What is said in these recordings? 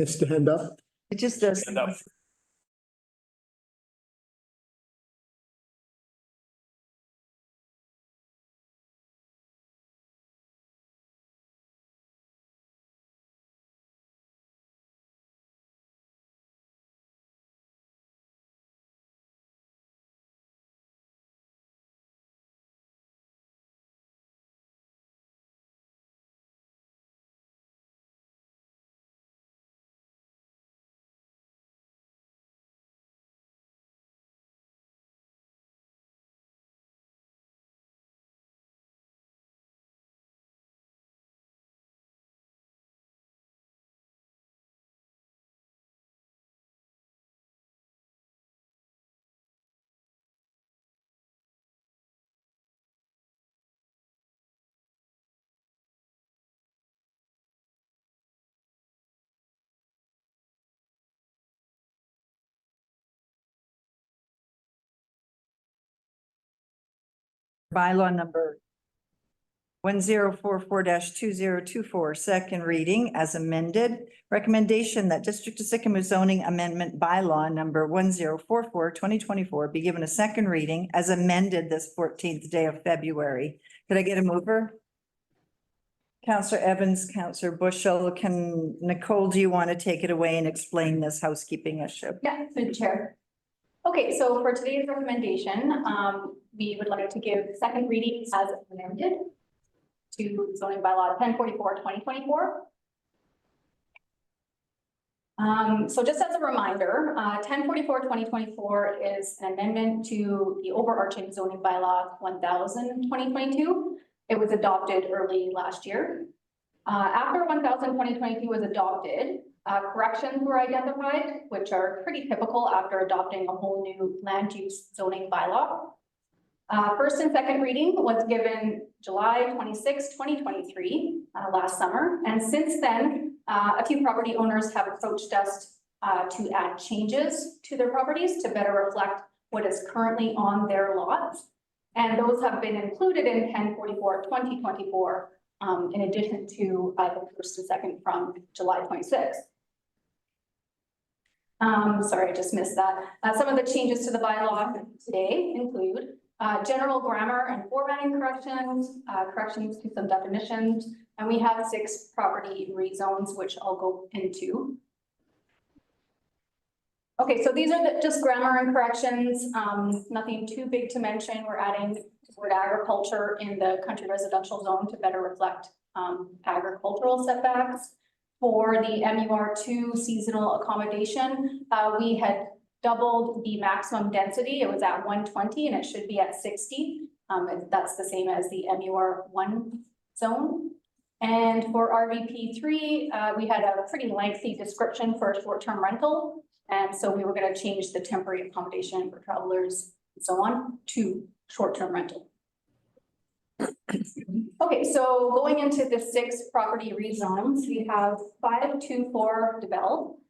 Stand up. It just does. Stand up. Bylaw number 1044-2024, second reading as amended. Recommendation that District of Sycamore zoning amendment bylaw number 1044-2024 be given a second reading as amended this 14th day of February. Could I get a mover? Councillor Evans, Councillor Bushel, Nicole, do you want to take it away and explain this housekeeping issue? Yeah, through the chair. Okay, so for today's recommendation, we would like to give second reading as amended to zoning bylaw 1044-2024. So just as a reminder, 1044-2024 is an amendment to the overarching zoning bylaw 1000-2022. It was adopted early last year. After 1000-2022 was adopted, corrections were identified, which are pretty typical after adopting a whole new land use zoning bylaw. First and second reading was given July 26, 2023, last summer. And since then, a few property owners have approached us to add changes to their properties to better reflect what is currently on their lots. And those have been included in 1044-2024, in addition to the first and second from July 26. Sorry, I just missed that. Some of the changes to the bylaw today include general grammar and formatting corrections, corrections to some definitions, and we have 6 property rezones, which I'll go into. Okay, so these are just grammar and corrections, nothing too big to mention. We're adding the word agriculture in the country residential zone to better reflect agricultural setbacks. For the MUR2 seasonal accommodation, we had doubled the maximum density. It was at 120 and it should be at 60. That's the same as the MUR1 zone. And for RVP3, we had a pretty lengthy description for a short-term rental. And so we were going to change the temporary accommodation for travelers and so on to short-term rental. Okay, so going into the 6 property rezones, we have 524 developed.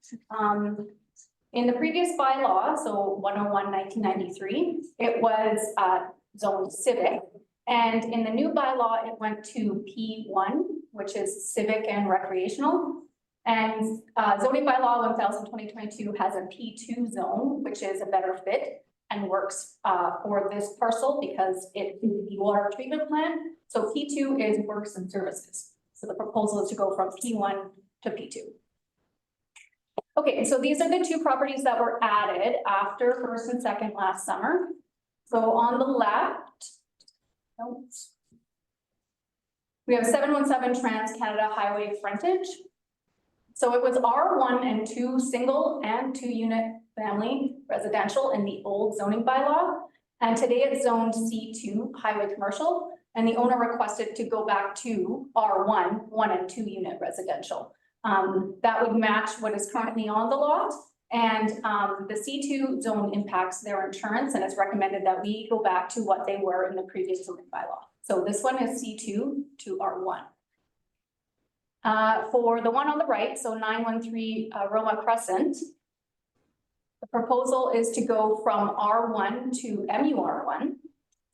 In the previous bylaw, so 101/1993, it was zoned civic. And in the new bylaw, it went to P1, which is civic and recreational. And zoning bylaw 1000/2022 has a P2 zone, which is a better fit and works for this parcel because it is the water treatment plant. So P2 is works and services. So the proposal is to go from P1 to P2. Okay, so these are the 2 properties that were added after first and second last summer. So on the left, we have 717 Trans-Canada Highway frontage. So it was R1 and 2 single and 2 unit family residential in the old zoning bylaw. And today it's zoned C2 highway commercial. And the owner requested to go back to R1, 1 and 2 unit residential. That would match what is currently on the lot. And the C2 zone impacts their insurance, and it's recommended that we go back to what they were in the previous zoning bylaw. So this one is C2 to R1. For the one on the right, so 913 Roma Crescent, the proposal is to go from R1 to MUR1.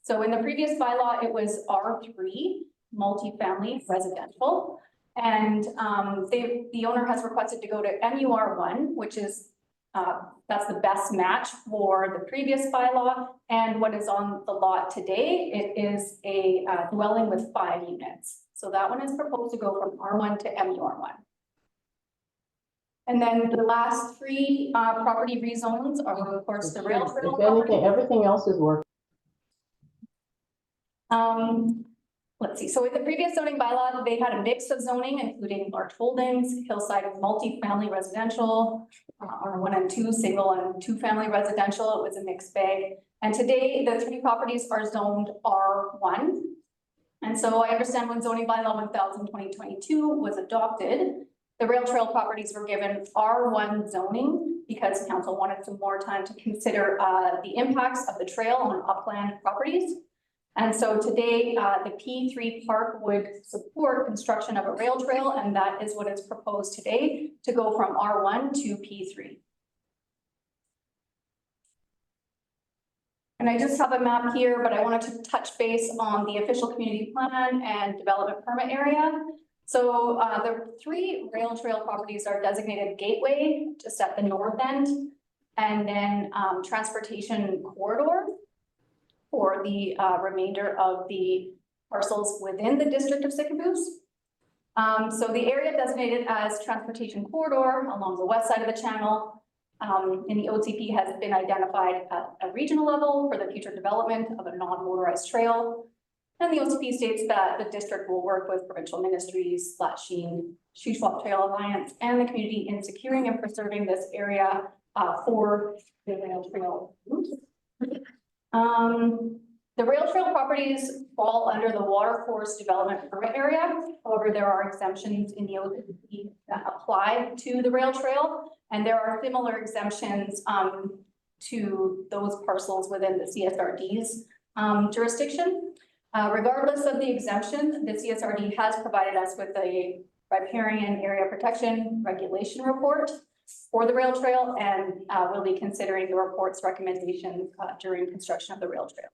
So in the previous bylaw, it was R3, multifamily residential. And the owner has requested to go to MUR1, which is that's the best match for the previous bylaw. And what is on the lot today, it is a dwelling with 5 units. So that one is proposed to go from R1 to MUR1. And then the last 3 property rezones are, of course, the rail trail property. Everything else is working. Let's see, so in the previous zoning bylaw, they had a mix of zoning, including large holdings, hillside multi-family residential, R1 and 2, single and 2-family residential. It was a mixed bag. And today, the 3 properties are zoned R1. And so I understand when zoning bylaw 1000/2022 was adopted, the rail trail properties were given R1 zoning because council wanted some more time to consider the impacts of the trail on upland properties. And so today, the P3 park would support construction of a rail trail, and that is what is proposed today to go from R1 to P3. And I just have a map here, but I wanted to touch base on the official community plan and development permit area. So the 3 rail trail properties are designated gateway just at the north end, and then transportation corridor for the remainder of the parcels within the district of Sicamous. So the area designated as transportation corridor along the west side of the channel in the OCP has been identified at a regional level for the future development of a non-motorized trail. And the OCP states that the district will work with provincial ministries, Shuswap Trail Alliance, and the community in securing and preserving this area for the rail trail route. The rail trail properties fall under the watercourse development permit area. However, there are exemptions in the OCP that apply to the rail trail, and there are similar exemptions to those parcels within the CSRD's jurisdiction. Regardless of the exemption, the CSRD has provided us with a riparian area protection regulation report for the rail trail, and we'll be considering the report's recommendations during construction of the rail trail.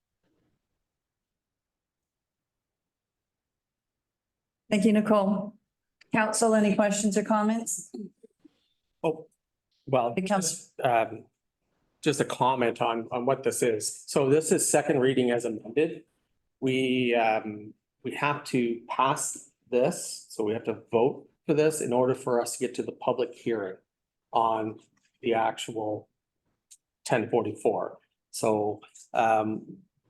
Thank you, Nicole. Council, any questions or comments? Oh, well, It comes- just a comment on what this is. So this is second reading as amended. We have to pass this, so we have to vote for this in order for us to get to the public hearing on the actual 1044. So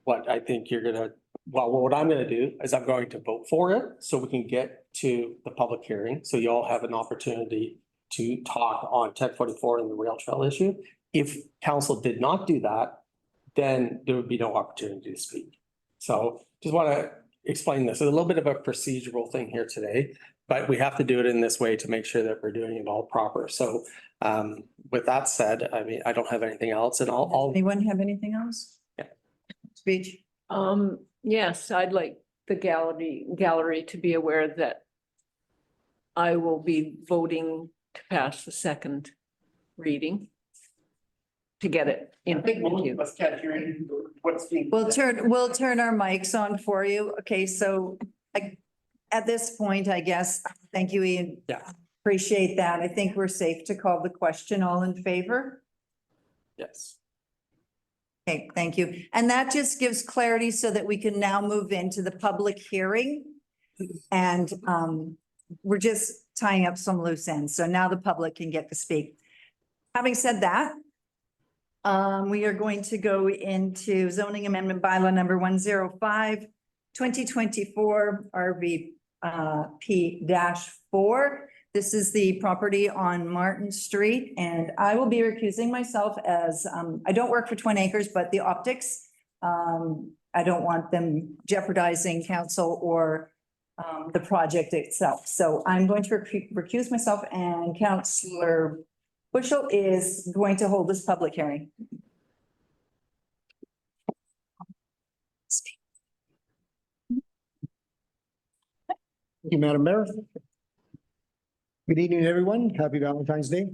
what I think you're gonna, well, what I'm gonna do is I'm going to vote for it so we can get to the public hearing. So you all have an opportunity to talk on 1044 and the rail trail issue. If council did not do that, then there would be no opportunity to speak. So just want to explain this. There's a little bit of a procedural thing here today, but we have to do it in this way to make sure that we're doing it all proper. So with that said, I mean, I don't have anything else, and I'll Anyone have anything else? Yeah. Speech? Yes, I'd like the gallery to be aware that I will be voting to pass the second reading to get it in. Thank you. We'll turn our mics on for you. Okay, so at this point, I guess, thank you, Ian. Yeah. Appreciate that. I think we're safe to call the question. All in favor? yes. Okay, thank you. And that just gives clarity so that we can now move into the public hearing. And we're just tying up some loose ends. So now the public can get to speak. Having said that, we are going to go into zoning amendment bylaw number 105, 2024 RVP-4. This is the property on Martin Street, and I will be recusing myself as, I don't work for Twin Acres, but the optics. I don't want them jeopardizing council or the project itself. So I'm going to recuse myself, and Councillor Bushel is going to hold this public hearing. Thank you, Madam Mayor. Good evening, everyone. Happy Valentine's Day.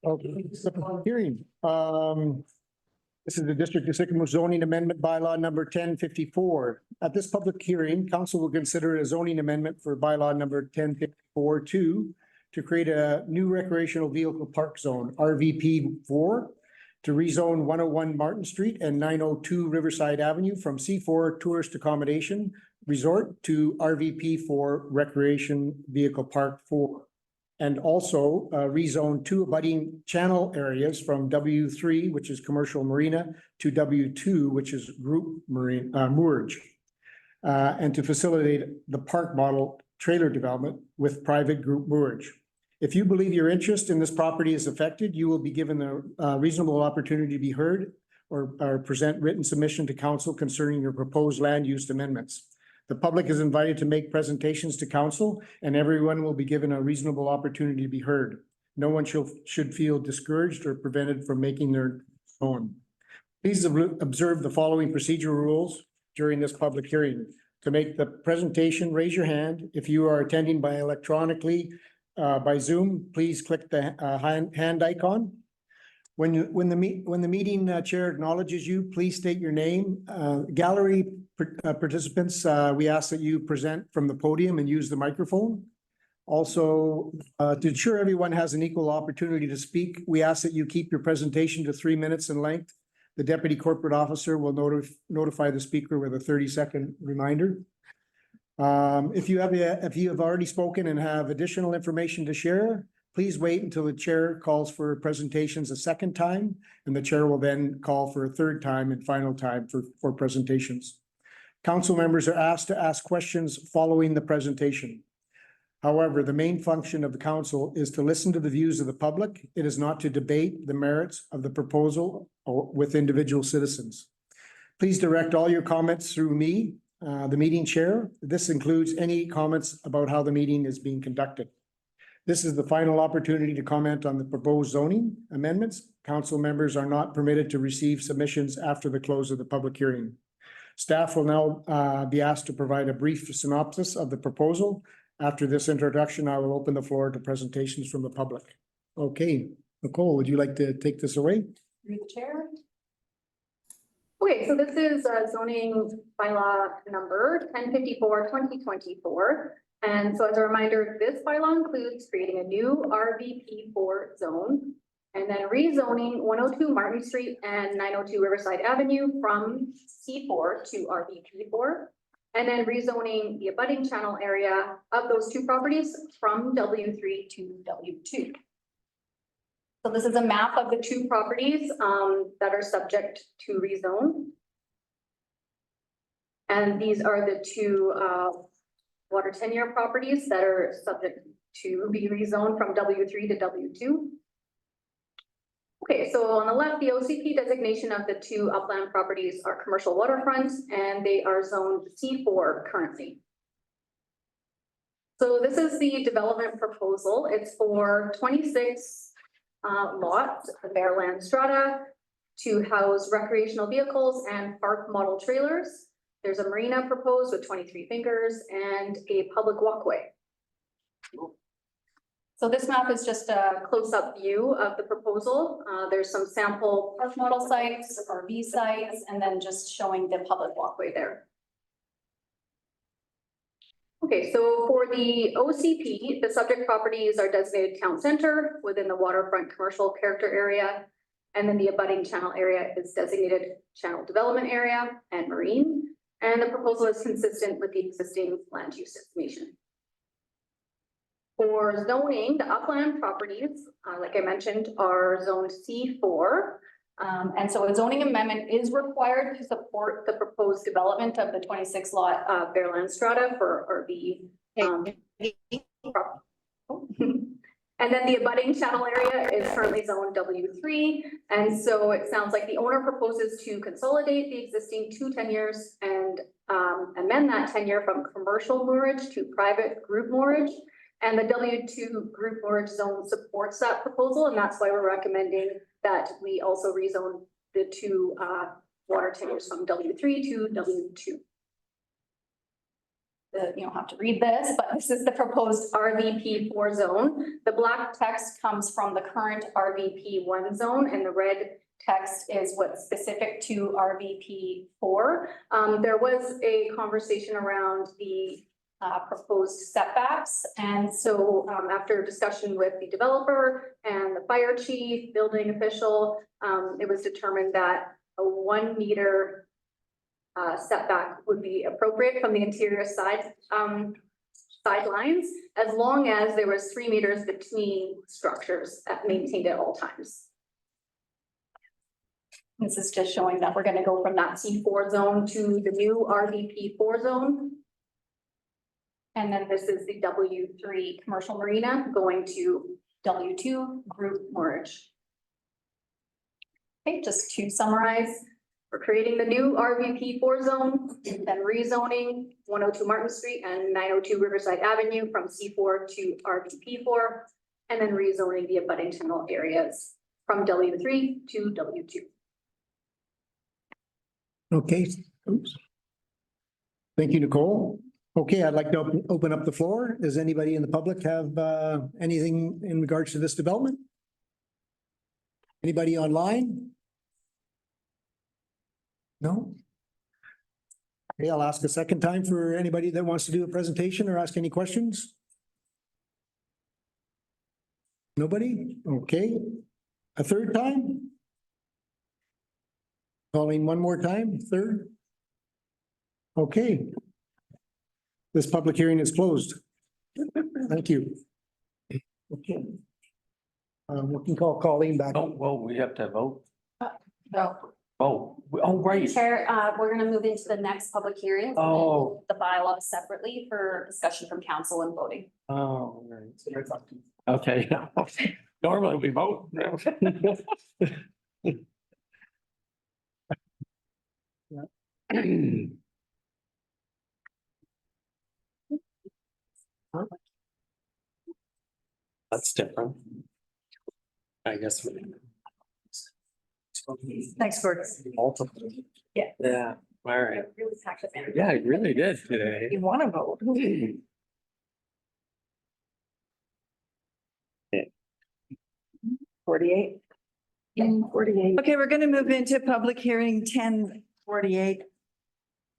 Okay, this is a public hearing. This is the District of Sycamore zoning amendment bylaw number 1054. At this public hearing, council will consider a zoning amendment for bylaw number 1054-2 to create a new recreational vehicle park zone, RVP 4, to rezone 101 Martin Street and 902 Riverside Avenue from C4 Tourist Accommodation Resort to RVP 4 Recreation Vehicle Park 4. And also rezone 2 abutting channel areas from W3, which is commercial marina, to W2, which is group marine moorage. And to facilitate the park model trailer development with private group moorage. If you believe your interest in this property is affected, you will be given a reasonable opportunity to be heard or present written submission to council concerning your proposed land use amendments. The public is invited to make presentations to council and everyone will be given a reasonable opportunity to be heard. No one should feel discouraged or prevented from making their own. Please observe the following procedural rules during this public hearing. To make the presentation, raise your hand. If you are attending by electronically, by Zoom, please click the hand icon. When the meeting chair acknowledges you, please state your name. Gallery participants, we ask that you present from the podium and use the microphone. Also, to ensure everyone has an equal opportunity to speak, we ask that you keep your presentation to 3 minutes in length. The deputy corporate officer will notify the speaker with a 30-second reminder. If you have already spoken and have additional information to share, please wait until the chair calls for presentations a second time, and the chair will then call for a third time and final time for presentations. Council members are asked to ask questions following the presentation. However, the main function of the council is to listen to the views of the public. It is not to debate the merits of the proposal with individual citizens. Please direct all your comments through me, the meeting chair. This includes any comments about how the meeting is being conducted. This is the final opportunity to comment on the proposed zoning amendments. Council members are not permitted to receive submissions after the close of the public hearing. Staff will now be asked to provide a brief synopsis of the proposal. After this introduction, I will open the floor to presentations from the public. Okay, Nicole, would you like to take this away? Through the chair. Okay, so this is zoning bylaw number 1054/2024. And so as a reminder, this bylaw includes creating a new RVP4 zone and then rezoning 102 Martin Street and 902 Riverside Avenue from C4 to RVP4. And then rezoning the abutting channel area of those two properties from W3 to W2. So this is a map of the two properties that are subject to rezone. And these are the two water tenure properties that are subject to be rezoned from W3 to W2. Okay, so on the left, the OCP designation of the two upland properties are commercial waterfronts and they are zoned C4 currently. So this is the development proposal. It's for 26 lots of bare land strata to house recreational vehicles and park model trailers. There's a marina proposed with 23 fingers and a public walkway. So this map is just a close-up view of the proposal. There's some sample park model sites, RV sites, and then just showing the public walkway there. Okay, so for the OCP, the subject properties are designated town center within the waterfront commercial character area. And then the abutting channel area is designated channel development area and marine. And the proposal is consistent with the existing land use estimation. For zoning, the upland properties, like I mentioned, are zoned C4. And so a zoning amendment is required to support the proposed development of the 26 lot bare land strata for RV. And then the abutting channel area is currently zoned W3. And so it sounds like the owner proposes to consolidate the existing 2 tenures and amend that tenure from commercial moorage to private group moorage. And the W2 group moorage zone supports that proposal. And that's why we're recommending that we also rezone the 2 water tenures from W3 to W2. You don't have to read this, but this is the proposed RVP4 zone. The black text comes from the current RVP1 zone and the red text is what's specific to RVP 4. There was a conversation around the proposed setbacks. And so after discussion with the developer and the fire chief, building official, it was determined that a 1 meter setback would be appropriate from the interior sidelines, as long as there was 3 meters between structures maintained at all times. This is just showing that we're going to go from that C4 zone to the new RVP 4 zone. And then this is the W3 commercial marina going to W2 group merge. Okay, just to summarize, we're creating the new RVP 4 zone, then rezoning 102 Martin Street and 902 Riverside Avenue from C4 to RVP 4, and then rezoning the abutting tunnel areas from W3 to W2. Okay. Oops. Thank you, Nicole. Okay, I'd like to open up the floor. Does anybody in the public have anything in regards to this development? Anybody online? No? Okay, I'll ask a second time for anybody that wants to do a presentation or ask any questions. Nobody? Okay. A third time? Calling one more time, third? Okay. This public hearing is closed. Thank you. Okay. We can call Colleen back. Oh, well, we have to vote. No. Right. Chair, we're gonna move into the next public hearing. and then Oh. The bylaws separately for discussion from council and voting. Oh, right. Okay. Normally we vote. That's different. I guess. Thanks, Gordon. Multiple. Yeah. Yeah, all right. Really packed up. Yeah, I really did today. You want to vote? Yeah. 48. 48. Okay, we're going to move into public hearing 1048.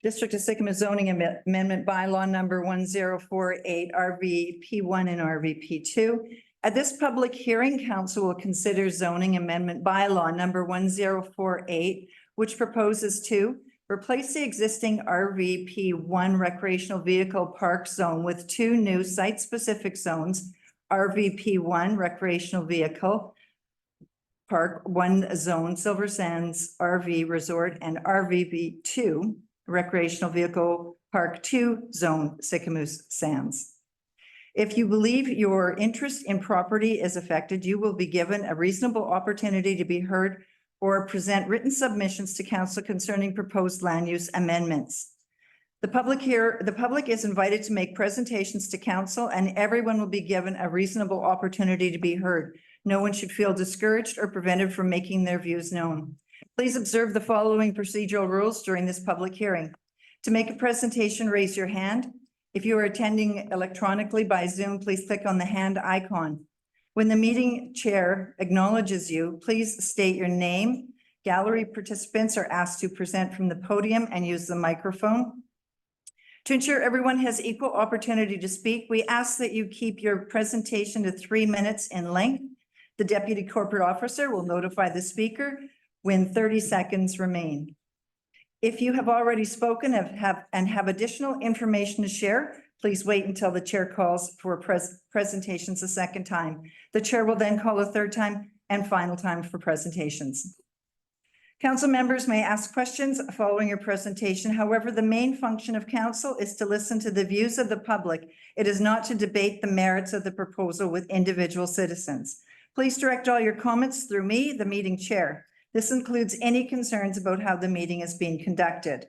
District of Sycamore zoning amendment bylaw number 1048 RVP1 and RVP2. At this public hearing, council will consider zoning amendment bylaw number 1048, which proposes to replace the existing RVP1 recreational vehicle park zone with 2 new site-specific zones, RVP1 recreational vehicle park 1 zone, Silver Sands RV Resort, and RVP2 recreational vehicle park 2 zone, Sycamore Sands. If you believe your interest in property is affected, you will be given a reasonable opportunity to be heard or present written submissions to council concerning proposed land use amendments. The public is invited to make presentations to council, and everyone will be given a reasonable opportunity to be heard. No one should feel discouraged or prevented from making their views known. Please observe the following procedural rules during this public hearing. To make a presentation, raise your hand. If you are attending electronically by Zoom, please click on the hand icon. When the meeting chair acknowledges you, please state your name. Gallery participants are asked to present from the podium and use the microphone. To ensure everyone has equal opportunity to speak, we ask that you keep your presentation to 3 minutes in length. The deputy corporate officer will notify the speaker when 30 seconds remain. If you have already spoken and have additional information to share, please wait until the chair calls for presentations a second time. The chair will then call a third time and final time for presentations. Council members may ask questions following your presentation. However, the main function of council is to listen to the views of the public. It is not to debate the merits of the proposal with individual citizens. Please direct all your comments through me, the meeting chair. This includes any concerns about how the meeting is being conducted.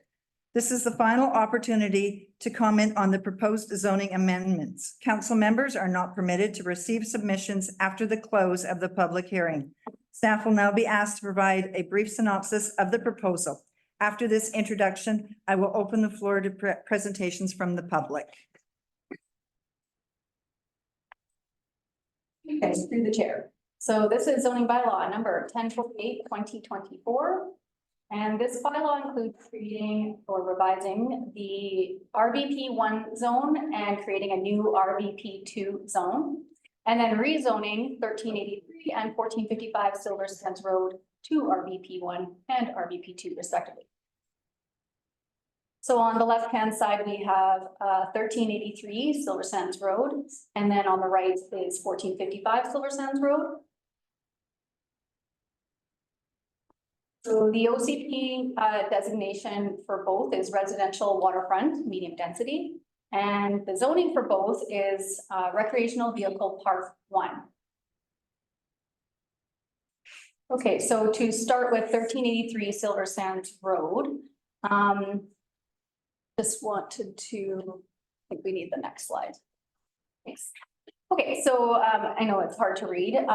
This is the final opportunity to comment on the proposed zoning amendments. Council members are not permitted to receive submissions after the close of the public hearing. Staff will now be asked to provide a brief synopsis of the proposal. After this introduction, I will open the floor to presentations from the public. Okay, through the chair. So this is zoning bylaw number 1048/2024. And this bylaw includes creating or revising the RVP1 zone and creating a new RVP2 zone. And then rezoning 1383 and 1455 Silver Sands Road to RVP1 and RVP2 respectively. So on the left-hand side, we have 1383 Silver Sands Road, and then on the right is 1455 Silver Sands Road. So the OCP designation for both is residential waterfront, medium density. And the zoning for both is recreational vehicle park 1. Okay, so to start with 1383 Silver Sands Road. Just wanted to, I think we need the next slide. Thanks. Okay, so I know it's hard to read.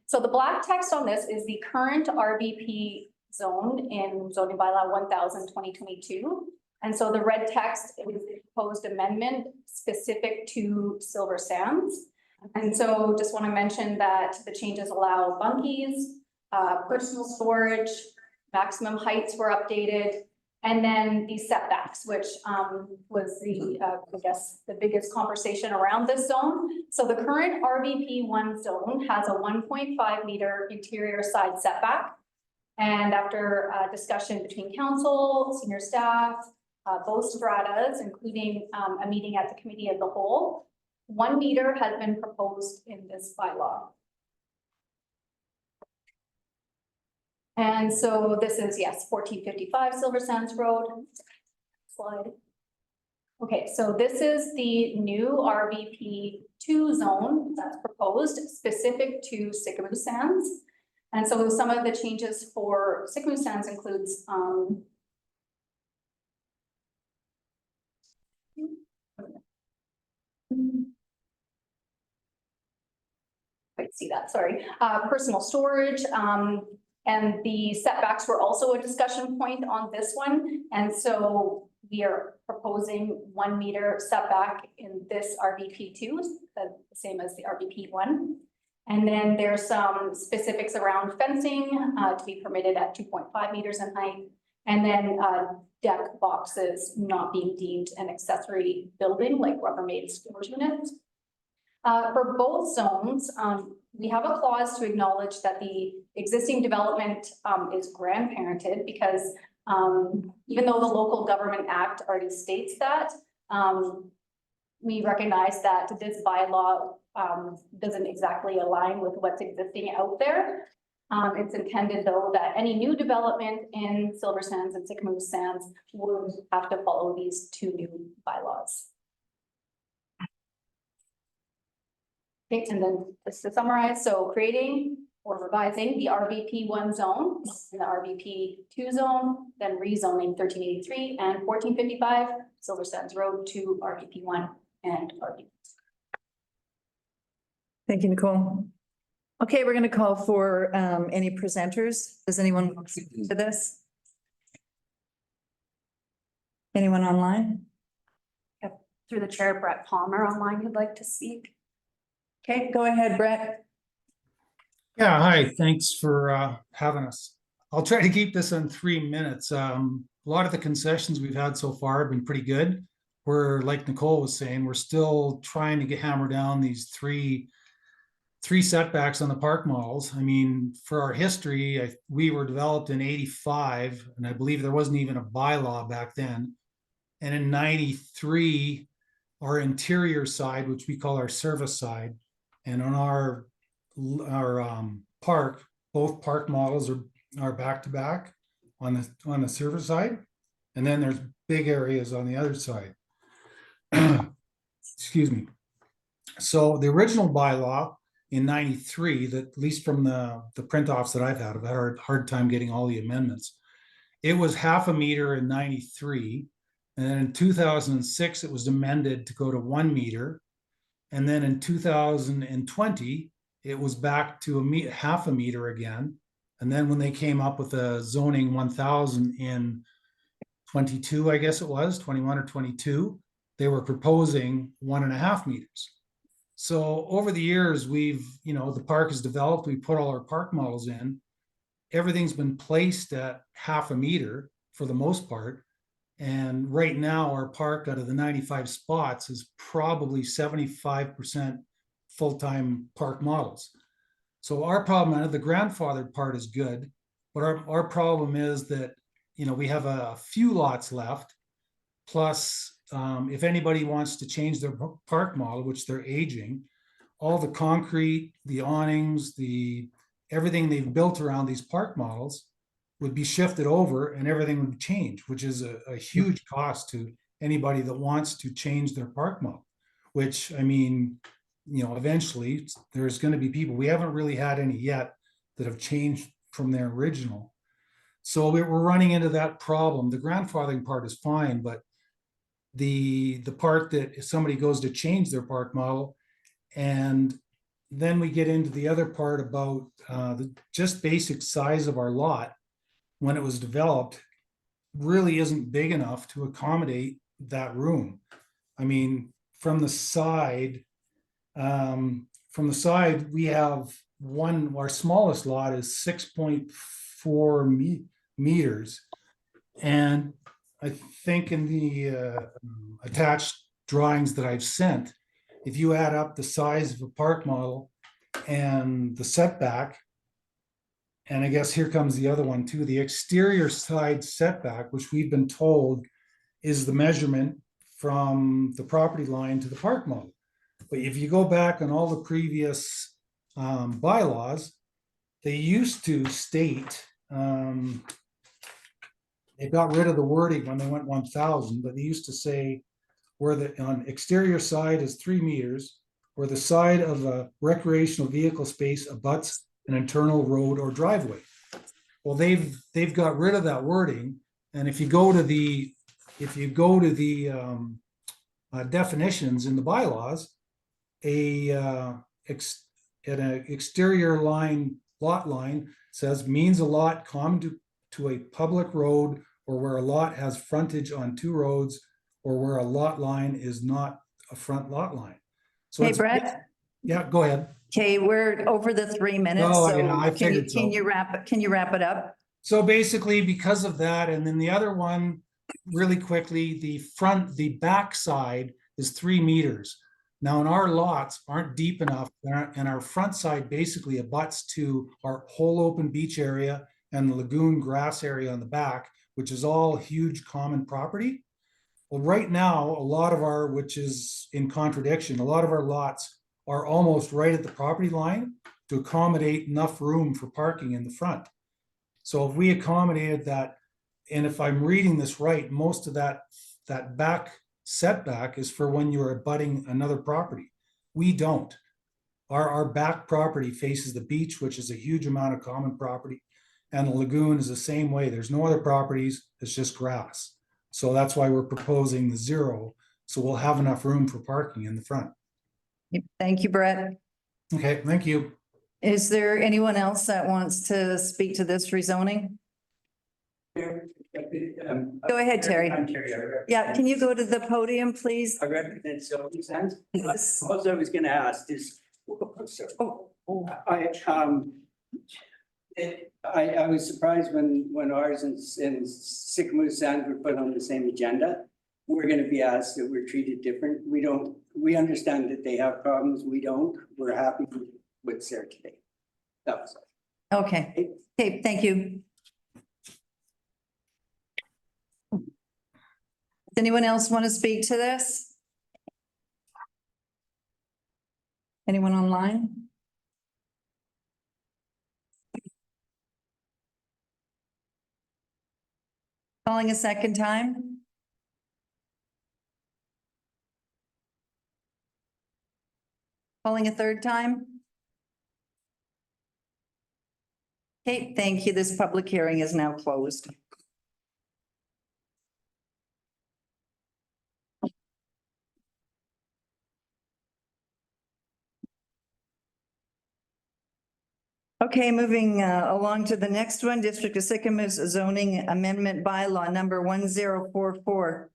So the black text on this is the current RVP zone in zoning bylaw 1000/2022. And so the red text is the proposed amendment specific to Silver Sands. And so just want to mention that the changes allow bunkies, personal storage, maximum heights were updated, and then the setbacks, which was the, I guess, the biggest conversation around this zone. So the current RVP1 zone has a 1.5 meter interior side setback. And after discussion between council, senior staff, both stratas, including a meeting at the committee of the whole, 1 meter has been proposed in this bylaw. And so this is, yes, 1455 Silver Sands Road. Slide. Okay, so this is the new RVP2 zone that's proposed specific to Sycamore Sands. And so some of the changes for Sycamore Sands includes I see that, sorry. Personal storage, and the setbacks were also a discussion point on this one. And so we are proposing 1 meter setback in this RVP2, the same as the RVP1. And then there's some specifics around fencing to be permitted at 2.5 meters in height. And then deck boxes not being deemed an accessory building like Rubbermaid storage units. For both zones, we have a clause to acknowledge that the existing development is grandparented because even though the Local Government Act already states that, we recognize that this bylaw doesn't exactly align with what's existing out there. It's intended though that any new development in Silver Sands and Sycamore Sands would have to follow these 2 new bylaws. Okay, and then just to summarize, so creating or revising the RVP1 zone and the RVP2 zone, then rezoning 1383 and 1455 Silver Sands Road to RVP1 and RVP. Thank you, Nicole. Okay, we're going to call for any presenters. Does anyone want to speak to this? Anyone online? Through the chair, Brett Palmer online who'd like to speak. Okay, go ahead, Brett. Yeah, hi, thanks for having us. I'll try to keep this in 3 minutes. A lot of the concessions we've had so far have been pretty good. We're, like Nicole was saying, we're still trying to get hammered down these three setbacks on the park models. I mean, for our history, we were developed in 85, and I believe there wasn't even a bylaw back then. And in 93, our interior side, which we call our service side, and on our park, both park models are back to back on the service side, and then there's big areas on the other side. Excuse me. So the original bylaw in 93, that at least from the print offs that I've had a hard time getting all the amendments. It was 0.5 meter in 93, and then in 2006 it was amended to go to 1 meter. And then in 2020, it was back to 0.5 meter again. And then when they came up with a zoning 1000 in 22, I guess it was 21 or 22, they were proposing 1.5 meters. So over the years, the park is developed, we put all our park models in. Everything's been placed at half a meter for the most part. And right now, our park out of the 95 spots is probably 75% full-time park models. So our problem, the grandfathered part is good, but our problem is that, we have a few lots left. Plus, if anybody wants to change their park model, which they're aging, all the concrete, the awnings, everything they've built around these park models would be shifted over and everything would change, which is a huge cost to anybody that wants to change their park model, which, I mean, eventually there's going to be people, we haven't really had any yet that have changed from their original. So we're running into that problem. The grandfathering part is fine, but the part that if somebody goes to change their park model, and then we get into the other part about the just basic size of our lot when it was developed really isn't big enough to accommodate that room. I mean, from the side, we have our smallest lot is 6.4 meters. And I think in the attached drawings that I've sent, if you add up the size of a park model and the setback, and I guess here comes the other one too, the exterior side setback, which we've been told is the measurement from the property line to the park model. But if you go back on all the previous bylaws, they used to state, they got rid of the wording when they went 1,000, but they used to say where the on exterior side is 3 meters, where the side of a recreational vehicle space abuts an internal road or driveway. Well, they've got rid of that wording, and if you go to the definitions in the bylaws, an exterior lot line says means a lot common to a public road, or where a lot has frontage on 2 roads, or where a lot line is not a front lot line. So Hey, it's, Brett. yeah, go ahead. Okay, we're over the 3 minutes. Oh, So yeah, I can you, figured so. can you wrap it up? So basically, because of that, and then the other one, really quickly, the back side is 3 meters. Now, and our lots aren't deep enough, and our front side basically abuts to our whole open beach area and the lagoon grass area on the back, which is all huge common property. Well, right now, which is in contradiction, a lot of our lots are almost right at the property line to accommodate enough room for parking in the front. So if we accommodated that, and if I'm reading this right, most of that back setback is for when you're abutting another property. We don't. Our back property faces the beach, which is a huge amount of common property, and the lagoon is the same way. There's no other properties, it's just grass. So that's why we're proposing the 0. So we'll have enough room for parking in the front. Thank you, Brett. Okay, thank you. Is there anyone else that wants to speak to this rezoning? Go ahead, Terry. I'm Terry. Yeah, can you go to the podium, please? I represent Sylvie Sands. Yes. All I was gonna ask is, Oh, I was surprised when ours and Sycamore Sands were put on the same agenda. We're gonna be asked that we're treated different. We understand that they have problems. We don't. We're happy with Sarah today. That was all. okay. Okay, thank you. Does anyone else want to speak to this? Anyone online? Calling a second time? Calling a third time? Okay, thank you. This public hearing is now closed. Okay, moving along to the next one, District of Sycamore zoning amendment bylaw number 1044.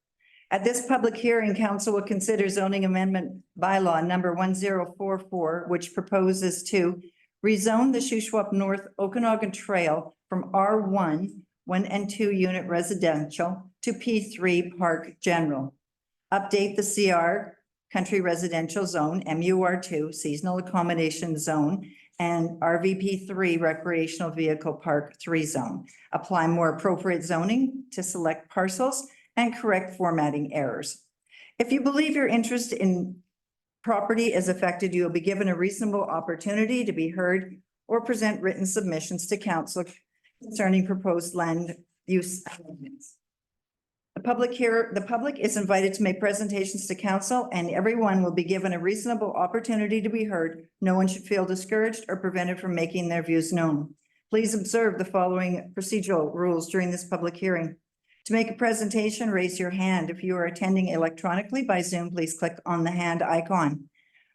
At this public hearing, council will consider zoning amendment bylaw number 1044, which proposes to rezone the Shuswap North Okanagan Trail from R1, 1 and 2 unit residential to P3 Park General. Update the CR Country Residential Zone, MUR2 Seasonal Accommodation Zone, and RVP3 Recreational Vehicle Park 3 Zone. Apply more appropriate zoning to select parcels and correct formatting errors. If you believe your interest in property is affected, you will be given a reasonable opportunity to be heard or present written submissions to council concerning proposed land use amendments. The public is invited to make presentations to council, and everyone will be given a reasonable opportunity to be heard. No one should feel discouraged or prevented from making their views known. Please observe the following procedural rules during this public hearing. To make a presentation, raise your hand. If you are attending electronically by Zoom, please click on the hand icon.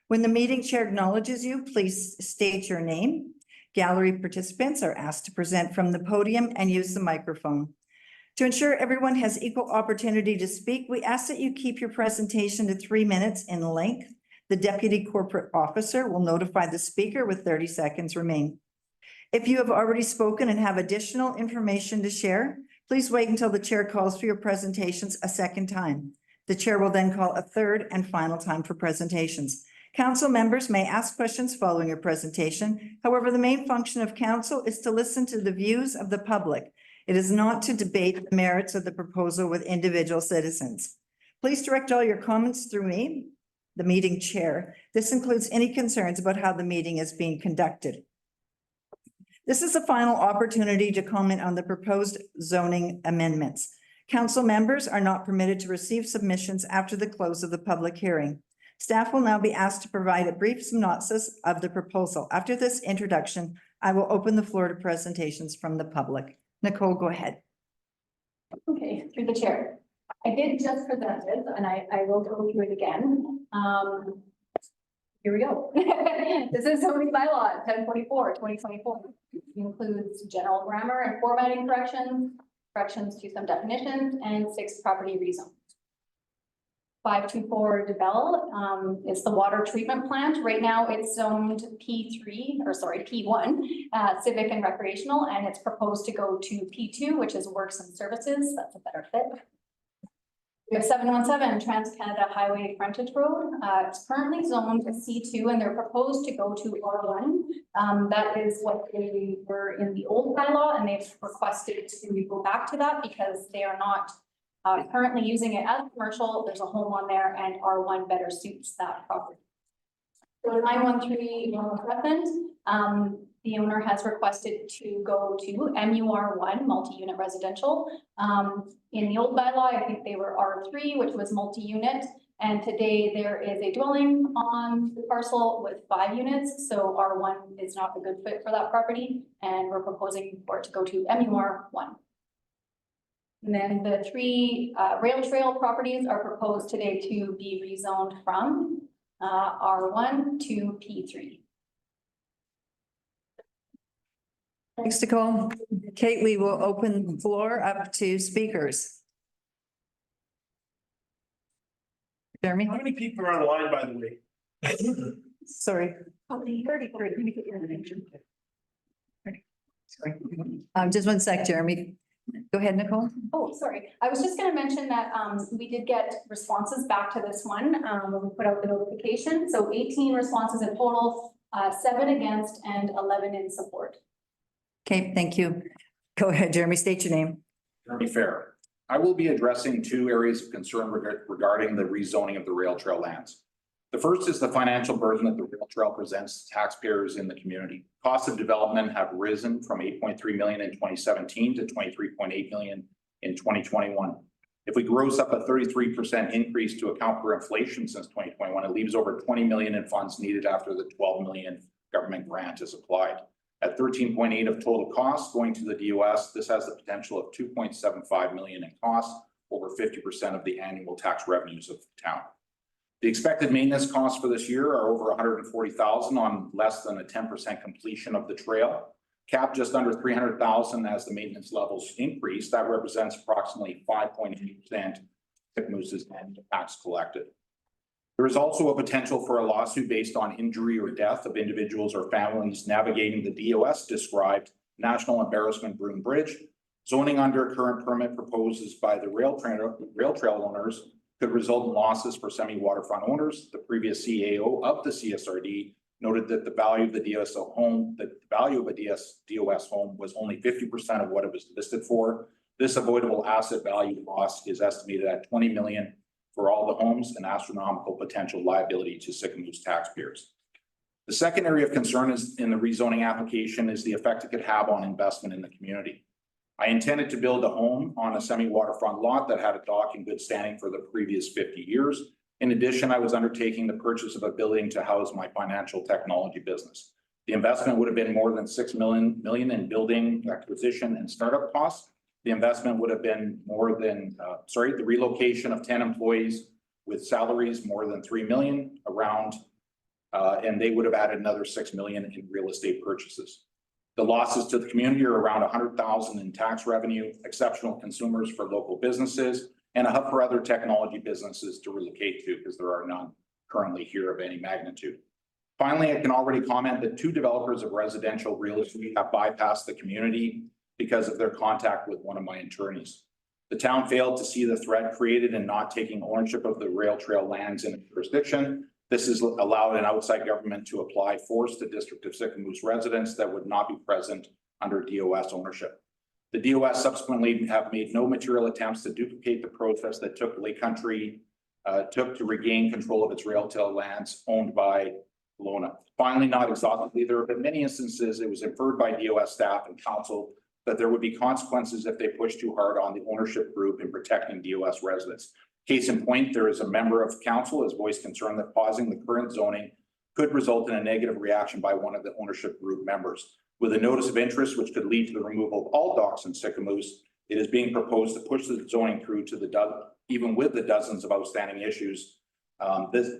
When the meeting chair acknowledges you, please state your name. Gallery participants are asked to present from the podium and use the microphone. To ensure everyone has equal opportunity to speak, we ask that you keep your presentation to 3 minutes in length. The deputy corporate officer will notify the speaker with 30 seconds remaining. If you have already spoken and have additional information to share, please wait until the chair calls for your presentations a second time. The chair will then call a third and final time for presentations. Council members may ask questions following your presentation. However, the main function of council is to listen to the views of the public. It is not to debate the merits of the proposal with individual citizens. Please direct all your comments through me, the meeting chair. This includes any concerns about how the meeting is being conducted. This is a final opportunity to comment on the proposed zoning amendments. Council members are not permitted to receive submissions after the close of the public hearing. Staff will now be asked to provide a brief synopsis of the proposal. After this introduction, I will open the floor to presentations from the public. Nicole, go ahead. Okay, through the chair. I did just present it and I will go through it again. Here we go. This is zoning bylaw 1044/2024. Includes general grammar and formatting corrections to some definitions, and 6 property rezones. 524 DeBell is the water treatment plant. Right now it's zoned P1, civic and recreational, and it's proposed to go to P2, which is works and services. That's a better fit. We have 717 Trans-Canada Highway Frontage Road. It's currently zoned C2 and they're proposed to go to R1. That is what they were in the old bylaw, and they've requested to go back to that because they are not currently using it as commercial. There's a home on there and R1 better suits that property. So 913 Normal Crescent, the owner has requested to go to MUR1, multi-unit residential. In the old bylaw, I think they were R3, which was multi-unit. And today there is a dwelling on the parcel with 5 units. So R1 is not a good fit for that property. And we're proposing for it to go to MUR1. And then the 3 rail trail properties are proposed today to be rezoned from R1 to P3. Thanks, Nicole. Kate, we will open the floor up to speakers. Jeremy? How many people are online, by the way? Sorry. 30. Let me get your attention. Just one sec, Jeremy. Go ahead, Nicole. Oh, sorry. I was just gonna mention that we did get responses back to this one when we put out the notification. So 18 responses in total, 7 against and 11 in support. Okay, thank you. Go ahead, Jeremy. State your name. Jeremy Fair. I will be addressing 2 areas of concern regarding the rezoning of the rail trail lands. The first is the financial burden that the rail trail presents to taxpayers in the community. Costs of development have risen from 8.3 million in 2017 to 23.8 million in 2021. If we gross up a 33% increase to account for inflation since 2021, it leaves over 20 million in funds needed after the 12 million government grant is applied. At 13.8 of total costs going to the DOS, this has the potential of 2.75 million in costs, over 50% of the annual tax revenues of the town. The expected maintenance costs for this year are over 140,000 on less than a 10% completion of the trail. Cap just under 300,000 as the maintenance levels increase. That represents approximately 5.8% Moose's annual tax collected. There is also a potential for a lawsuit based on injury or death of individuals or families navigating the DOS described National Embarrassment Broom Bridge. Zoning under current permit proposes by the rail trail owners could result in losses for semi-waterfront owners. The previous CAO of the CSRD noted that the value of the DOS home was only 50% of what it was listed for. This avoidable asset value loss is estimated at 20 million for all the homes, an astronomical potential liability to Sycamores taxpayers. The second area of concern is in the rezoning application is the effect it could have on investment in the community. I intended to build a home on a semi-waterfront lot that had a dock in good standing for the previous 50 years. In addition, I was undertaking the purchase of a building to house my financial technology business. The investment would have been more than $6 million in building acquisition and startup costs. The investment would have been more than, the relocation of 10 employees with salaries more than 3 million around, and they would have added another 6 million in real estate purchases. The losses to the community are around 100,000 in tax revenue, exceptional consumers for local businesses, and a hub for other technology businesses to relocate to because there are none currently here of any magnitude. Finally, I can already comment that 2 developers of residential real estate have bypassed the community because of their contact with one of my attorneys. The town failed to see the threat created in not taking ownership of the rail trail lands in its jurisdiction. This has allowed an outside government to apply force to District of Sycamores residents that would not be present under DOS ownership. The DOS subsequently have made no material attempts to duplicate the process that took Lake Country took to regain control of its rail trail lands owned by Kelowna. Finally, not exhaustively, there have been many instances it was inferred by DOS staff and council that there would be consequences if they pushed too hard on the ownership group in protecting DOS residents. Case in point, there is a member of council has voiced concern that pausing the current zoning could result in a negative reaction by one of the ownership group members. With a notice of interest, which could lead to the removal of all docks in Sycamores, it is being proposed to push the zoning through to even with the dozens of outstanding issues.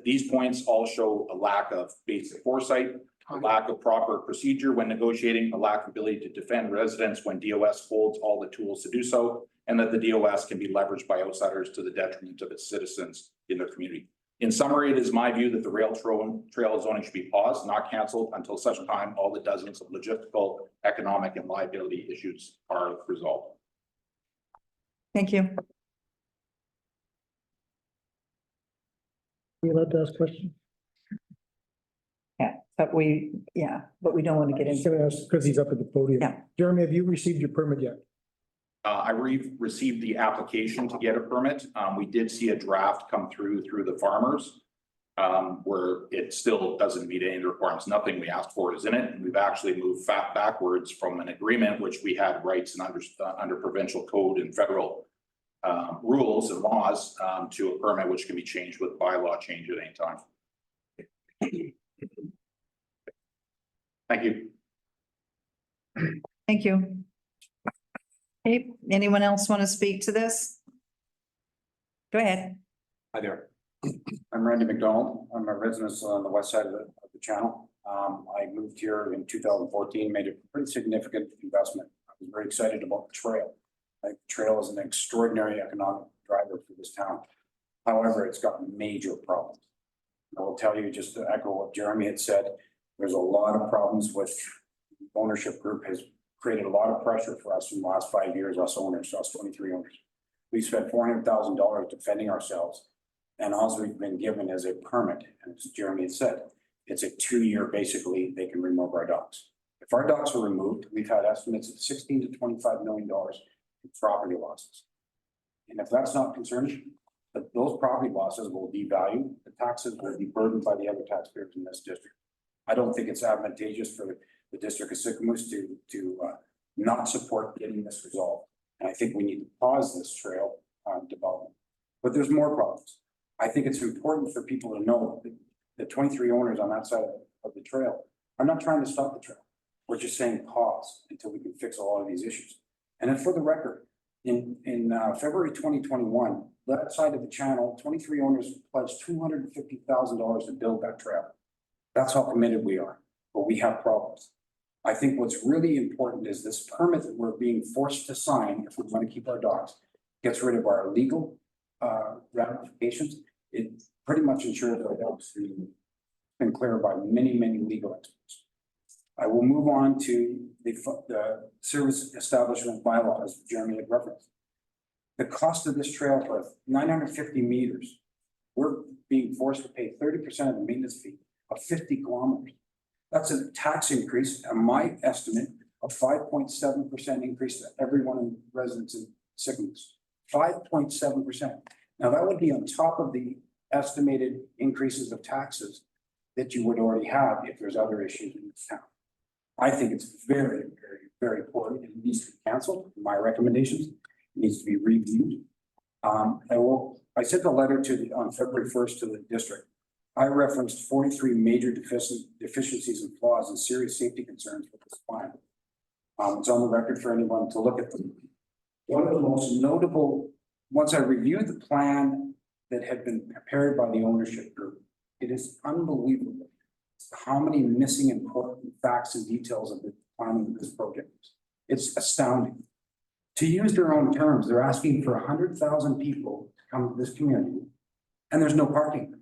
These points all show a lack of basic foresight, a lack of proper procedure when negotiating, a lack of ability to defend residents when DOS holds all the tools to do so, and that the DOS can be leveraged by outsiders to the detriment of its citizens in their community. In summary, it is my view that the rail trail zoning should be paused, not canceled, until such time all the dozens of logistical, economic, and liability issues are resolved. Thank you. We allowed to ask questions? Yeah, but we don't want to get into it. Because he's up at the podium. Yeah. Jeremy, have you received your permit yet? I received the application to get a permit. We did see a draft come through the farmers where it still doesn't meet any of the requirements. Nothing we asked for is in it. And we've actually moved backwards from an agreement, which we had rights and under provincial code and federal rules and laws to a permit, which can be changed with bylaw change at any time. Thank you. Thank you. Okay, anyone else want to speak to this? Go ahead. Hi there. I'm Randy McDonald. I'm a resident on the west side of the channel. I moved here in 2014, made a pretty significant investment. I was very excited about the trail. The trail is an extraordinary economic driver for this town. However, it's got major problems. I will tell you, just to echo what Jeremy had said, there's a lot of problems with ownership group has created a lot of pressure for us in the last 5 years, us 23 owners. We spent $400,000 defending ourselves, and all we've been given is a permit. And as Jeremy had said, it's a 2-year, basically, they can remove our docks. If our docks are removed, we've had estimates of $16 to $25 million in property losses. And if that's not concerning, but those property losses will devalue, the taxes will be burdened by the other taxpayers in this district. I don't think it's advantageous for the District of Sycamores to not support getting this resolved. And I think we need to pause this trail development. But there's more problems. I think it's important for people to know that the 23 owners on that side of the trail are not trying to stop the trail. We're just saying pause until we can fix a lot of these issues. And then for the record, in February 2021, that side of the channel, 23 owners pledged $250,000 to build that trail. That's how committed we are, but we have problems. I think what's really important is this permit that we're being forced to sign if we want to keep our docks, gets rid of our legal ramifications, it pretty much ensures that it's been cleared by many, many legal experts. I will move on to the service establishment bylaws Jeremy had referenced. The cost of this trail for 950 meters, we're being forced to pay 30% of the maintenance fee of 50 kilometers. That's a tax increase, and my estimate of 5.7% increase to everyone in residents in Sycamoose. 5.7%. Now that would be on top of the estimated increases of taxes that you would already have if there's other issues in this town. I think it's very, very, very important. It needs to be canceled. My recommendations, it needs to be reviewed. I sent a letter on February 1st to the district. I referenced 43 major deficiencies and flaws and serious safety concerns with this plan. It's on the record for anyone to look at them. One of the most notable, once I reviewed the plan that had been prepared by the ownership group, it is unbelievable how many missing important facts and details of the planning of this project. It's astounding. To use their own terms, they're asking for 100,000 people to come to this community, and there's no parking.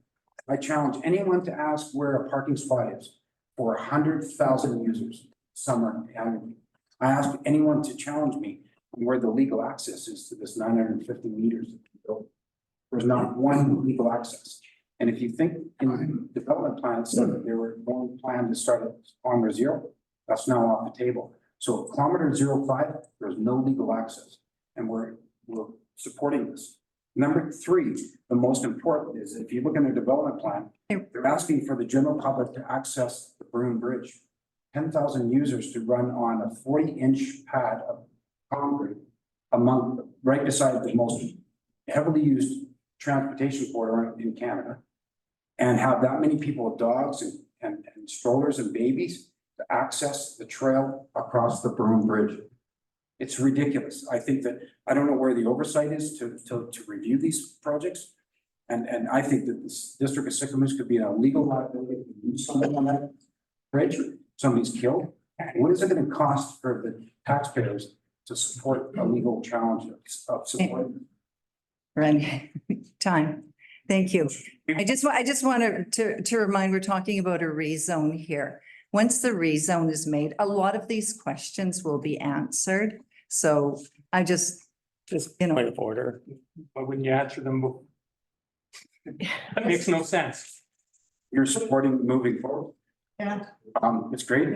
I challenge anyone to ask where a parking spot is for 100,000 users, summer annually. I ask anyone to challenge me on where the legal access is to this 950 meters. There's not one legal access. And if you think in development plans, they were going plan to start at kilometer 0, that's now off the table. So kilometer 05, there's no legal access, and we're supporting this. Number 3, the most important is if you look in the development plan, they're asking for the general public to access the Broome Bridge. 10,000 users to run on a 40-inch pad of concrete right beside the most heavily used transportation corridor in Canada, and have that many people with dogs and strollers and babies to access the trail across the Broome Bridge. It's ridiculous. I think that, I don't know where the oversight is to review these projects. And I think that this district of Sycamoose could be a legal liability to use something on that bridge. Somebody's killed. What is it going to cost for the taxpayers to support a legal challenge of support? Randy, time. Thank you. I just wanted to remind, we're talking about a rezone here. Once the rezone is made, a lot of these questions will be answered. So I just, you know, point of order. Why wouldn't you answer them? That makes no sense. You're supporting moving forward. Yeah. It's great.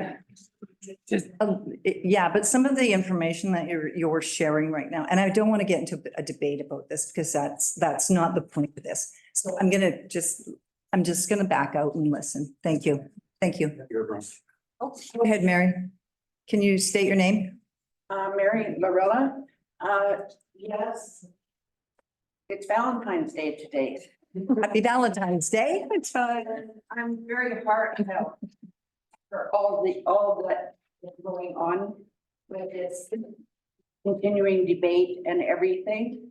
Yeah, but some of the information that you're sharing right now, and I don't want to get into a debate about this because that's not the point of this. So I'm just gonna back out and listen. Thank you. Thank you. Go ahead, Mary. Can you state your name? Mary Lorella. Yes. It's Valentine's Day today. Happy Valentine's Day. I'm very heartfelt for all that is going on with this continuing debate and everything.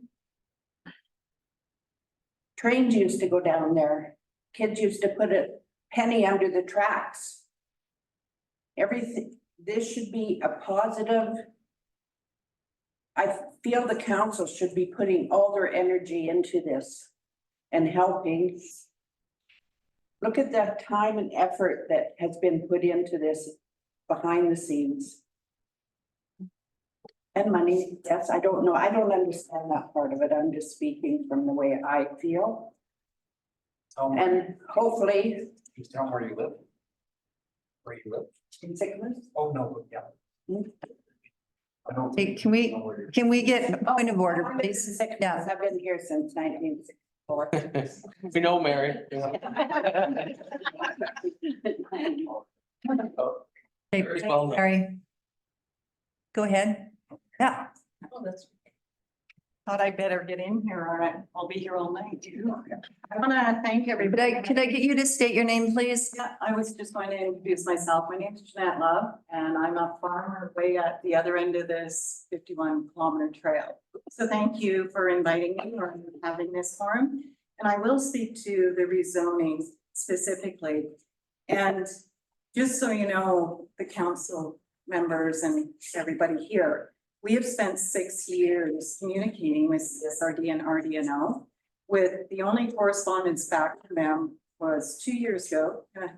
Trains used to go down there. Kids used to put a penny under the tracks. Everything, this should be a positive. I feel the council should be putting all their energy into this and helping. Look at the time and effort that has been put into this behind the scenes. And money, yes, I don't know. I don't understand that part of it. I'm just speaking from the way I feel. And hopefully. Just tell them where you live. Where you live. In Sycamoose? Oh, no, yeah. I don't. Hey, can we get a point of order, please? Yeah, I've been here since 1964. We know, Mary. Okay, Very well done. Mary. Go ahead. Yeah. Thought I better get in here, or I'll be here all night. I want to thank everybody. Could I get you to state your name, please? Yeah, I was just going to introduce myself. My name is Jeanette Love, and I'm a farmer way at the other end of this 51-kilometer trail. So thank you for inviting me or having this forum. And I will speak to the rezoning specifically. And just so you know, the council members and everybody here, we have spent 6 years communicating with CSRD and RDNO, with the only correspondence back from them was 2 years ago. And I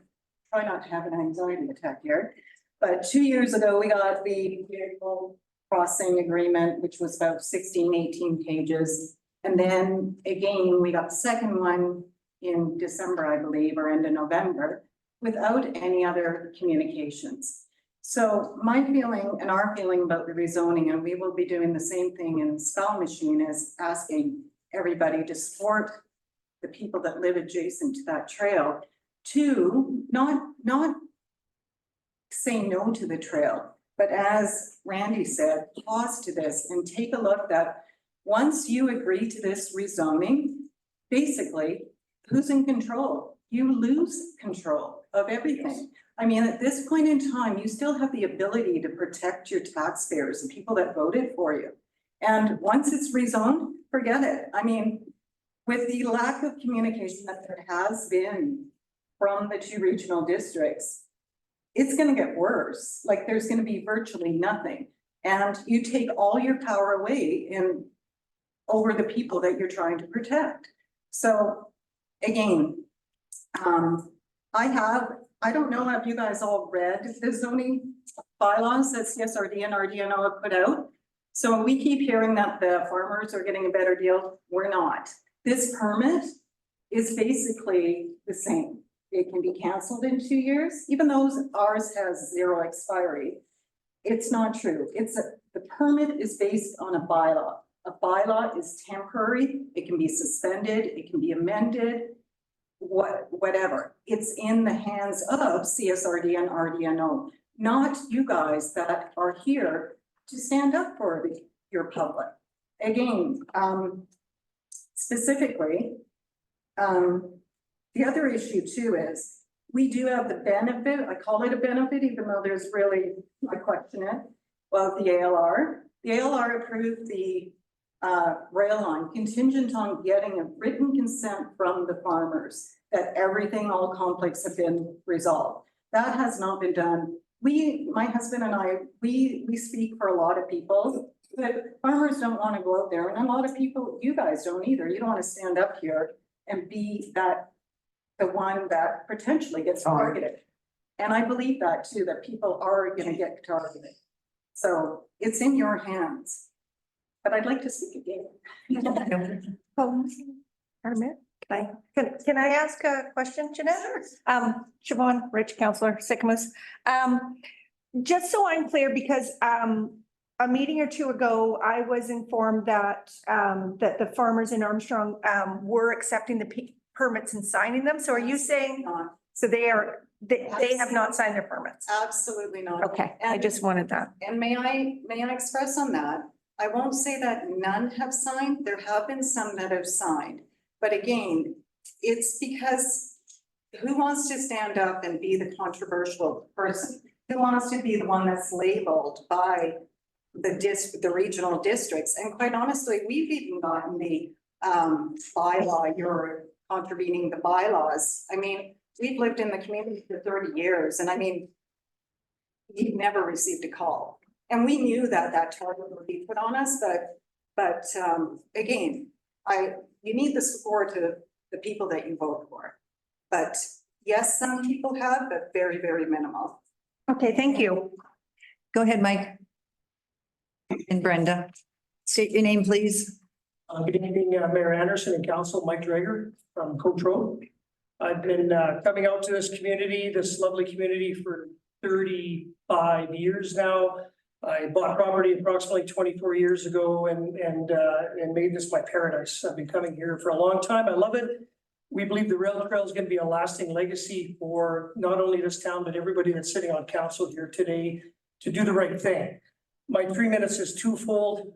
try not to have an anxiety attack here. But 2 years ago, we got the vehicle crossing agreement, which was about 16, 18 pages. And then again, we got the second one in December, I believe, or end of November, without any other communications. So my feeling and our feeling about the rezoning, and we will be doing the same thing in Spell Machine, is asking everybody to support the people that live adjacent to that trail to not say no to the trail, but as Randy said, pause to this and take a look that once you agree to this rezoning, basically, who's in control? You lose control of everything. I mean, at this point in time, you still have the ability to protect your taxpayers and people that voted for you. And once it's rezoned, forget it. I mean, with the lack of communication that there has been from the two regional districts, it's gonna get worse. Like, there's gonna be virtually nothing. And you take all your power away over the people that you're trying to protect. So again, I don't know if you guys all read the zoning bylaws that CSRD and RDNO have put out. So we keep hearing that the farmers are getting a better deal. We're not. This permit is basically the same. It can be canceled in 2 years, even though ours has 0 expiry. It's not true. The permit is based on a bylaw. A bylaw is temporary. It can be suspended. It can be amended. Whatever. It's in the hands of CSRD and RDNO, not you guys that are here to stand up for your public. Again, specifically, the other issue too is we do have the benefit, I call it a benefit, even though there's really, I question it, of the ALR. The ALR approved the rail line contingent on getting a written consent from the farmers that everything, all conflicts have been resolved. That has not been done. My husband and I, we speak for a lot of people, but farmers don't want to go out there. And a lot of people, you guys don't either. You don't want to stand up here and be the one that potentially gets targeted. And I believe that too, that people are going to get targeted. So it's in your hands. But I'd like to speak again. Can I ask a question, Jeanette? Siobhan, Rich, Counselor, Sycamus. Just so I'm clear, because a meeting or two ago, I was informed that the farmers in Armstrong were accepting the permits and signing them. So are you saying, so they have not signed their permits? Absolutely not. Okay, I just wanted that. And may I express on that? I won't say that none have signed. There have been some that have signed. But again, it's because who wants to stand up and be the controversial person? Who wants to be the one that's labeled by the regional districts? And quite honestly, we've even gotten the bylaw, you're contravening the bylaws. I mean, we've lived in the community for 30 years, and I mean, we've never received a call. And we knew that target would be put on us, but again, you need the support of the people that you vote for. But yes, some people have, but very, very minimal. Okay, thank you. Go ahead, Mike. And Brenda. State your name, please. Good evening, Mayor Anderson and Council, Mike Drager from Coach Road. I've been coming out to this community, this lovely community, for 35 years now. I bought property approximately 24 years ago and made this my paradise. I've been coming here for a long time. I love it. We believe the rail trail is going to be a lasting legacy for not only this town, but everybody that's sitting on council here today to do the right thing. My 3 minutes is twofold.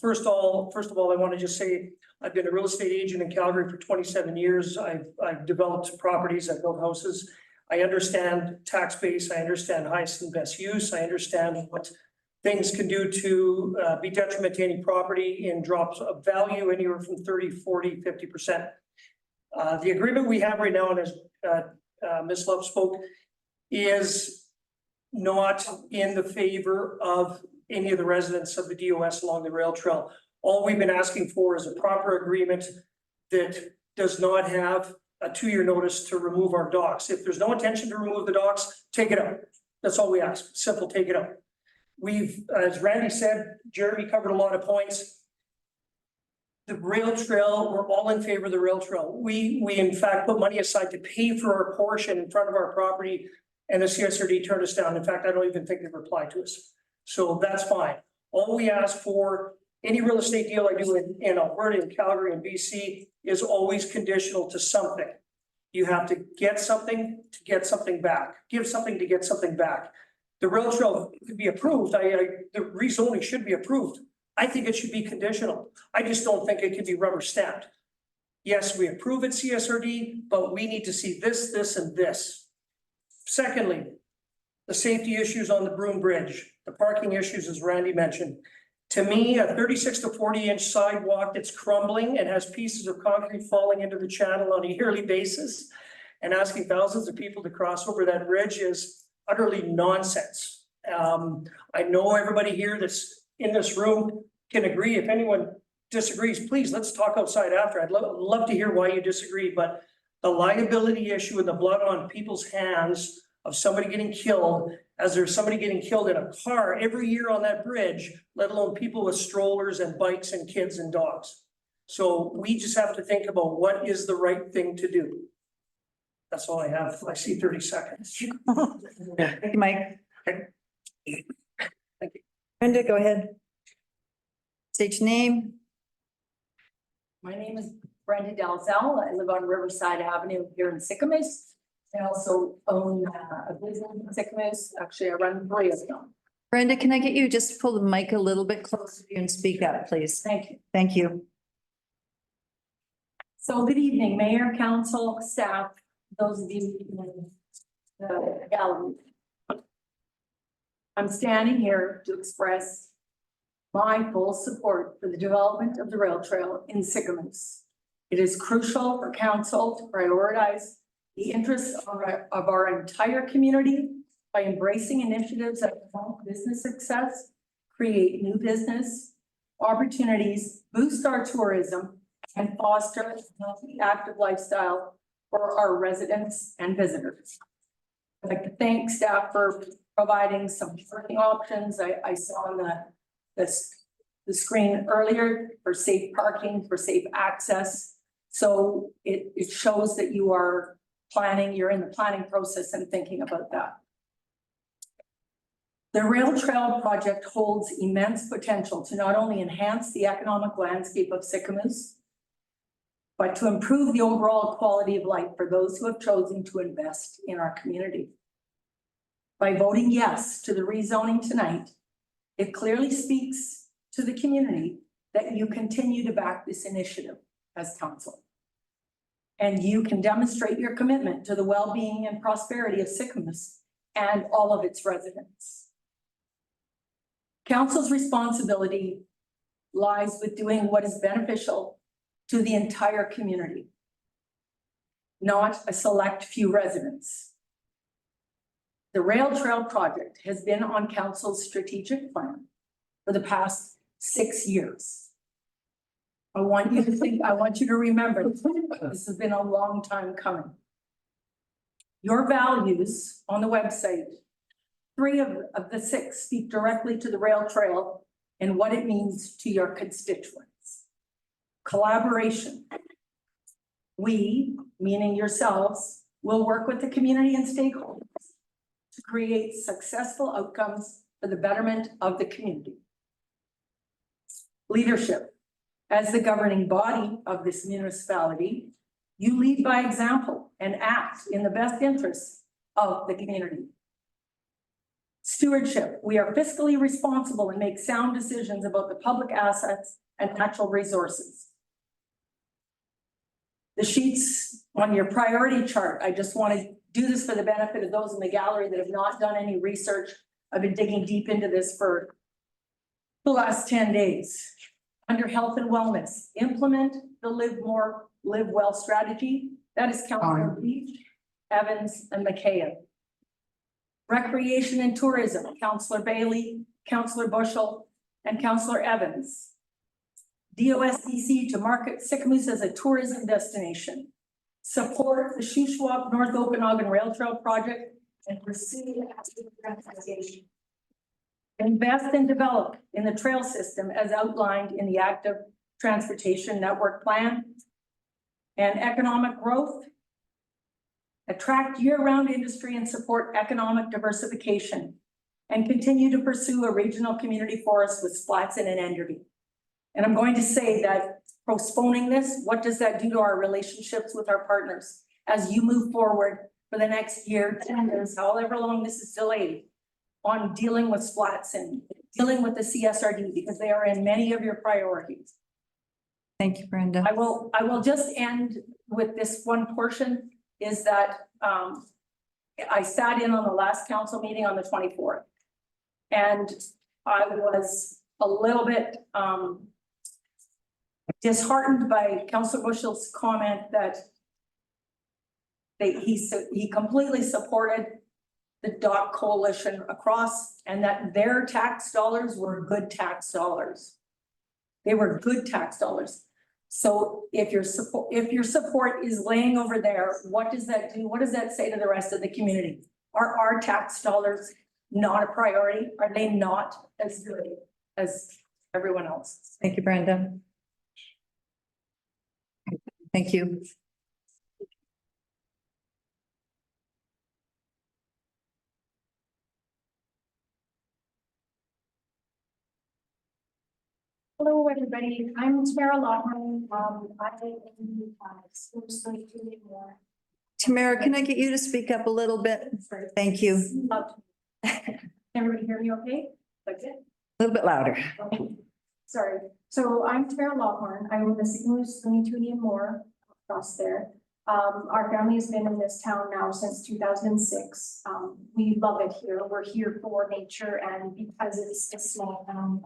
First of all, I want to just say I've been a real estate agent in Calgary for 27 years. I've developed properties, I've built houses. I understand tax base. I understand highest and best use. I understand what things can do to be detriment to any property in drops of value anywhere from 30, 40, 50%. The agreement we have right now, and as Ms. Love spoke, is not in the favor of any of the residents of the DOS along the rail trail. All we've been asking for is a proper agreement that does not have a 2-year notice to remove our docks. If there's no intention to remove the docks, take it out. That's all we ask. Simple, take it out. We've, as Randy said, Jeremy covered a lot of points. The rail trail, we're all in favor of the rail trail. We in fact put money aside to pay for our portion in front of our property, and the CSRD turned us down. In fact, I don't even think they've replied to us. So that's fine. All we ask for, any real estate deal I do in Alberta, in Calgary, and BC is always conditional to something. You have to get something to get something back, give something to get something back. The rail trail could be approved. The rezoning should be approved. I think it should be conditional. I just don't think it could be rubber stamped. Yes, we approve it CSRD, but we need to see this, this, and this. Secondly, the safety issues on the Broom Bridge, the parking issues, as Randy mentioned. To me, a 36 to 40-inch sidewalk that's crumbling and has pieces of concrete falling into the channel on a yearly basis and asking thousands of people to cross over that bridge is utterly nonsense. I know everybody here that's in this room can agree. If anyone disagrees, please, let's talk outside after. I'd love to hear why you disagree, but the liability issue and the blood on people's hands of somebody getting killed, as there's somebody getting killed in a car every year on that bridge, let alone people with strollers and bikes and kids and dogs. So we just have to think about what is the right thing to do. That's all I have. I see 30 seconds. Thank you, Mike. Okay. Brenda, go ahead. State your name. My name is Brenda Dalzell. I live on Riverside Avenue here in Sycamus. I also own a business in Sycamus. Actually, I run Brilliant. Brenda, can I get you just to pull the mic a little bit closer to you and speak up, please? Thank you. Thank you. So good evening, Mayor, Council, staff, those of you in the gallery. I'm standing here to express my full support for the development of the rail trail in Sycamus. It is crucial for council to prioritize the interests of our entire community by embracing initiatives that promote business success, create new business opportunities, boost our tourism, and foster a healthy, active lifestyle for our residents and visitors. I'd like to thank staff for providing some parking options. I saw on the screen earlier for safe parking, for safe access. So it shows that you are planning, you're in the planning process and thinking about that. The rail trail project holds immense potential to not only enhance the economic landscape of Sycamus, but to improve the overall quality of life for those who have chosen to invest in our community. By voting yes to the rezoning tonight, it clearly speaks to the community that you continue to back this initiative as council. And you can demonstrate your commitment to the well-being and prosperity of Sycamus and all of its residents. Council's responsibility lies with doing what is beneficial to the entire community, not a select few residents. The rail trail project has been on council's strategic plan for the past 6 years. I want you to remember, this has been a long time coming. Your values on the website, 3 of the 6 speak directly to the rail trail and what it means to your constituents. Collaboration. We, meaning yourselves, will work with the community and stakeholders to create successful outcomes for the betterment of the community. Leadership. As the governing body of this municipality, you lead by example and act in the best interests of the community. Stewardship. We are fiscally responsible and make sound decisions about the public assets and natural resources. The sheets on your priority chart, I just want to do this for the benefit of those in the gallery that have not done any research. I've been digging deep into this for the last 10 days. Under health and wellness, implement the Live More, Live Well strategy. That is Councillor Beach, Evans, and McKayen. Recreation and tourism, Councillor Bailey, Councillor Bushell, and Councillor Evans. DOSCC to market Sycamoose as a tourism destination. Support the Shuswap North Okanagan Rail Trail project and pursue active transportation. Invest and develop in the trail system as outlined in the active transportation network plan. And economic growth. Attract year-round industry and support economic diversification. And continue to pursue a regional community forest with Splatson and Enderby. And I'm going to say that postponing this, what does that do to our relationships with our partners? As you move forward for the next year, 10 years, however long this is delayed, on dealing with Splatson, dealing with the CSRD, because they are in many of your priorities. Thank you, Brenda. I will just end with this one portion, is that I sat in on the last council meeting on the 24th. And I was a little bit disheartened by Councillor Bushell's comment that he completely supported the DOT coalition across, and that their tax dollars were good tax dollars. They were good tax dollars. So if your support is laying over there, what does that do? What does that say to the rest of the community? Are our tax dollars not a priority? Are they not as good as everyone else? Thank you, Brenda. Thank you. Hello, everybody. I'm Tamara Lawhorn. Tamara, can I get you to speak up a little bit? Thank you. Everybody hear me okay? That's it? A little bit louder. Okay. Sorry. So I'm Tamara Lawhorn. I own the Sycamoose, Toonie and more across there. Our family has been in this town now since 2006. We love it here. We're here for nature and because it's a small town.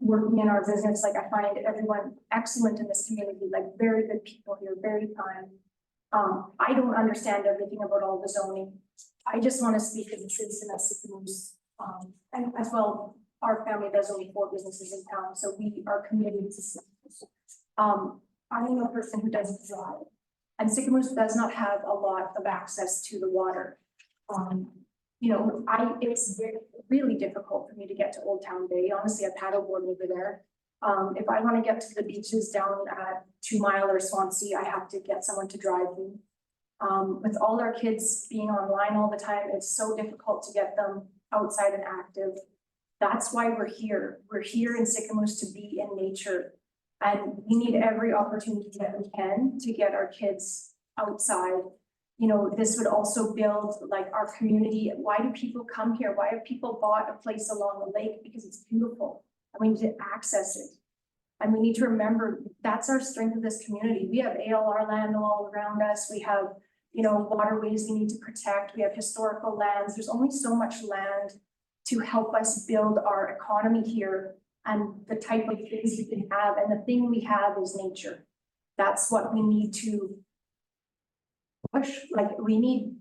Working in our business, like I find everyone excellent in this community, like very good people here, very kind. I don't understand everything about all the zoning. I just want to speak as a citizen of Sycamoose. And as well, our family does only 4 businesses in town, so we are committed to Sycamoose. I'm a person who doesn't drive, and Sycamoose does not have a lot of access to the water. You know, it's really difficult for me to get to Old Town Bay. Honestly, I paddleboard over there. If I want to get to the beaches down at 2 Mile or Swansea, I have to get someone to drive me. With all our kids being online all the time, it's so difficult to get them outside and active. That's why we're here. We're here in Sycamoose to be in nature. And we need every opportunity that we can to get our kids outside. You know, this would also build like our community. Why do people come here? Why have people bought a place along the lake? Because it's beautiful and we need to access it. And we need to remember that's our strength of this community. We have ALR land all around us. We have, you know, waterways we need to protect. We have historical lands. There's only so much land to help us build our economy here and the type of things we can have. And the thing we have is nature. That's what we need to push. Like we need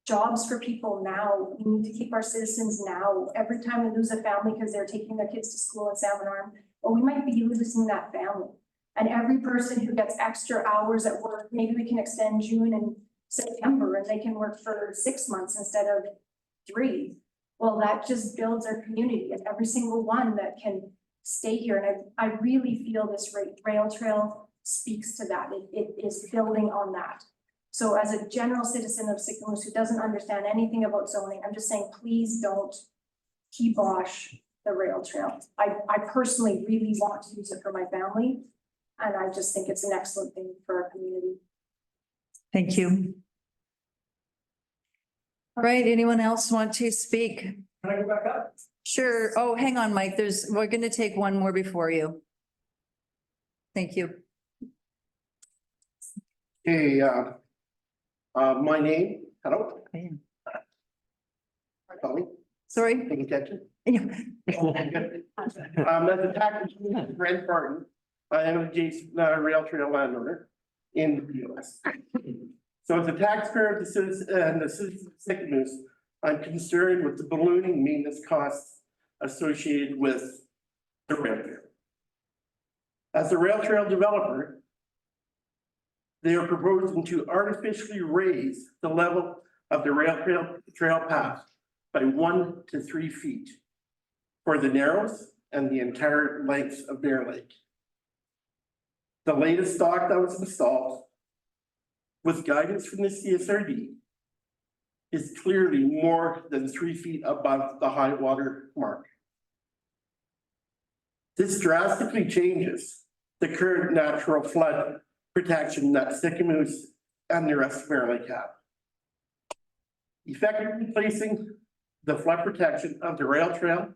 jobs for people now. We need to keep our citizens now. Every time we lose a family because they're taking their kids to school in Salmon Arm, or we might be losing that family. And every person who gets extra hours at work, maybe we can extend June and September and they can work for 6 months instead of 3. Well, that just builds our community and every single one that can stay here. And I really feel this rail trail speaks to that. It is building on that. So as a general citizen of Sycamoose who doesn't understand anything about zoning, I'm just saying, please don't kibosh the rail trail. I personally really want to use it for my family. And I just think it's an excellent thing for our community. Thank you. All right, anyone else want to speak? Can I go back up? Sure. Oh, hang on, Mike. We're going to take one more before you. Thank you. Hey, my name, hello? Sorry. Sorry. Paying attention? Yeah. As a tax Brent Barton, I am adjacent rail trail landowner in the US. So as a taxpayer of the citizen and the citizens of Sycamoose, I'm concerned with the ballooning maintenance costs associated with the rail trail. As a rail trail developer, they are proposing to artificially raise the level of the trail path by 1 to 3 feet for the narrows and the entire length of Bear Lake. The latest stock that was installed with guidance from the CSRD is clearly more than 3 feet above the high water mark. This drastically changes the current natural flood protection that Sicamous and the rest of Bear Lake have. Effectively placing the flood protection of the rail trail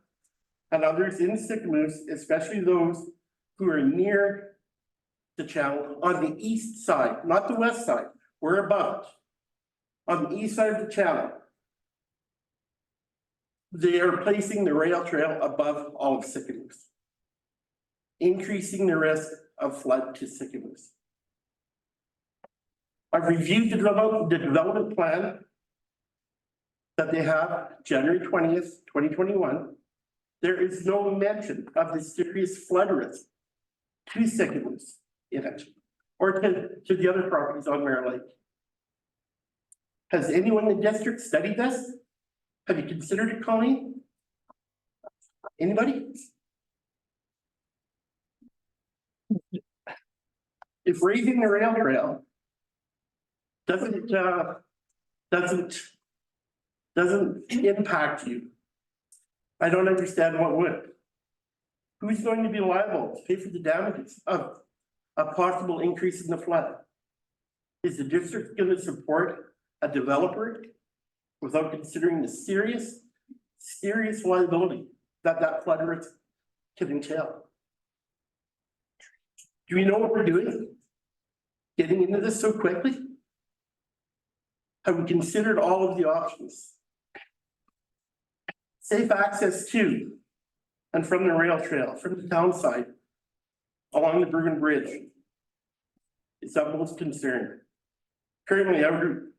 and others in Sicamous, especially those who are near the channel on the east side, not the west side, we're above it. On the east side of the channel, they are placing the rail trail above all of Sicamous, increasing the risk of flood to Sicamous. I've reviewed the development plan that they have January 20th, 2021. There is no mention of the serious flood risk to Sicamous in it, or to the other properties on Bear Lake. Has anyone in the district studied this? Have you considered it, Colleen? Anybody? If raising the rail trail doesn't impact you, I don't understand what would. Who's going to be liable to pay for the damages of a possible increase in the flood? Is the district going to support a developer without considering the serious liability that flood risk could entail? Do we know what we're doing? Getting into this so quickly? Have we considered all of the options? Safe access to and from the rail trail, from the town side, along the Bergen Bridge is of most concern. Currently,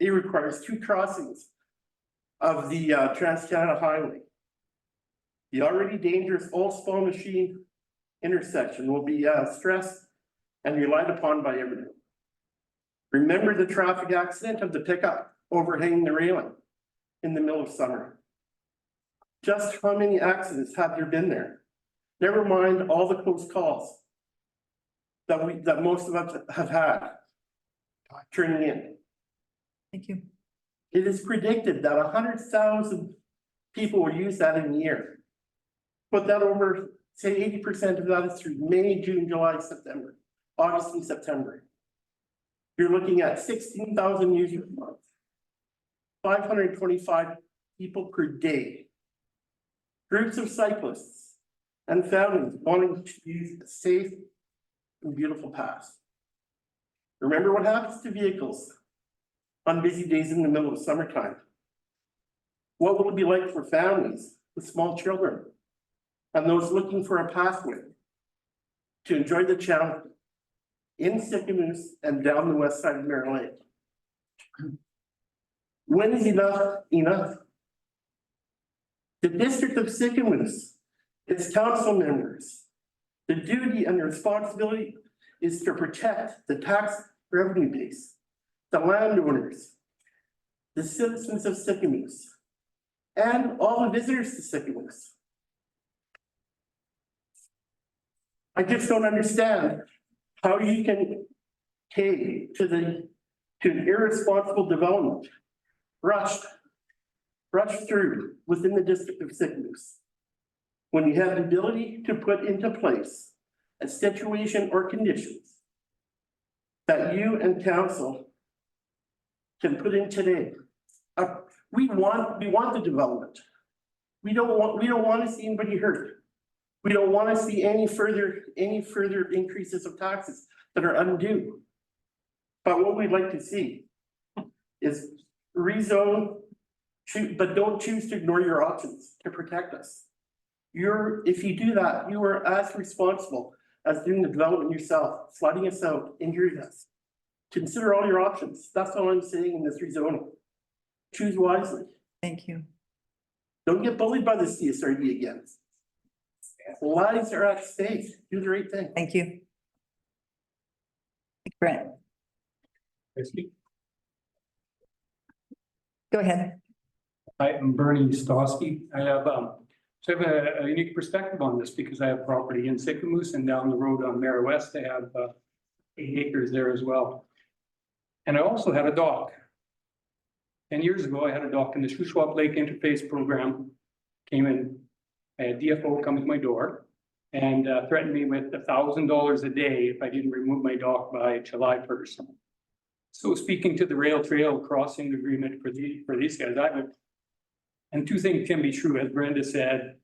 it requires 2 crossings of the Trans-Canada Highway. The already dangerous old small machine intersection will be stressed and relied upon by everyone. Remember the traffic accident of the pickup overhanging the railing in the middle of summer. Just how many accidents have there been there? Never mind all the close calls that most of us have had turning in. Thank you. It is predicted that 100,000 people will use that in a year. Put that over, say 80% of that is through May, June, July, September, August and September. You're looking at 16,000 users a month, 525 people per day. Groups of cyclists and families wanting to use a safe and beautiful path. Remember what happens to vehicles on busy days in the middle of summertime? What will it be like for families with small children and those looking for a pathway to enjoy the channel in Sicamous and down the west side of Bear Lake? When is enough enough? The district of Sicamous, its council members, the duty and responsibility is to protect the tax revenue base, the landowners, the citizens of Sicamous, and all the visitors to Sicamous. I just don't understand how you can take to an irresponsible development, rushed through within the district of Sicamous, when you have the ability to put into place a situation or conditions that you and council can put in today. We want the development. We don't want to see anybody hurt. We don't want to see any further increases of taxes that are undue. But what we'd like to see is rezone, but don't choose to ignore your options to protect us. If you do that, you are as responsible as doing the development yourself, flooding us out, injuring us. Consider all your options. That's all I'm saying in this rezoning. Choose wisely. Thank you. Don't get bullied by the CSRD again. Lives are at stake. Do the right thing. Thank you. Brent, go ahead. Hi, I'm Bernie Stosky. I have a unique perspective on this because I have property in Sycamoose and down the road on Mara West, I have 8 acres there as well. And I also had a dock. 10 years ago, I had a dock in the Shuswap Lake Interface Program. Came in, I had DFO come to my door and threatened me with $1,000 a day if I didn't remove my dock by July 1st. So speaking to the rail trail crossing agreement for these guys, and two things can be true, as Brenda said,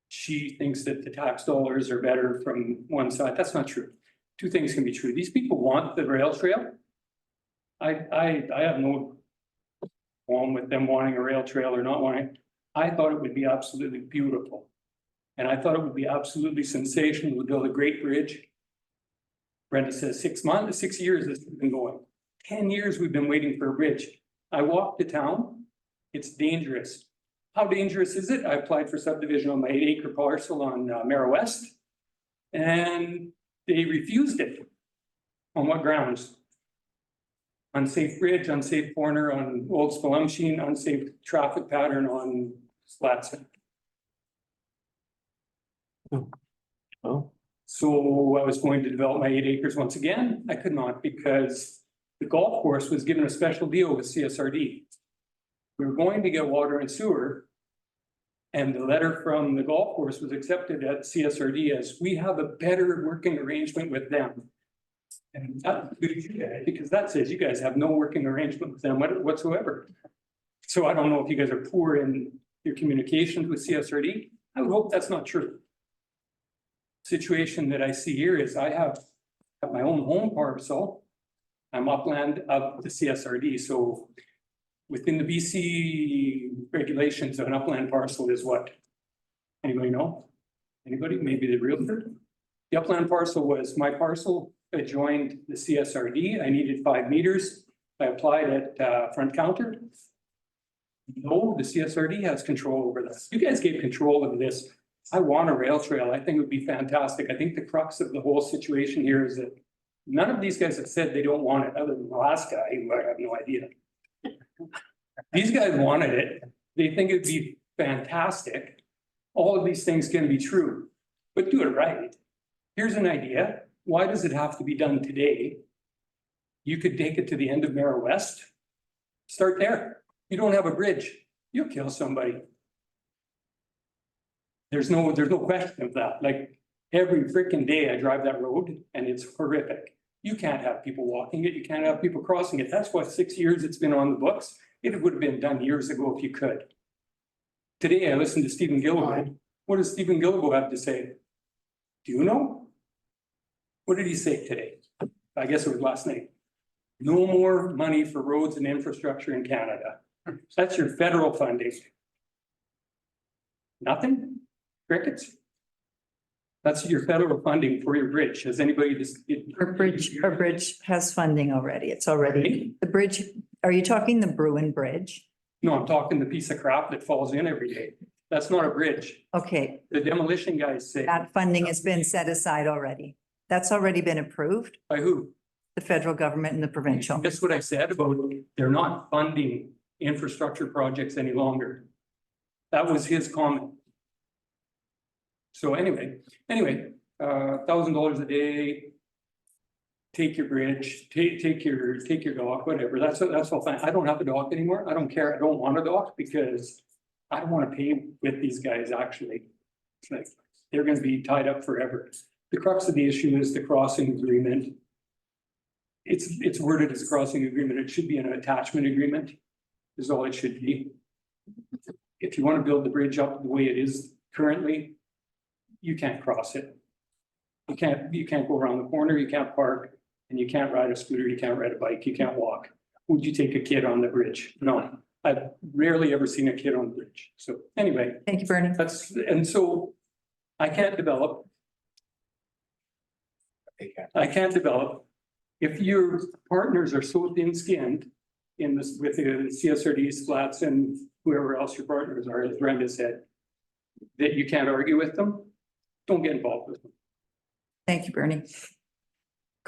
she thinks that the tax dollars are better from one side. That's not true. Two things can be true. These people want the rail trail. I have no problem with them wanting a rail trail or not wanting it. I thought it would be absolutely beautiful. And I thought it would be absolutely sensational to build a great bridge. Brenda says 6 months, 6 years this has been going. 10 years we've been waiting for a bridge. I walked to town. It's dangerous. How dangerous is it? I applied for subdivision on my 8-acre parcel on Mara West. And they refused it. On what grounds? Unsafe bridge, unsafe corner on Old Spelumsheen, unsafe traffic pattern on Slatson. Oh, So I was going to develop my 8 acres once again. I could not because the golf course was given a special deal with CSRD. We were going to get water and sewer. And the letter from the golf course was accepted at CSRD as we have a better working arrangement with them. And that's good to you guys, because that says you guys have no working arrangement with them whatsoever. So I don't know if you guys are poor in your communications with CSRD. I would hope that's not true. Situation that I see here is I have my own home parcel. I'm upland of the CSRD, so within the BC regulations of an upland parcel is what? Anybody know? Anybody? Maybe the realtor? The upland parcel was my parcel. I joined the CSRD. I needed 5 meters. I applied at front counter. No, the CSRD has control over this. You guys gave control over this. I want a rail trail. I think it would be fantastic. I think the crux of the whole situation here is that none of these guys have said they don't want it, other than the last guy, who I have no idea. These guys wanted it. They think it'd be fantastic. All of these things can be true, but do it right. Here's an idea. Why does it have to be done today? You could take it to the end of Mara West. Start there. You don't have a bridge. You'll kill somebody. There's no question of that. Like every freaking day I drive that road and it's horrific. You can't have people walking it. You can't have people crossing it. That's why 6 years it's been on the books. It would have been done years ago if you could. Today I listened to Stephen Gilligo. What does Stephen Gilligo have to say? Do you know? What did he say today? I guess it was last night. No more money for roads and infrastructure in Canada. That's your federal funding. Nothing? Crickets? That's your federal funding for your bridge. Has anybody just? Our bridge has funding already. It's already, the bridge, are you talking the Bruin Bridge? No, I'm talking the piece of crap that falls in every day. That's not a bridge. Okay, The demolition guys say. that funding has been set aside already. That's already been approved, By who? the federal government and the provincial. That's what I said about they're not funding infrastructure projects any longer. That was his comment. So anyway, $1,000 a day. Take your bridge, take your dock, whatever. That's all fine. I don't have a dock anymore. I don't care. I don't want a dock because I don't want to pay with these guys actually. It's like they're going to be tied up forever. The crux of the issue is the crossing agreement. It's worded as a crossing agreement. It should be an attachment agreement, is all it should be. If you want to build the bridge up the way it is currently, you can't cross it. You can't go around the corner, you can't park, and you can't ride a scooter, you can't ride a bike, you can't walk. Would you take a kid on the bridge? No, I've rarely ever seen a kid on the bridge. So anyway. Thank you, Bernie. And so I can't develop. If your partners are so thin-skinned in this with the CSRD splats and whoever else your partners are, as Brenda said, that you can't argue with them, don't get involved with them. Thank you, Bernie.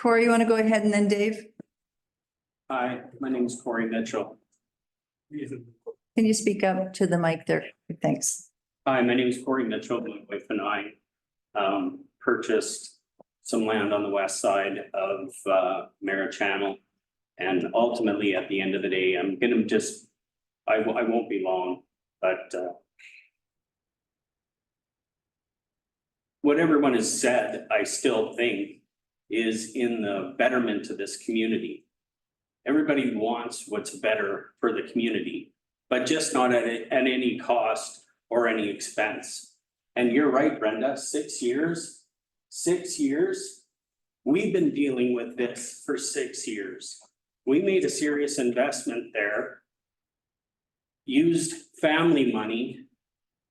Corey, you want to go ahead and then Dave? Hi, my name is Corey Mitchell. Can you speak up to the mic there? Thanks. Hi, my name is Corey Mitchell. My wife and I purchased some land on the west side of Mara Channel. And ultimately, at the end of the day, I'm gonna just, I won't be long, but what everyone has said, I still think is in the betterment of this community. Everybody wants what's better for the community, but just not at any cost or any expense. And you're right, Brenda, 6 years, 6 years. We've been dealing with this for 6 years. We made a serious investment there, used family money,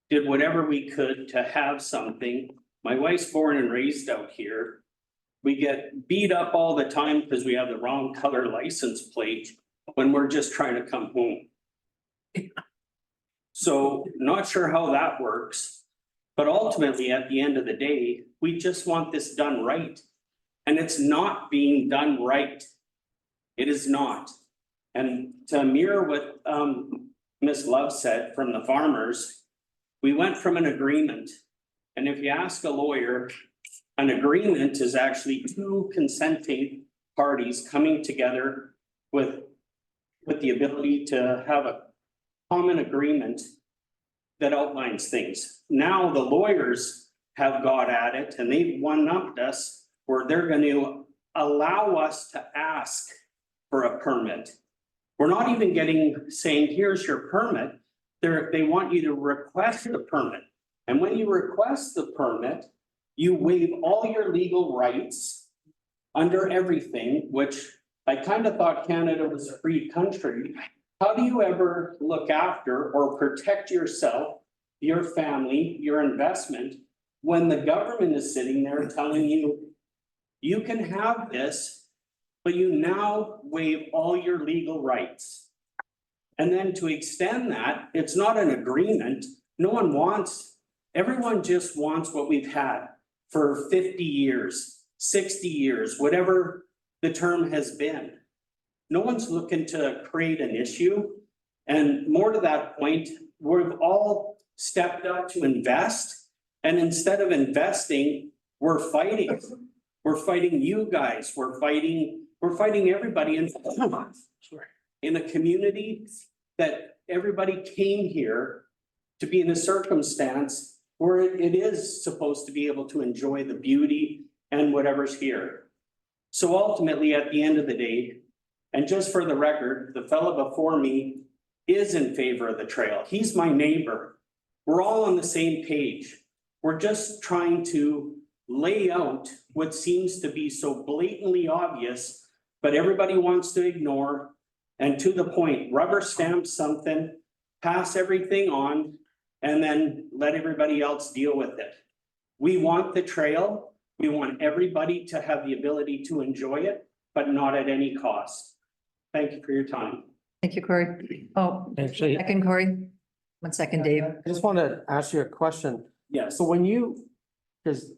did whatever we could to have something. My wife's born and raised out here. We get beat up all the time because we have the wrong color license plate when we're just trying to come home. So not sure how that works, but ultimately at the end of the day, we just want this done right. And it's not being done right. It is not. And to mirror what Ms. Love said from the farmers, we went from an agreement. And if you ask a lawyer, an agreement is actually two consenting parties coming together with the ability to have a common agreement that outlines things. Now the lawyers have got at it and they've one-upped us where they're going to allow us to ask for a permit. We're not even saying, here's your permit. They want you to request the permit. And when you request the permit, you waive all your legal rights under everything, which I kind of thought Canada was a free country. How do you ever look after or protect yourself, your family, your investment, when the government is sitting there telling you, you can have this, but you now waive all your legal rights? And then to extend that, it's not an agreement. No one wants, everyone just wants what we've had for 50 years, 60 years, whatever the term has been. No one's looking to create an issue. And more to that point, we've all stepped up to invest. And instead of investing, we're fighting. We're fighting you guys. We're fighting everybody in a community that everybody came here to be in a circumstance where it is supposed to be able to enjoy the beauty and whatever's here. So ultimately, at the end of the day, and just for the record, the fellow before me is in favor of the trail. He's my neighbor. We're all on the same page. We're just trying to lay out what seems to be so blatantly obvious, but everybody wants to ignore. And to the point, rubber stamp something, pass everything on, and then let everybody else deal with it. We want the trail. We want everybody to have the ability to enjoy it, but not at any cost. Thank you for your time. Thank you, Corey. Oh, Actually, second, Corey. 1 second, Dave. I just want to ask you a question. Yes. So when you, because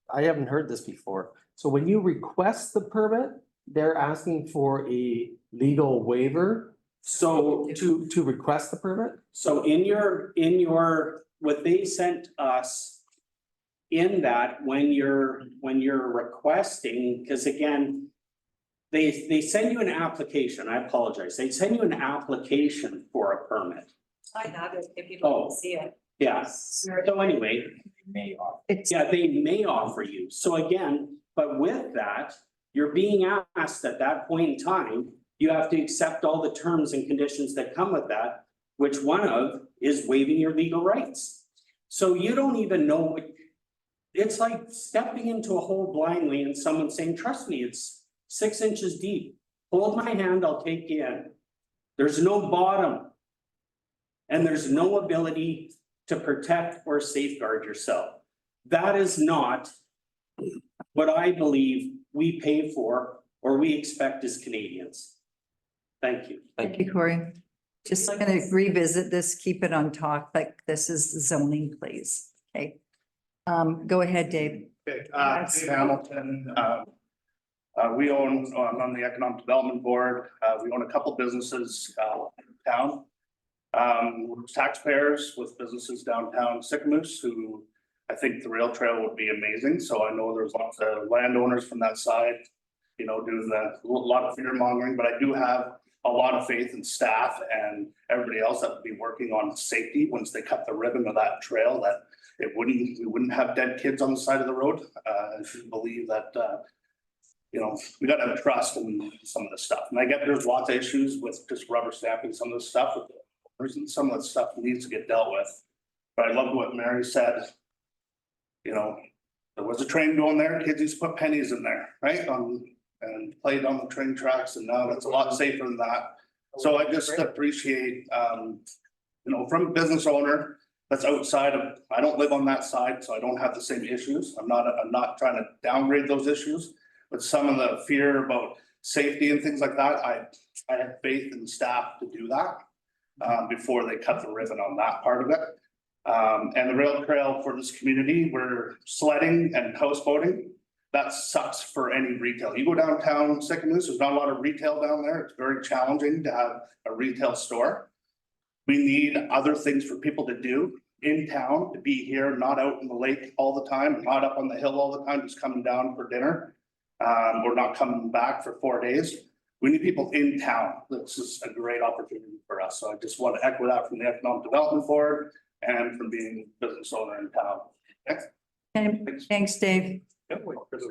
I haven't heard this before. So when you request the permit, they're asking for a legal waiver. So to request the permit? So in your, what they sent us in that, when you're requesting, because again, they send you an application. I apologize. They send you an application for a permit. I have it if you Oh. don't see it. Yeah. So anyway, yeah, they may offer you. So again, but with that, you're being asked at that point in time, you have to accept all the terms and conditions that come with that, which one of is waiving your legal rights. So you don't even know what, it's like stepping into a hole blindly and someone saying, trust me, it's 6 inches deep. Hold my hand, I'll take you in. There's no bottom. And there's no ability to protect or safeguard yourself. That is not what I believe we pay for or we expect as Canadians. Thank you. Thank you, Corey. Just gonna revisit this, keep it on topic. This is zoning, please. Okay. Go ahead, Dave. Okay, Dave Hamilton, We own, I'm on the Economic Development Board. We own a couple businesses in town. We're taxpayers with businesses downtown Sycamoose who I think the rail trail would be amazing. So I know there's lots of landowners from that side, you know, doing a lot of fear mongering, but I do have a lot of faith in staff and everybody else that would be working on safety once they cut the ribbon of that trail, that we wouldn't have dead kids on the side of the road. I should believe that, you know, we gotta have trust in some of this stuff. And I get there's lots of issues with just rubber stamping some of this stuff. Some of that stuff needs to get dealt with. But I love what Mary said. You know, there was a train going there, kids used to put pennies in there, right? And played on the train tracks, and now that's a lot safer than that. So I just appreciate, you know, from a business owner that's outside of, I don't live on that side, so I don't have the same issues. I'm not trying to downgrade those issues, but some of the fear about safety and things like that, I have faith in staff to do that before they cut the ribbon on that part of it. And the rail trail for this community, we're sledding and houseboating. That sucks for any retail. You go downtown Sycamoose, there's not a lot of retail down there. It's very challenging to have a retail store. We need other things for people to do in town, to be here, not out in the lake all the time, not up on the hill all the time, just coming down for dinner. Or not coming back for 4 days. We need people in town. This is a great opportunity for us. So I just want to echo that from the Economic Development Board and from being a business owner in town. Next. Okay, thanks, Dave.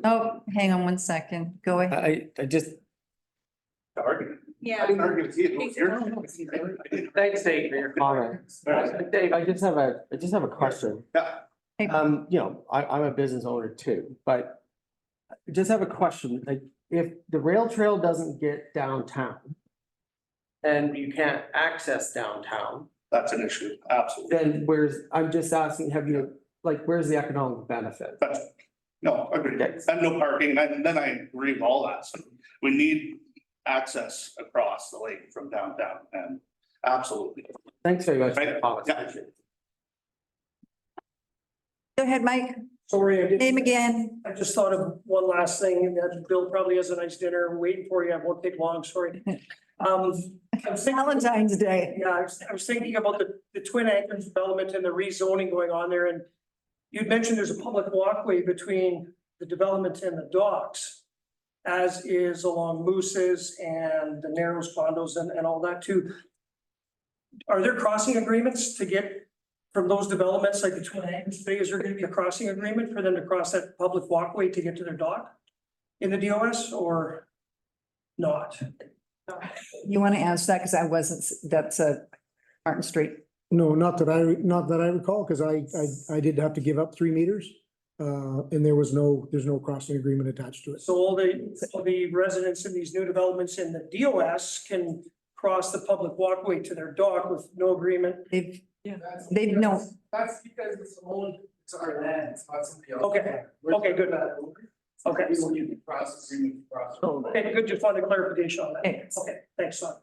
Oh, hang on one second. Go ahead. I just. Yeah. I didn't argue with you. Thanks, Dave, for your comments. Dave, I just have a question. Yeah. You know, I'm a business owner too, but I just have a question, like, if the rail trail doesn't get downtown and you can't access downtown, That's an issue, absolutely. then I'm just asking, where's the economic benefit? No, I agree. And no parking, and then I agree with all that. So we need access across the lake from downtown, and absolutely. Thanks very much. Right? Yeah. Go ahead, Mike. Sorry, I didn't. Name again. I just thought of one last thing, that Bill probably has a nice dinner waiting for you. I won't take long, sorry. I was thinking- Valentine's Day. Yeah, I was thinking about the Twin Anchors development and the rezoning going on there, and you'd mentioned there's a public walkway between the development and the docks, as is along Moose's and the Narrows condos and all that too. Are there crossing agreements to get from those developments, like the Twin Anchors, is there gonna be a crossing agreement for them to cross that public walkway to get to their dock in the DOS or not? You want to answer that? Because I wasn't, that's Martin Street. No, not that I recall, because I did have to give up 3 meters. And there's no crossing agreement attached to it. So all the residents in these new developments in the DOS can cross the public walkway to their dock with no agreement? They've no. That's because it's owned, it's our land, it's not somebody else. Okay, okay, good. Okay. Okay, good, just wanted clarification on that. Okay. Okay, thanks, son.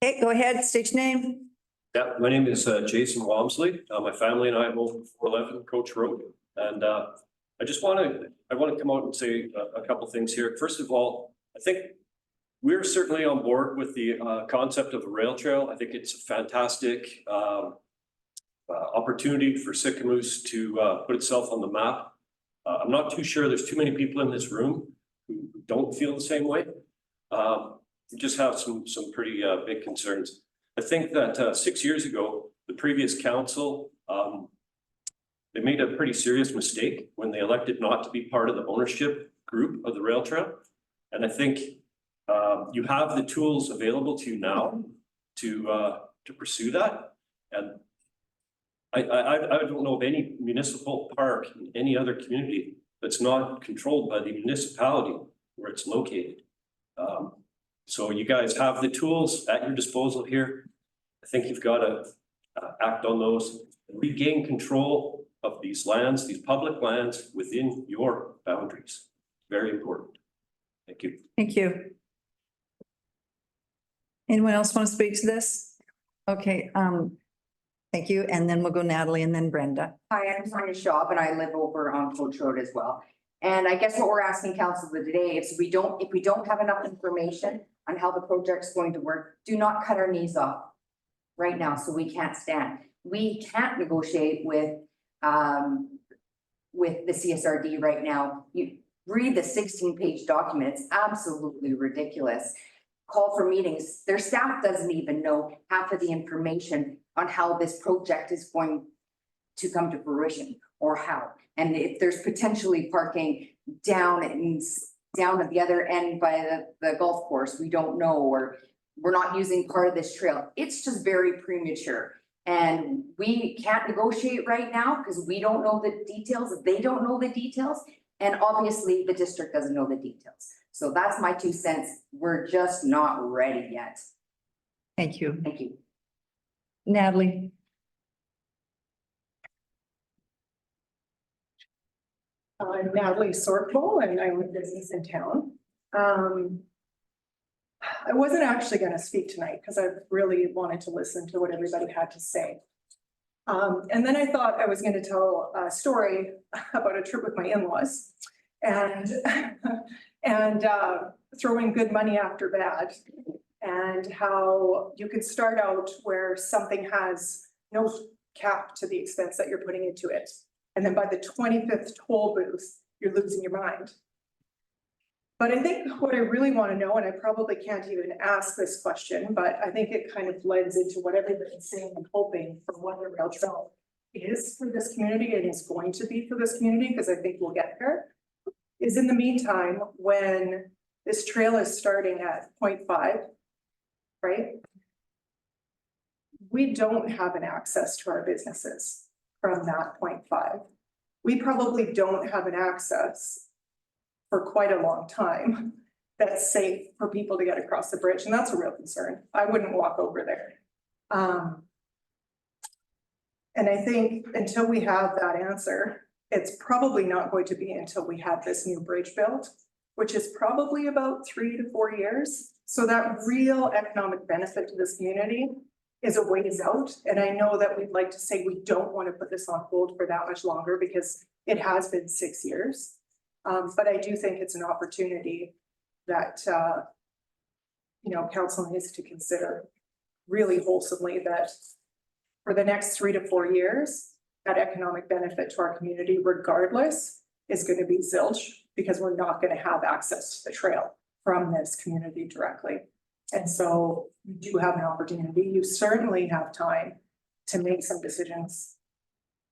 Okay, go ahead, state your name. Yeah, my name is Jason Walmsley. My family and I own 411 Coach Road. And I want to come out and say a couple things here. First of all, I think we're certainly on board with the concept of a rail trail. I think it's a fantastic opportunity for Sycamoose to put itself on the map. I'm not too sure there's too many people in this room who don't feel the same way. We just have some pretty big concerns. I think that 6 years ago, the previous council, they made a pretty serious mistake when they elected not to be part of the ownership group of the rail trail. And I think you have the tools available to you now to pursue that. And I don't know of any municipal park in any other community that's not controlled by the municipality where it's located. So you guys have the tools at your disposal here. I think you've got to act on those and regain control of these lands, these public lands within your boundaries. Very important. Thank you. Thank you. Anyone else want to speak to this? Okay, Thank you. And then we'll go Natalie and then Brenda. Hi, I'm Sonia Shaw, and I live over on Coach Road as well. And I guess what we're asking council today is if we don't have enough information on how the project's going to work, do not cut our knees off right now, so we can't stand. We can't negotiate with the CSRD right now. You read the 16-page document, it's absolutely ridiculous. Call for meetings, their staff doesn't even know half of the information on how this project is going to come to fruition or how. And if there's potentially parking down at the other end by the golf course, we don't know, or we're not using part of this trail. It's just very premature. And we can't negotiate right now because we don't know the details. They don't know the details. And obviously the district doesn't know the details. So that's my 2 cents. We're just not ready yet. Thank you. Thank you. Natalie. I'm Natalie Sorkville and I own a business in town. I wasn't actually going to speak tonight because I really wanted to listen to what everybody had to say. And then I thought I was going to tell a story about a trip with my in-laws and throwing good money after bad, and how you could start out where something has no cap to the expense that you're putting into it. And then by the 25th toll booth, you're losing your mind. But I think what I really want to know, and I probably can't even ask this question, but I think it kind of blends into what everybody's saying and hoping for what the rail trail is for this community and is going to be for this community, because I think we'll get there, is in the meantime, when this trail is starting at 0.5, right? We don't have an access to our businesses from that 0.5. We probably don't have an access for quite a long time that's safe for people to get across the bridge. And that's a real concern. I wouldn't walk over there. And I think until we have that answer, it's probably not going to be until we have this new bridge built, which is probably about 3 to 4 years. So that real economic benefit to this community is a ways out. And I know that we'd like to say we don't want to put this on hold for that much longer because it has been 6 years. But I do think it's an opportunity that, council needs to consider really wholesomely, that for the next 3 to 4 years, that economic benefit to our community, regardless, is going to be zilch, because we're not going to have access to the trail from this community directly. And so you do have an opportunity. You certainly have time to make some decisions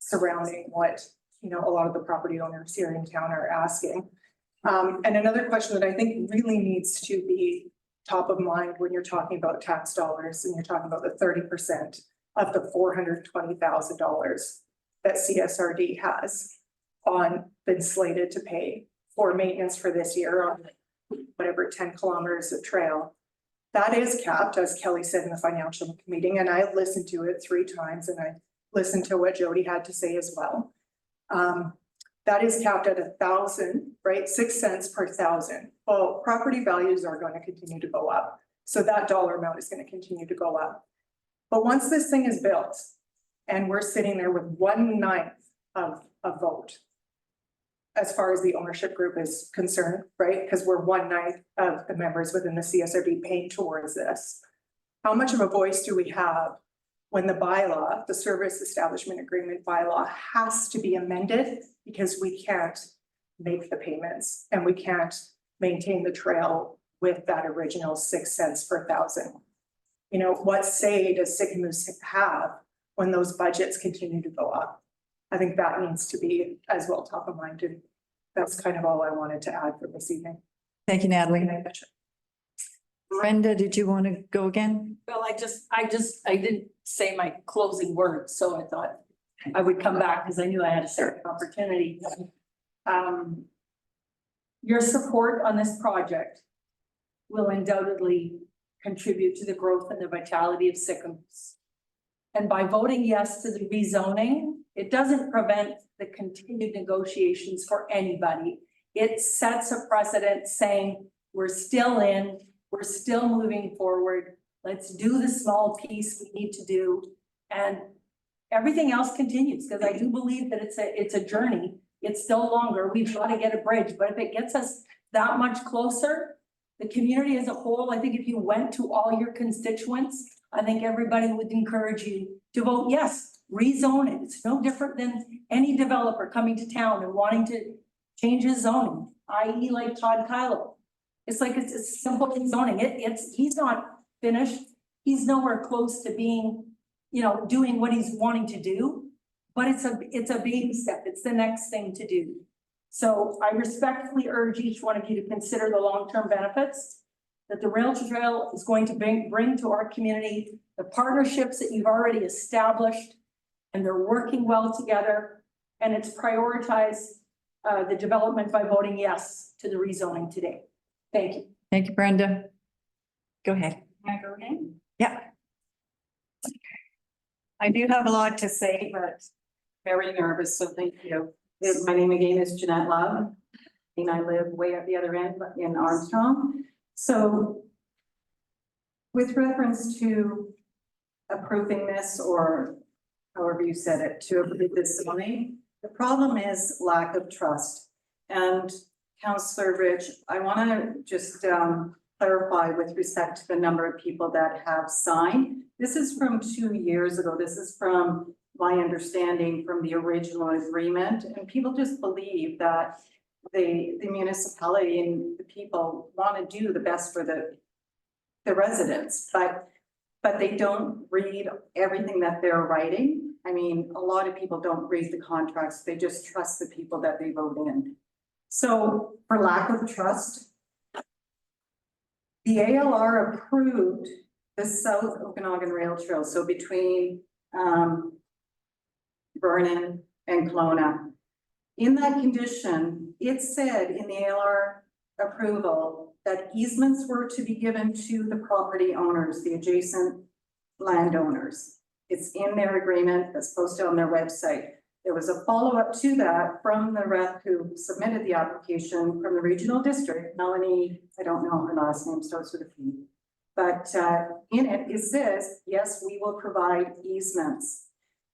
surrounding what a lot of the property owners here in town are asking. And another question that I think really needs to be top of mind when you're talking about tax dollars and you're talking about the 30% of the $420,000 that CSRD has been slated to pay for maintenance for this year on whatever 10 kilometers of trail. That is capped, as Kelly said in the financial meeting, and I listened to it 3 times, and I listened to what Jody had to say as well. That is capped at 1,000, right? 6 cents per thousand. Well, property values are going to continue to go up. So that dollar amount is going to continue to go up. But once this thing is built and we're sitting there with 1/9 of a vote, as far as the ownership group is concerned, right? Because we're 1/9 of the members within the CSRD paying towards this. How much of a voice do we have when the bylaw, the service establishment agreement bylaw, has to be amended because we can't make the payments and we can't maintain the trail with that original 6 cents per thousand? What say does Sycamoose have when those budgets continue to go up? I think that needs to be as well top of mind, and that's kind of all I wanted to add for this evening. Thank you, Natalie. Brenda, did you want to go again? Well, I didn't say my closing words, so I thought I would come back because I knew I had a certain opportunity. Your support on this project will undoubtedly contribute to the growth and the vitality of Sycamoose. And by voting yes to the rezoning, it doesn't prevent the continued negotiations for anybody. It sets a precedent saying we're still moving forward. Let's do the small piece we need to do. And Everything else continues, because I do believe that it's a journey. It's still longer. We've got to get a bridge, but if it gets us that much closer, the community as a whole, I think if you went to all your constituents, I think everybody would encourage you to vote yes, rezone it. It's no different than any developer coming to town and wanting to change his zoning, i.e. like Todd Kylo. It's like, it's simple rezoning. He's not finished. He's nowhere close to being, you know, doing what he's wanting to do, but it's a baby step. It's the next thing to do. So I respectfully urge each one of you to consider the long-term benefits that the rail trail is going to bring to our community, the partnerships that you've already established, and they're working well together, and it's prioritized the development by voting yes to the rezoning today. Thank you. Thank you, Brenda. Go ahead. Can I go again? Yeah. I do have a lot to say, but very nervous, so thank you. My name again is Jeanette Love, and I live way at the other end, but in Armstrong. So with reference to approving this, or however you said it, to approve this zoning, the problem is lack of trust. And Councillor Rich, I want to just clarify with respect to the number of people that have signed. This is from 2 years ago. This is from my understanding from the original agreement, and people just believe that the municipality and the people want to do the best for the residents, but they don't read everything that they're writing. I mean, a lot of people don't read the contracts. They just trust the people that they vote in. So for lack of trust, the ALR approved the South Okanagan Rail Trail. So between Vernon and Kelowna. In that condition, it said in the ALR approval that easements were to be given to the property owners, the adjacent landowners. It's in their agreement that's posted on their website. There was a follow-up to that from the rep who submitted the application from the regional district, Melanie, I don't know her last name, starts with a P. But in it says, yes, we will provide easements.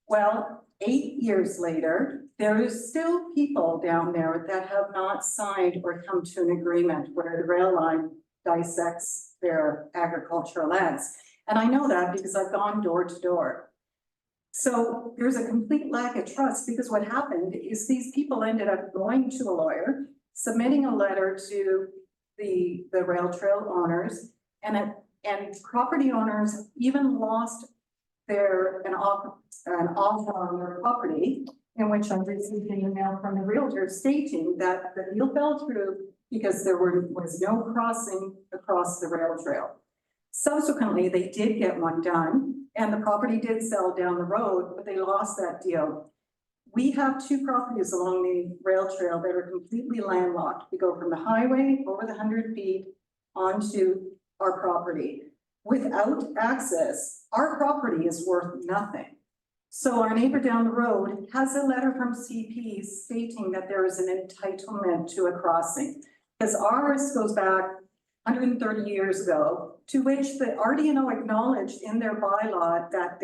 Well, 8 years later, there is still people down there that have not signed or come to an agreement where the rail line dissects their agricultural lands. And I know that because I've gone door to door. So there's a complete lack of trust, because what happened is these people ended up going to a lawyer, submitting a letter to the rail trail owners, and property owners even lost an offer on their property, in which I received an email from the realtor stating that the deal fell through because there was no crossing across the rail trail. Subsequently, they did get one done, and the property did sell down the road, but they lost that deal. We have 2 properties along the rail trail that are completely landlocked. We go from the highway over the 100 feet onto our property. Without access, our property is worth nothing. So our neighbor down the road has a letter from CP stating that there is an entitlement to a crossing, because ours goes back 130 years ago, to which the RDNO acknowledged in their bylaw that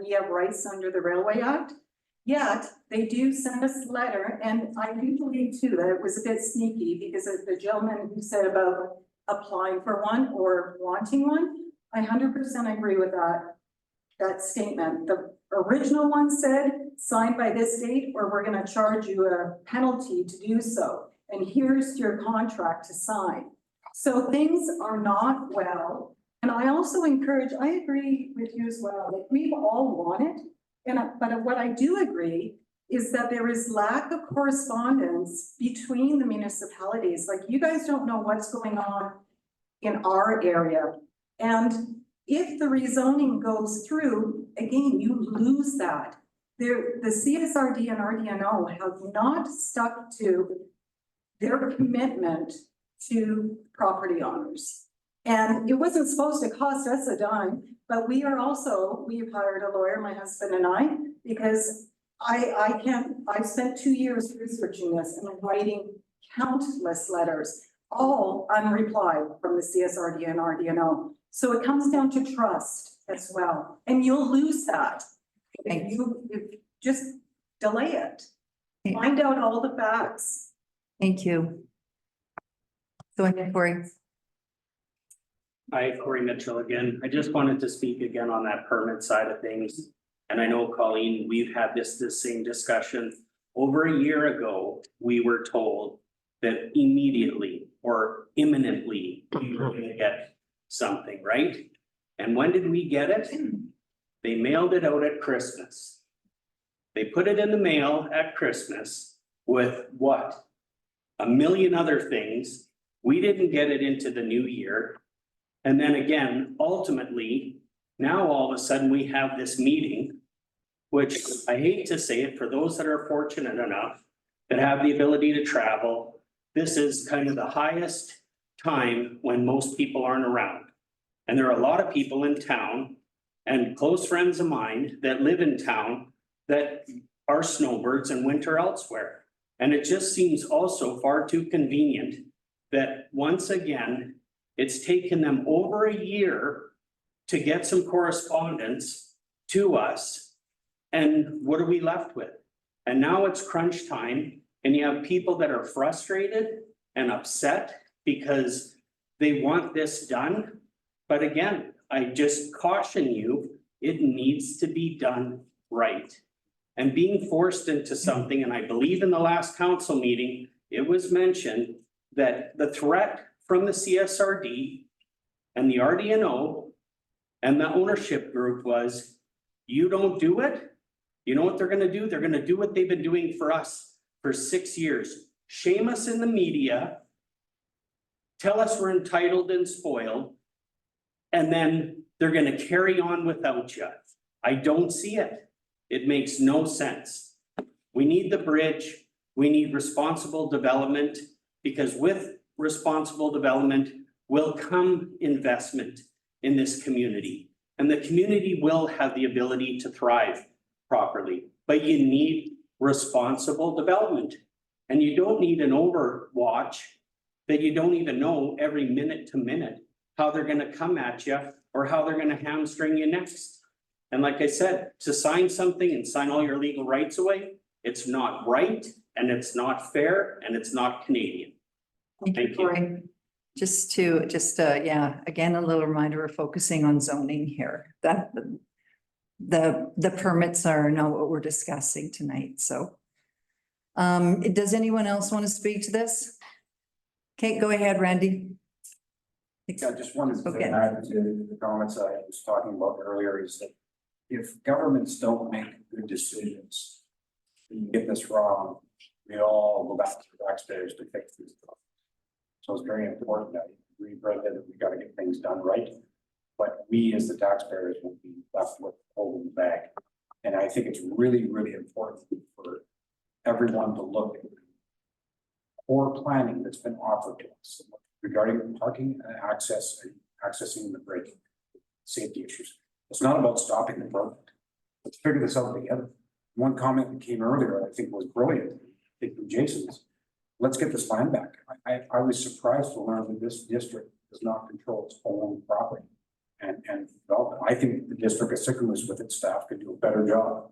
we have rights under the Railway Act. Yet they do send us a letter, and I do believe too that it was a bit sneaky, because of the gentleman who said about applying for one or wanting one. I 100% agree with that statement. The original one said, signed by this date, or we're going to charge you a penalty to do so. And here's your contract to sign. So things are not well. And I also I agree with you as well, that we've all wanted, but what I do agree is that there is lack of correspondence between the municipalities. Like, you guys don't know what's going on in our area. And if the rezoning goes through, again, you lose that. The CSRD and RDNO have not stuck to their commitment to property owners. And it wasn't supposed to cost us a dime, but we've hired a lawyer, my husband and I, because I've spent 2 years researching this and writing countless letters, all unreplied from the CSRD and RDNO. So it comes down to trust as well. And you'll lose that Thank Just delay it. Find out all the facts. Thank you. Go ahead, Corey. Hi, Corey Mitchell again. I just wanted to speak again on that permit side of things. And I know, Colleen, we've had this same discussion. Over a year ago, we were told that immediately or imminently we were gonna get something, right? And when did we get it? They mailed it out at Christmas. They put it in the mail at Christmas with what? A million other things. We didn't get it into the new year. And then again, ultimately, now all of a sudden we have this meeting, which I hate to say it, for those that are fortunate enough that have the ability to travel, this is kind of the highest time when most people aren't around. And there are a lot of people in town and close friends of mine that live in town that are snowbirds and winter elsewhere. And it just seems also far too convenient that once again, it's taken them over a year to get some correspondence to us. And what are we left with? And now it's crunch time and you have people that are frustrated and upset because they want this done. But again, I just caution you, it needs to be done right. And being forced into something, and I believe in the last council meeting, it was mentioned that the threat from the CSRD and the RDNO and the ownership group was, you don't do it, you know what they're gonna do? They're gonna do what they've been doing for us for 6 years. Shame us in the media, tell us we're entitled and spoiled, and then they're gonna carry on without you. I don't see it. It makes no sense. We need the bridge, we need responsible development, because with responsible development will come investment in this community. And the community will have the ability to thrive properly, but you need responsible development. And you don't need an overwatch that you don't even know every minute to minute how they're gonna come at you or how they're gonna hamstring you next. And like I said, to sign something and sign all your legal rights away, it's not right and it's not fair and it's not Canadian. Thank you. Corey. Yeah, again, a little reminder, we're focusing on zoning here. That the permits are not what we're discussing tonight, so. Does anyone else want to speak to this? Okay, go ahead, Randy. Yeah, I just wanted to Okay. add to the comments I was talking about earlier is that if governments don't make good decisions, and get this wrong, we all go back to the taxpayers to fix this stuff. So it's very important that we Brenda, that we got to get things done right. But we as the taxpayers will be left with holding the bag. And I think it's really, really important for everyone to look at core planning that's been offered to us regarding parking and accessing the bridge, safety issues. It's not about stopping the project. Let's figure this out together. One comment that came earlier, I think was brilliant, I think from Jason's. Let's get this land back. I was surprised to learn that this district does not control its own property. And development. I think the district of Sycamoose with its staff could do a better job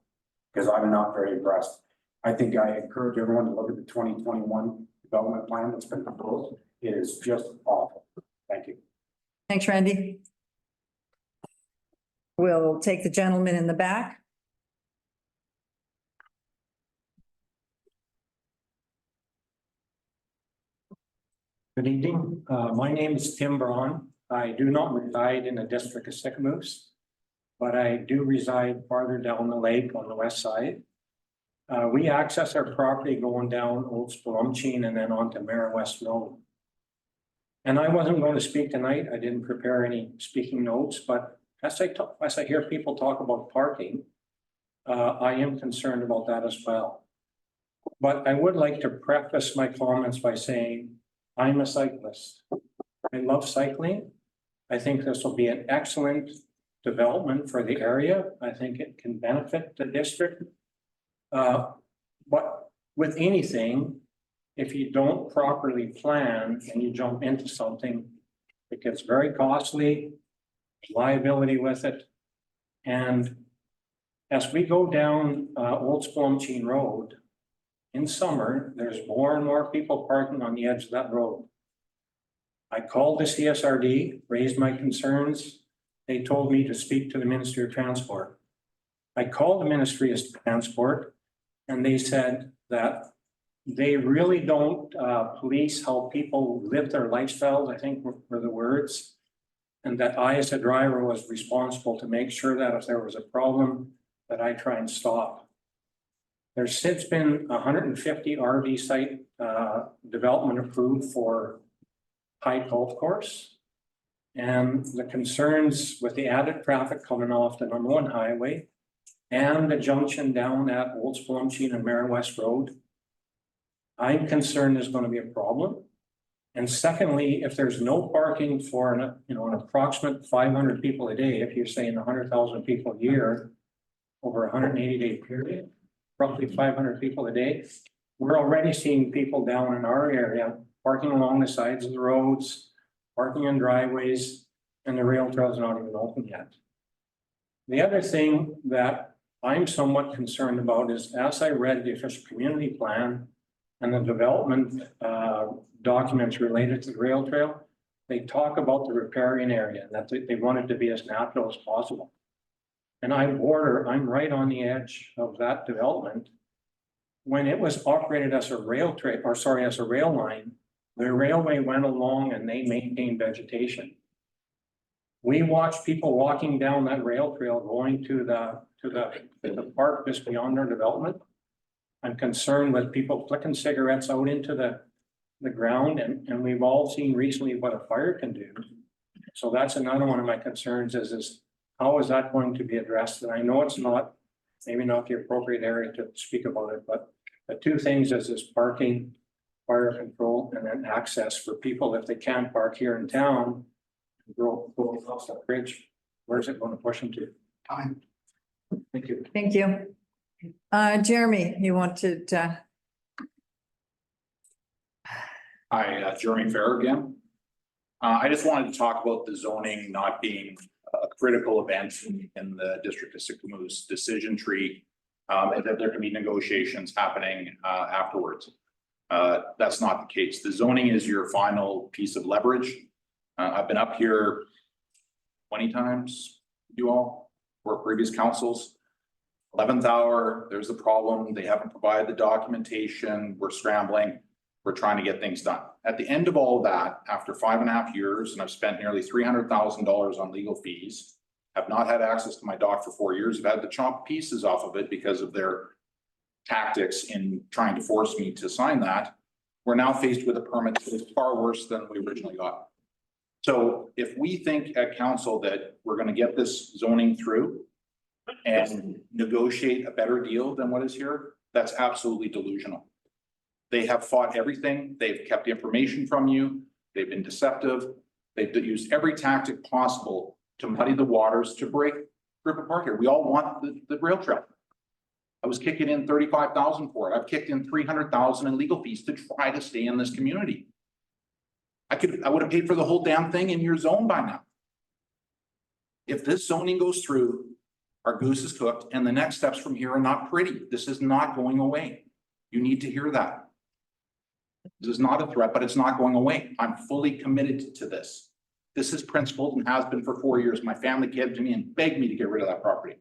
because I'm not very impressed. I think I encourage everyone to look at the 2021 development plan that's been proposed. It is just awful. Thank you. Thanks, Randy. We'll take the gentleman in the back. Good evening. My name is Tim Braun. I do not reside in the district of Sycamoose, but I do reside farther down the lake on the west side. We access our property going down Old Spelumcheen and then onto Mara West Road. And I wasn't going to speak tonight. I didn't prepare any speaking notes, but as I hear people talk about parking, I am concerned about that as well. But I would like to preface my comments by saying I'm a cyclist. I love cycling. I think this will be an excellent development for the area. I think it can benefit the district. But with anything, if you don't properly plan and you jump into something, it gets very costly, liability with it. And as we go down Old Splumchine Road, in summer, there's more and more people parking on the edge of that road. I called the CSRD, raised my concerns. They told me to speak to the Ministry of Transport. I called the Ministry of Transport and they said that they really don't police how people live their lifestyles, I think were the words. And that I, as a driver, was responsible to make sure that if there was a problem, that I try and stop. There's since been 150 RV site development approved for High Golf Course. And the concerns with the added traffic coming off the #1 highway and the junction down at Old Splumchine and Mare West Road, I'm concerned there's going to be a problem. And secondly, if there's no parking for an approximate 500 people a day, if you're saying 100,000 people a year over a 180-day period, roughly 500 people a day, we're already seeing people down in our area parking along the sides of the roads, parking in driveways, and the rail trail is not even open yet. The other thing that I'm somewhat concerned about is, as I read the official community plan and the development documents related to the rail trail, they talk about the riparian area, and that they want it to be as natural as possible. And I'm right on the edge of that development. When it was operated as a rail trail, or sorry, as a rail line, the railway went along and they maintained vegetation. We watched people walking down that rail trail going to the park just beyond their development. I'm concerned with people flicking cigarettes out into the ground, and we've all seen recently what a fire can do. So that's another one of my concerns is how is that going to be addressed? And I know it's not, maybe not the appropriate area to speak about it, but the two things is this parking, fire control, and then access for people if they can't park here in town, go across that bridge. Where's it going to push them to? Time. Thank you. Thank you. Jeremy, you wanted Hi, Jeremy Fair again. I just wanted to talk about the zoning not being a critical event in the District of Sycamoo's decision tree, and that there can be negotiations happening afterwards. That's not the case. The zoning is your final piece of leverage. I've been up here 20 times, you all, for previous councils. 11th hour, there's a problem. They haven't provided the documentation. We're scrambling. We're trying to get things done. At the end of all of that, after 5.5 years, and I've spent nearly $300,000 on legal fees, have not had access to my doc for 4 years. I've had to chop pieces off of it because of their tactics in trying to force me to sign that. We're now faced with a permit that is far worse than we originally got. So if we think at council that we're going to get this zoning through and negotiate a better deal than what is here, that's absolutely delusional. They have fought everything. They've kept information from you. They've been deceptive. They've used every tactic possible to muddy the waters to break grip apart here. We all want the rail trail. I was kicking in $35,000 for it. I've kicked in $300,000 in legal fees to try to stay in this community. I would have paid for the whole damn thing in your zone by now. If this zoning goes through, our goose is cooked, and the next steps from here are not pretty. This is not going away. You need to hear that. This is not a threat, but it's not going away. I'm fully committed to this. This is principled and has been for 4 years. My family came to me and begged me to get rid of that property.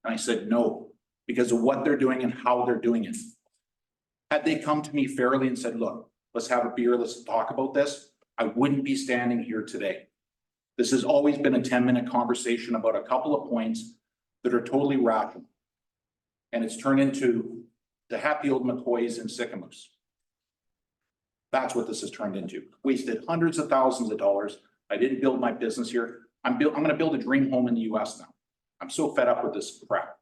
And I said no, because of what they're doing and how they're doing it. Had they come to me fairly and said, look, let's have a beer, let's talk about this, I wouldn't be standing here today. This has always been a 10-minute conversation about a couple of points that are totally rational. And it's turned into the happy old McCoys and Sycamoos. That's what this has turned into. Wasted hundreds of thousands of dollars. I didn't build my business here. I'm going to build a dream home in the US now. I'm so fed up with this crap.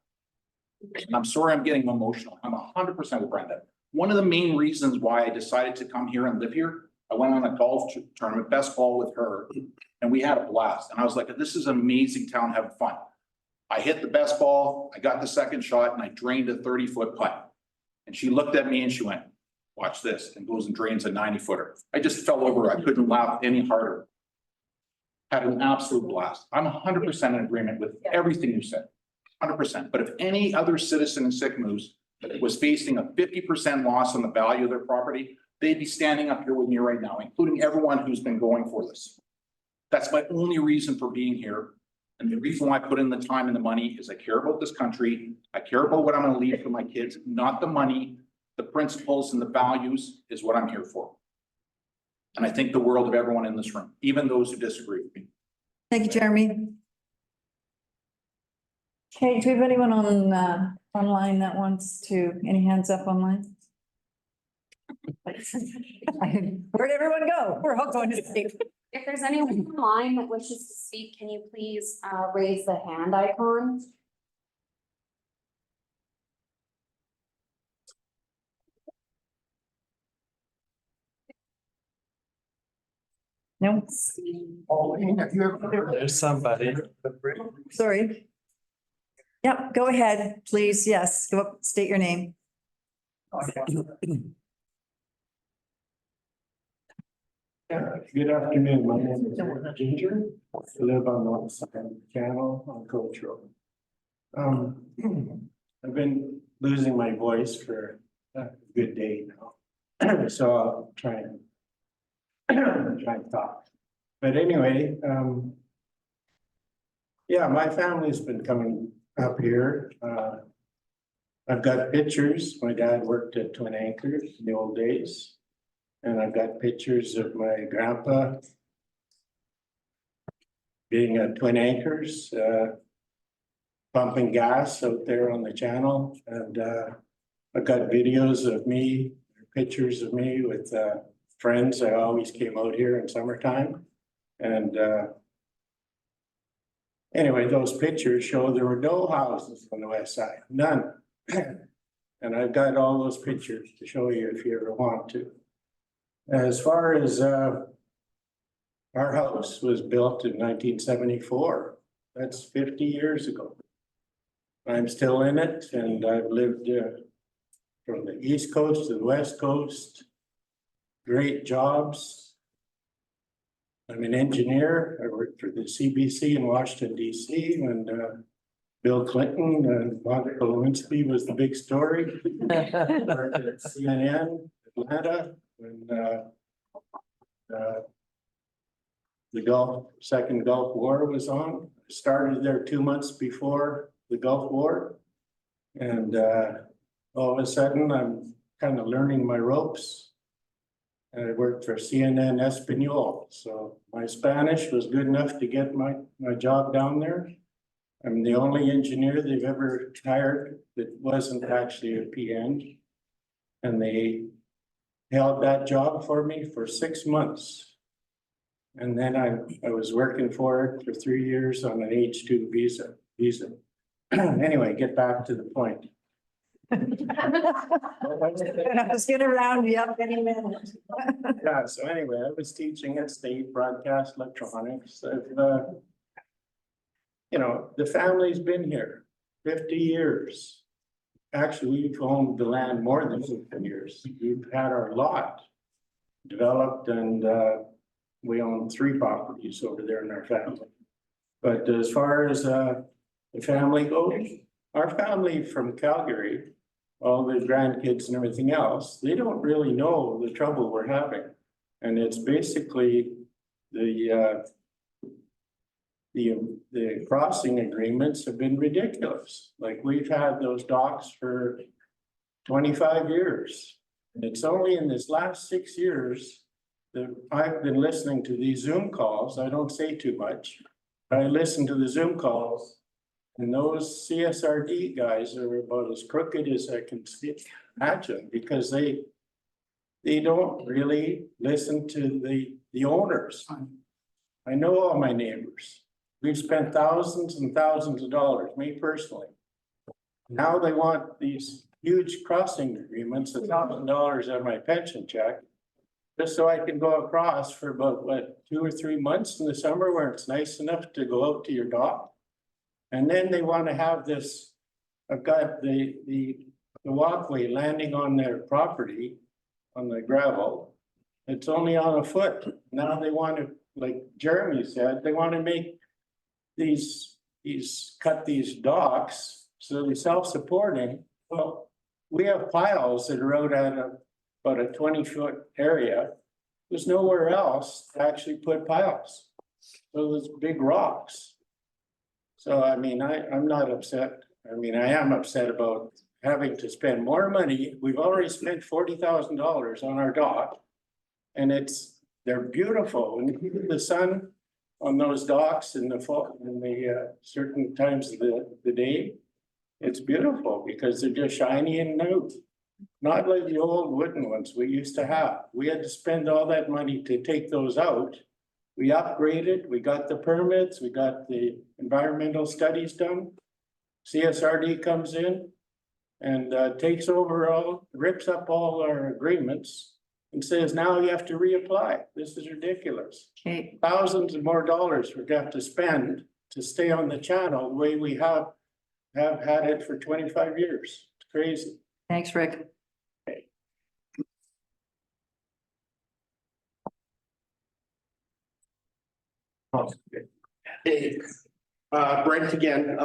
And I'm sorry I'm getting emotional. I'm 100% with Brenda. One of the main reasons why I decided to come here and live here, I went on a golf tournament, best ball with her, and we had a blast. And I was like, this is an amazing town, having fun. I hit the best ball, I got the second shot, and I drained a 30-foot putt. And she looked at me and she went, watch this, and goes and drains a 90-footer. I just fell over. I couldn't laugh any harder. Had an absolute blast. I'm 100% in agreement with everything you said. 100%. But if any other citizen in Sycamoose was facing a 50% loss on the value of their property, they'd be standing up here with me right now, including everyone who's been going for this. That's my only reason for being here. And the reason why I put in the time and the money is I care about this country. I care about what I'm going to leave for my kids, not the money. The principles and the values is what I'm here for. And I think the world of everyone in this room, even those who disagree with me. Thank you, Jeremy. Okay, do we have anyone on online that wants to, any hands up online? Where'd everyone go? We're all going to sleep. If there's anyone online that wishes to speak, can you please raise the hand icon? No, There's somebody. sorry. Yep, go ahead, please. Yes, go up, state your name. Good afternoon, my name is Ginger. I live on the north side of the channel on Coach Road. I've been losing my voice for a good day now, so I'll try and talk. But anyway, yeah, my family's been coming up here. I've got pictures. My dad worked at Twin Anchors in the old days. And I've got pictures of my grandpa being at Twin Anchors, pumping gas out there on the channel. And I've got videos of me, pictures of me with friends. I always came out here in summertime. And anyway, those pictures show there were no houses on the west side, none. And I've got all those pictures to show you if you ever want to. As far as our house was built in 1974, that's 50 years ago. I'm still in it, and I've lived from the East Coast to the West Coast. Great jobs. I'm an engineer. I worked for the CBC in Washington, DC, when Bill Clinton and Monica Lewinsky was the big story. I worked at CNN, Atlanta. When the second Gulf War was on. I started there 2 months before the Gulf War. And all of a sudden, I'm kind of learning my ropes. And I worked for CNN Espanol. So my Spanish was good enough to get my job down there. I'm the only engineer they've ever hired that wasn't actually a PN. And they held that job for me for 6 months. And then I was working for it for 3 years on an H-2 visa. Anyway, get back to the point. I was gonna round you up any minute. Yeah, so anyway, I was teaching at State Broadcast Electronics. You know, the family's been here 50 years. Actually, we've owned the land more than 50 years. We've had our lot developed, and we own 3 properties over there in our family. But as far as the family goes, our family from Calgary, all the grandkids and everything else, they don't really know the trouble we're having. And it's basically the crossing agreements have been ridiculous. Like, we've had those docks for 25 years. And it's only in this last 6 years that I've been listening to these Zoom calls. I don't say too much. I listen to the Zoom calls, and those CSRD guys are about as crooked as I can imagine, because they don't really listen to the owners. I know all my neighbors. We've spent thousands and thousands of dollars, me personally. Now they want these huge crossing agreements, $1,000 of my pension check, just so I can go across for about, what, 2 or 3 months in the summer where it's nice enough to go out to your dock. And then they want to have this, I've got the walkway landing on their property, on the gravel. It's only on a foot. Now they want to, like Jeremy said, they want to make these he's cut these docks so they're self-supporting. Well, we have piles that are out at about a 20-foot area. There's nowhere else to actually put piles. So there's big rocks. So I mean, I'm not upset. I mean, I am upset about having to spend more money. We've already spent $40,000 on our dock. And they're beautiful. And the sun on those docks in the fall, in the certain times of the day, it's beautiful because they're just shiny and new. Not like the old wooden ones we used to have. We had to spend all that money to take those out. We upgraded, we got the permits, we got the environmental studies done. CSRD comes in and takes over rips up all our agreements and says, now you have to reapply. This is ridiculous. Okay. Thousands of more dollars we're going to have to spend to stay on the channel the way we have had it for 25 years. It's crazy. Thanks, Rick. Hey, Brent again,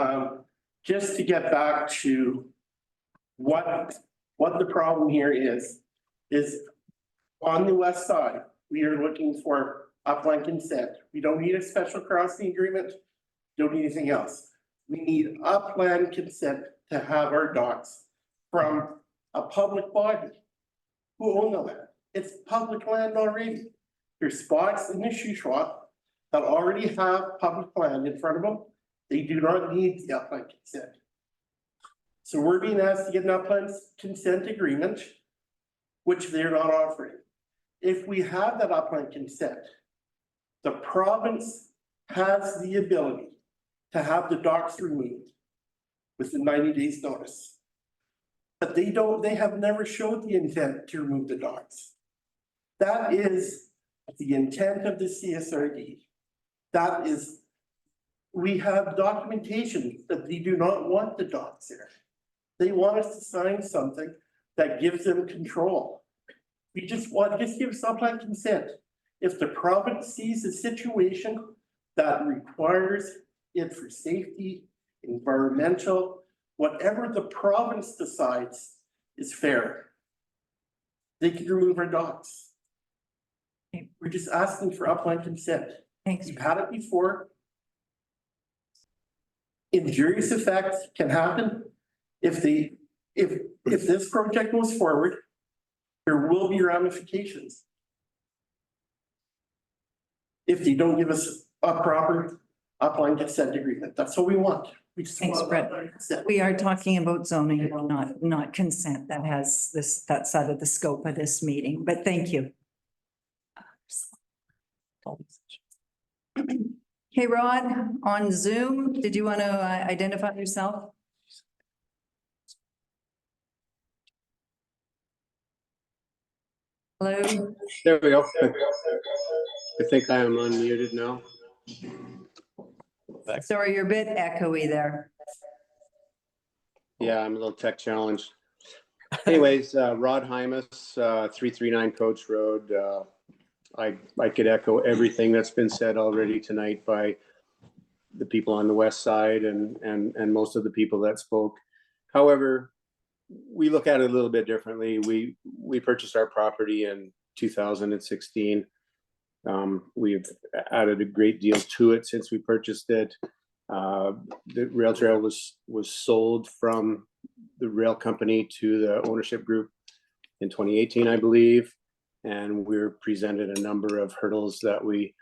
just to get back to what the problem here is on the west side, we are looking for upland consent. We don't need a special crossing agreement, don't need anything else. We need upland consent to have our docks from a public body who own the land. It's public land already. There's spots in the Shuswap that already have public land in front of them. They do not need the upland consent. So we're being asked to get an upland consent agreement, which they're not offering. If we have that upland consent, the province has the ability to have the docks removed within 90 days notice. But they have never showed the intent to remove the docks. That is the intent of the CSRD. That is, we have documentation that they do not want the docks there. They want us to sign something that gives them control. We just give us upland consent. If the province sees a situation that requires it for safety, environmental, whatever the province decides is fair, they can remove our docks. We're just asking for upland consent. Thanks. We've had it before. Injurious effects can happen if this project goes forward. There will be ramifications if they don't give us a proper upland consent agreement. That's what we want. We just Thanks, want Brett. upland consent. We are talking about zoning, not consent. That has that side of the scope of this meeting, but thank you. Hey, Rod, on Zoom, did you want to identify yourself? Hello? There we go. I think I am unmuted now. Sorry, you're a bit echoey there. Yeah, I'm a little tech challenged. Anyways, Rod Hymas, 339 Coach Road. I could echo everything that's been said already tonight by the people on the west side and most of the people that spoke. However, we look at it a little bit differently. We purchased our property in 2016. We've added a great deal to it since we purchased it. The rail trail was sold from the rail company to the ownership group in 2018, I believe. And we were presented a number of hurdles that we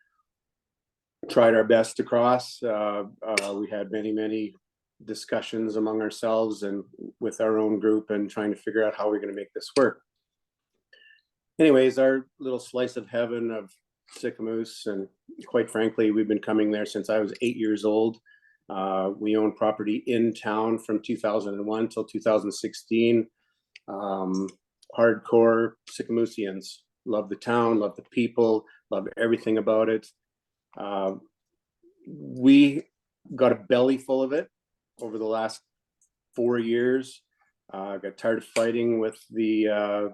tried our best to cross. We had many discussions among ourselves and with our own group and trying to figure out how we're going to make this work. Anyways, our little slice of heaven of Sicamous, and quite frankly, we've been coming there since I was 8 years old. We owned property in town from 2001 till 2016. Hardcore Sicamousians. Love the town, love the people, love everything about it. We got a belly full of it over the last 4 years. Got tired of fighting with the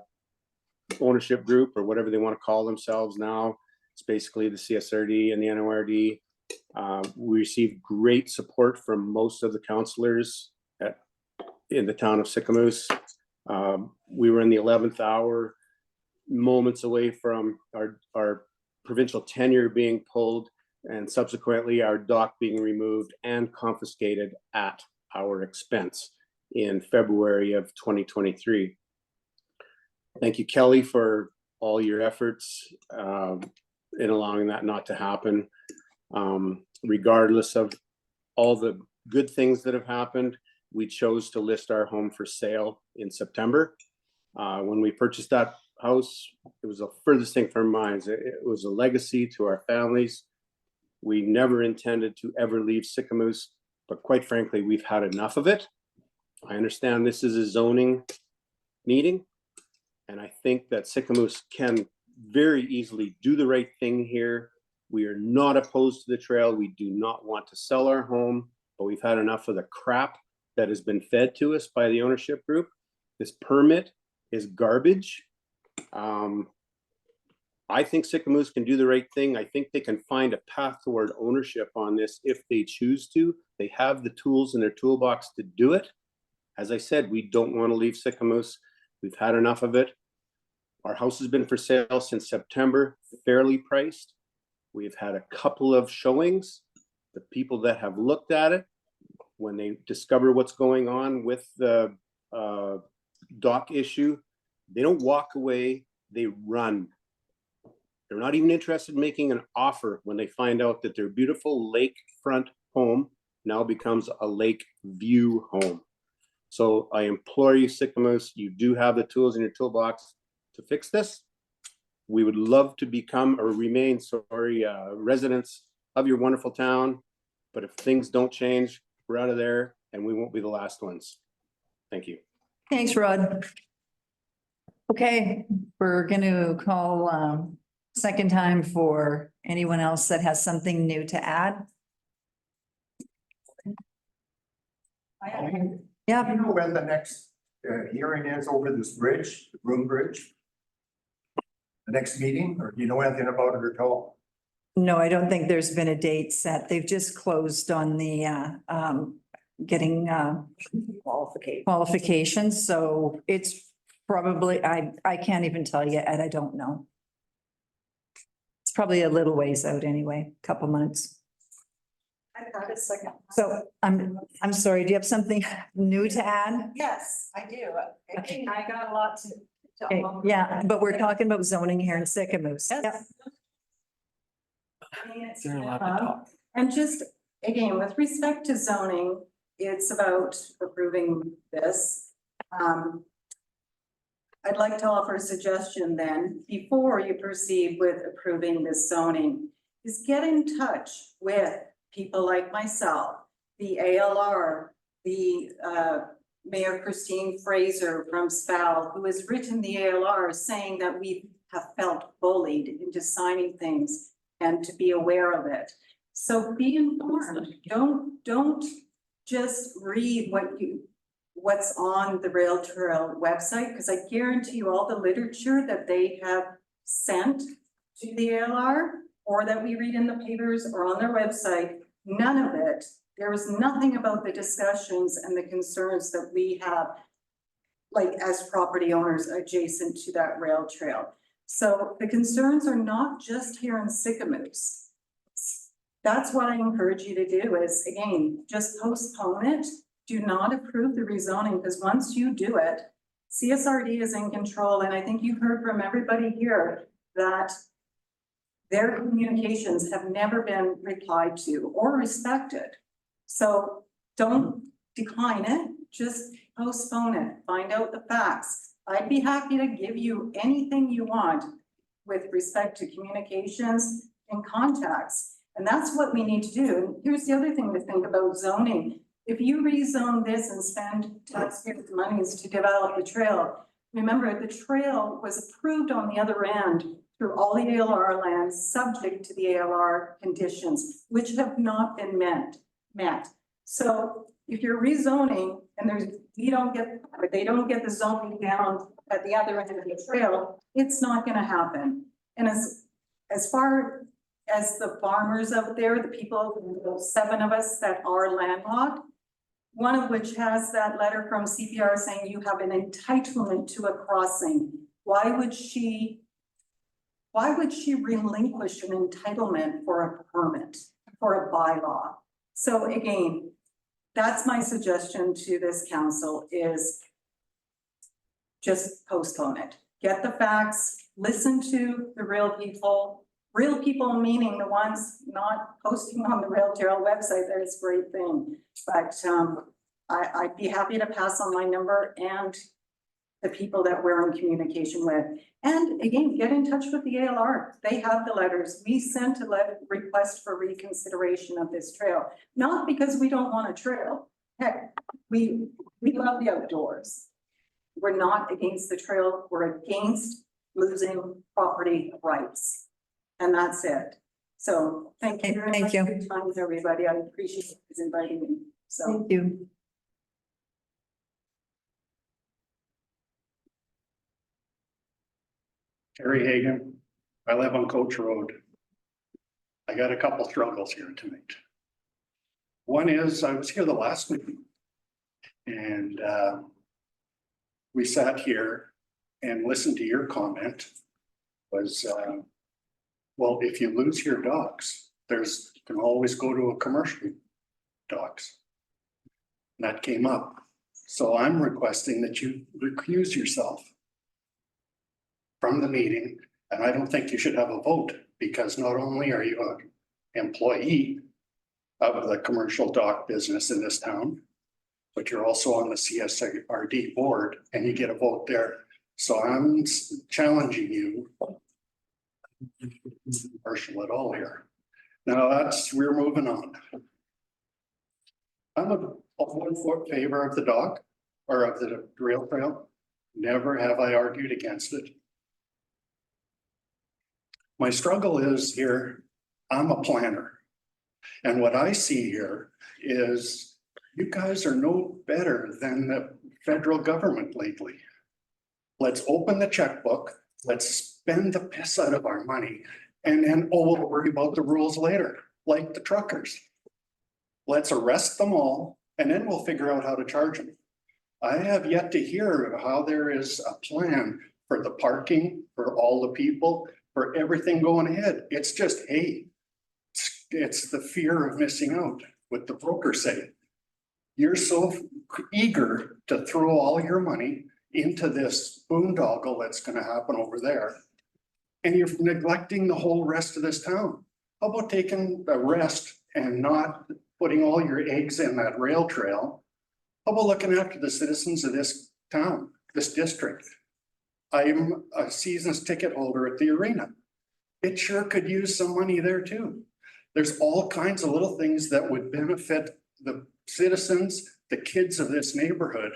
ownership group or whatever they want to call themselves now. It's basically the CSRD and the NORD. We received great support from most of the councilors in the town of Sycamoose. We were in the 11th hour, moments away from our provincial tenure being pulled and subsequently our dock being removed and confiscated at our expense in February of 2023. Thank you, Kelly, for all your efforts in allowing that not to happen. Regardless of all the good things that have happened, we chose to list our home for sale in September. When we purchased that house, it was the furthest thing from our minds. It was a legacy to our families. We never intended to ever leave Sycamoose, but quite frankly, we've had enough of it. I understand this is a zoning meeting, and I think that Sycamoose can very easily do the right thing here. We are not opposed to the trail. We do not want to sell our home, but we've had enough of the crap that has been fed to us by the ownership group. This permit is garbage. I think Sycamoose can do the right thing. I think they can find a path toward ownership on this if they choose to. They have the tools in their toolbox to do it. As I said, we don't want to leave Sycamoose. We've had enough of it. Our house has been for sale since September, fairly priced. We've had a couple of showings. The people that have looked at it, when they discover what's going on with the dock issue, they don't walk away, they run. They're not even interested in making an offer when they find out that their beautiful lakefront home now becomes a lake view home. So I implore you, Sycamoose, you do have the tools in your toolbox to fix this. We would love to become or remain, residents of your wonderful town. But if things don't change, we're out of there and we won't be the last ones. Thank you. Thanks, Rod. Okay, we're going to call second time for anyone else that has something new to add. Yeah. Do you know when the next hearing is over this bridge, the Broom Bridge? The next meeting, or do you know anything about it at all? No, I don't think there's been a date set. They've just closed on the getting qualifications. So it's probably, I can't even tell you, Ed, I don't know. It's probably a little ways out anyway, a couple months. I've got a second. So I'm sorry, do you have something new to add? Yes, I do. Okay, I got a lot to. Okay, yeah, but we're talking about zoning here in Sycamoose. Yep. And just, again, with respect to zoning, it's about approving this. I'd like to offer a suggestion then, before you proceed with approving this zoning, is get in touch with people like myself, the ALR, the Mayor Christine Fraser from SPAL, who has written the ALR saying that we have felt bullied into signing things and to be aware of it. So be informed. Don't just read what's on the Rail Trail website, because I guarantee you all the literature that they have sent to the ALR or that we read in the papers or on their website, none of it. There was nothing about the discussions and the concerns that we have, like as property owners adjacent to that rail trail. So the concerns are not just here in Sycamoose. That's what I encourage you to do is, again, just postpone it. Do not approve the rezoning, because once you do it, CSRD is in control. And I think you heard from everybody here that their communications have never been replied to or respected. So don't decline it, just postpone it, find out the facts. I'd be happy to give you anything you want with respect to communications and contacts. And that's what we need to do. Here's the other thing to think about zoning. If you rezone this and spend taxpayers' monies to develop the trail, remember the trail was approved on the other end through all the ALR lands subject to the ALR conditions, which have not been met. So if you're rezoning and they don't get the zoning down at the other end of the trail, it's not going to happen. And as far as the farmers out there, the people, those 7 of us that are landlocked, one of which has that letter from CPR saying you have an entitlement to a crossing. Why would she relinquish an entitlement for a permit, for a bylaw? So again, that's my suggestion to this council is just postpone it. Get the facts, listen to the real people meaning the ones not posting on the Rail Trail website. That is a great thing. But I'd be happy to pass on my number and the people that we're in communication with. And again, get in touch with the ALR. They have the letters. We sent a request for reconsideration of this trail, not because we don't want a trail. Heck, we love the outdoors. We're not against the trail. We're against losing property rights. And that's it. So thank you very much for your time with everybody. I appreciate you inviting me. So Thank you. Terry Hagan, I live on Coach Road. I got a couple struggles here tonight. One is I was here the last meeting and we sat here and listened to your comment was, well, if you lose your dogs, you can always go to a commercial dogs. And that came up. So I'm requesting that you recuse yourself from the meeting, and I don't think you should have a vote because not only are you an employee of the commercial dock business in this town, but you're also on the CSRD board and you get a vote there. So I'm challenging you commercial at all here. Now we're moving on. I'm in favor of the dock or of the rail trail. Never have I argued against it. My struggle is here, I'm a planner. And what I see here is you guys are no better than the federal government lately. Let's open the checkbook, let's spend the piss out of our money, and then, oh, we'll worry about the rules later, like the truckers. Let's arrest them all, and then we'll figure out how to charge them. I have yet to hear how there is a plan for the parking, for all the people, for everything going ahead. It's just, hey, it's the fear of missing out, what the brokers say. You're so eager to throw all your money into this boondoggle that's going to happen over there. And you're neglecting the whole rest of this town. How about taking a rest and not putting all your eggs in that rail trail? How about looking after the citizens of this town, this district? I'm a season's ticket holder at the arena. It sure could use some money there too. There's all kinds of little things that would benefit the citizens, the kids of this neighborhood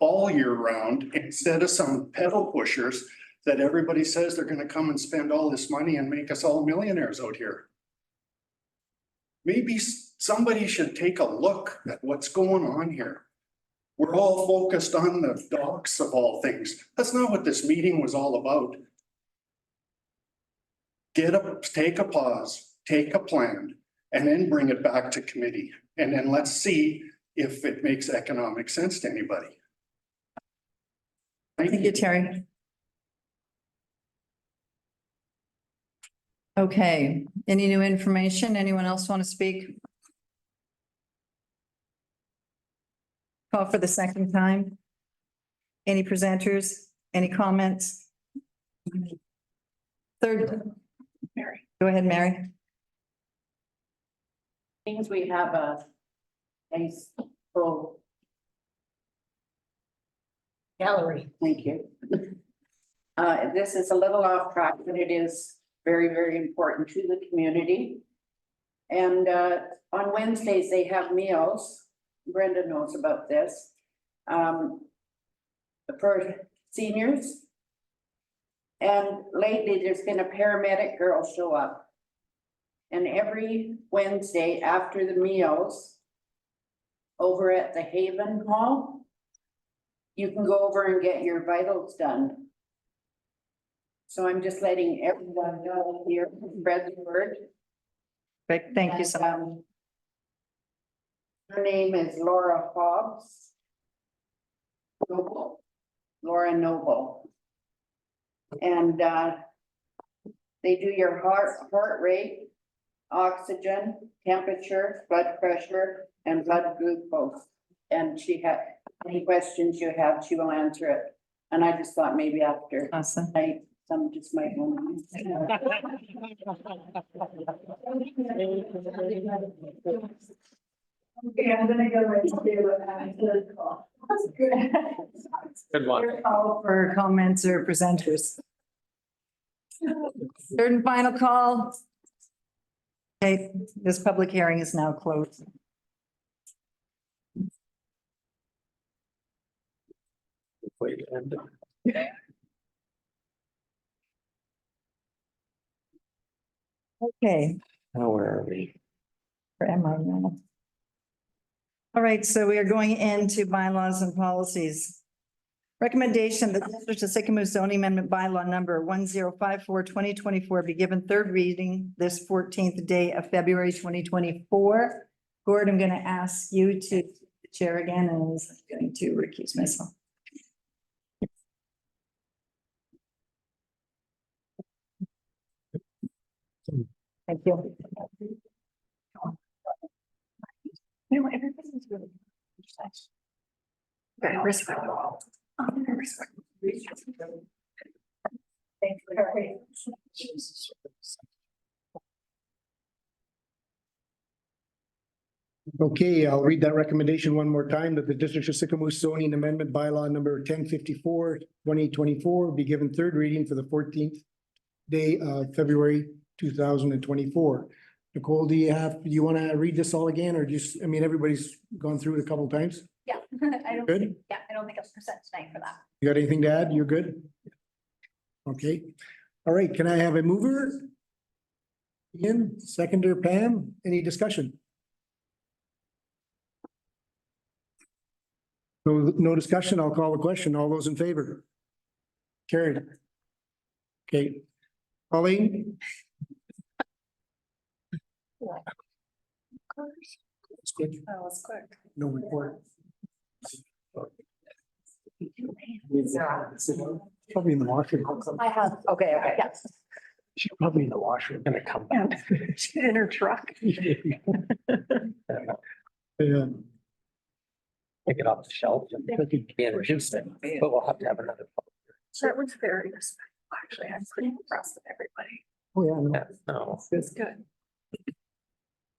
all year round, instead of some pedal pushers that everybody says they're going to come and spend all this money and make us all millionaires out here. Maybe somebody should take a look at what's going on here. We're all focused on the docks of all things. That's not what this meeting was all about. Take a pause, take a plan, and then bring it back to committee. And then let's see if it makes economic sense to anybody. Thank you, Terry. Okay, any new information? Anyone else want to speak? Call for the second time. Any presenters? Any comments? Third. Mary. Go ahead, Mary. Things we have a nice full gallery. Thank you. This is a little off track, but it is very, very important to the community. And on Wednesdays, they have meals. Brenda knows about this. For seniors. And lately, there's been a paramedic girl show up. And every Wednesday after the meals, over at the Haven Hall, you can go over and get your vitals done. So I'm just letting everyone know here, spread the word. Thank you so much. Her name is Laura Hobbs. Noble, Laura Noble. And they do your heart rate, oxygen, temperature, blood pressure, and blood glucose. And she had any questions you have, she will answer it. And I just thought maybe after Awesome. tonight, some just might want Okay, I'm gonna go right to the call. That's good. Good one. Call for comments or presenters. Third and final call. Okay, this public hearing is now closed. Okay. Now, where are we? Where am I now? All right, so we are going into bylaws and policies. Recommendation that the District of Sycamore zoning amendment bylaw number 1054/2024 be given third reading this 14th day of February 2024. Gord, I'm going to ask you to chair again, and I'm going to recuse myself. Thank you. You know, everybody's really very respectful. Very respectful. Thank you. Okay, I'll read that recommendation one more time, that the District of Sycamore zoning amendment bylaw number 1054/2024 be given third reading for the 14th day of February 2024. Nicole, do you want to read this all again, or just, I mean, everybody's gone through it a couple times? Yeah, I don't, Good? yeah, I don't think I'm present tonight for that. You got anything to add? You're good? Okay. All right, can I have a mover? Ian, seconder Pam, any discussion? No discussion, I'll call the question. All those in favor? Carried. Okay. Pauline? It's quick. That was quick. No report. Probably in the washroom. I have, okay, yeah. She's probably in the washroom. Gonna come back. She's in her truck. Yeah. Pick it off the shelf and introduce it, but we'll have to have another. That was very respectful. Actually, I'm pretty impressed with everybody. Oh, yeah. I know. No. It's good.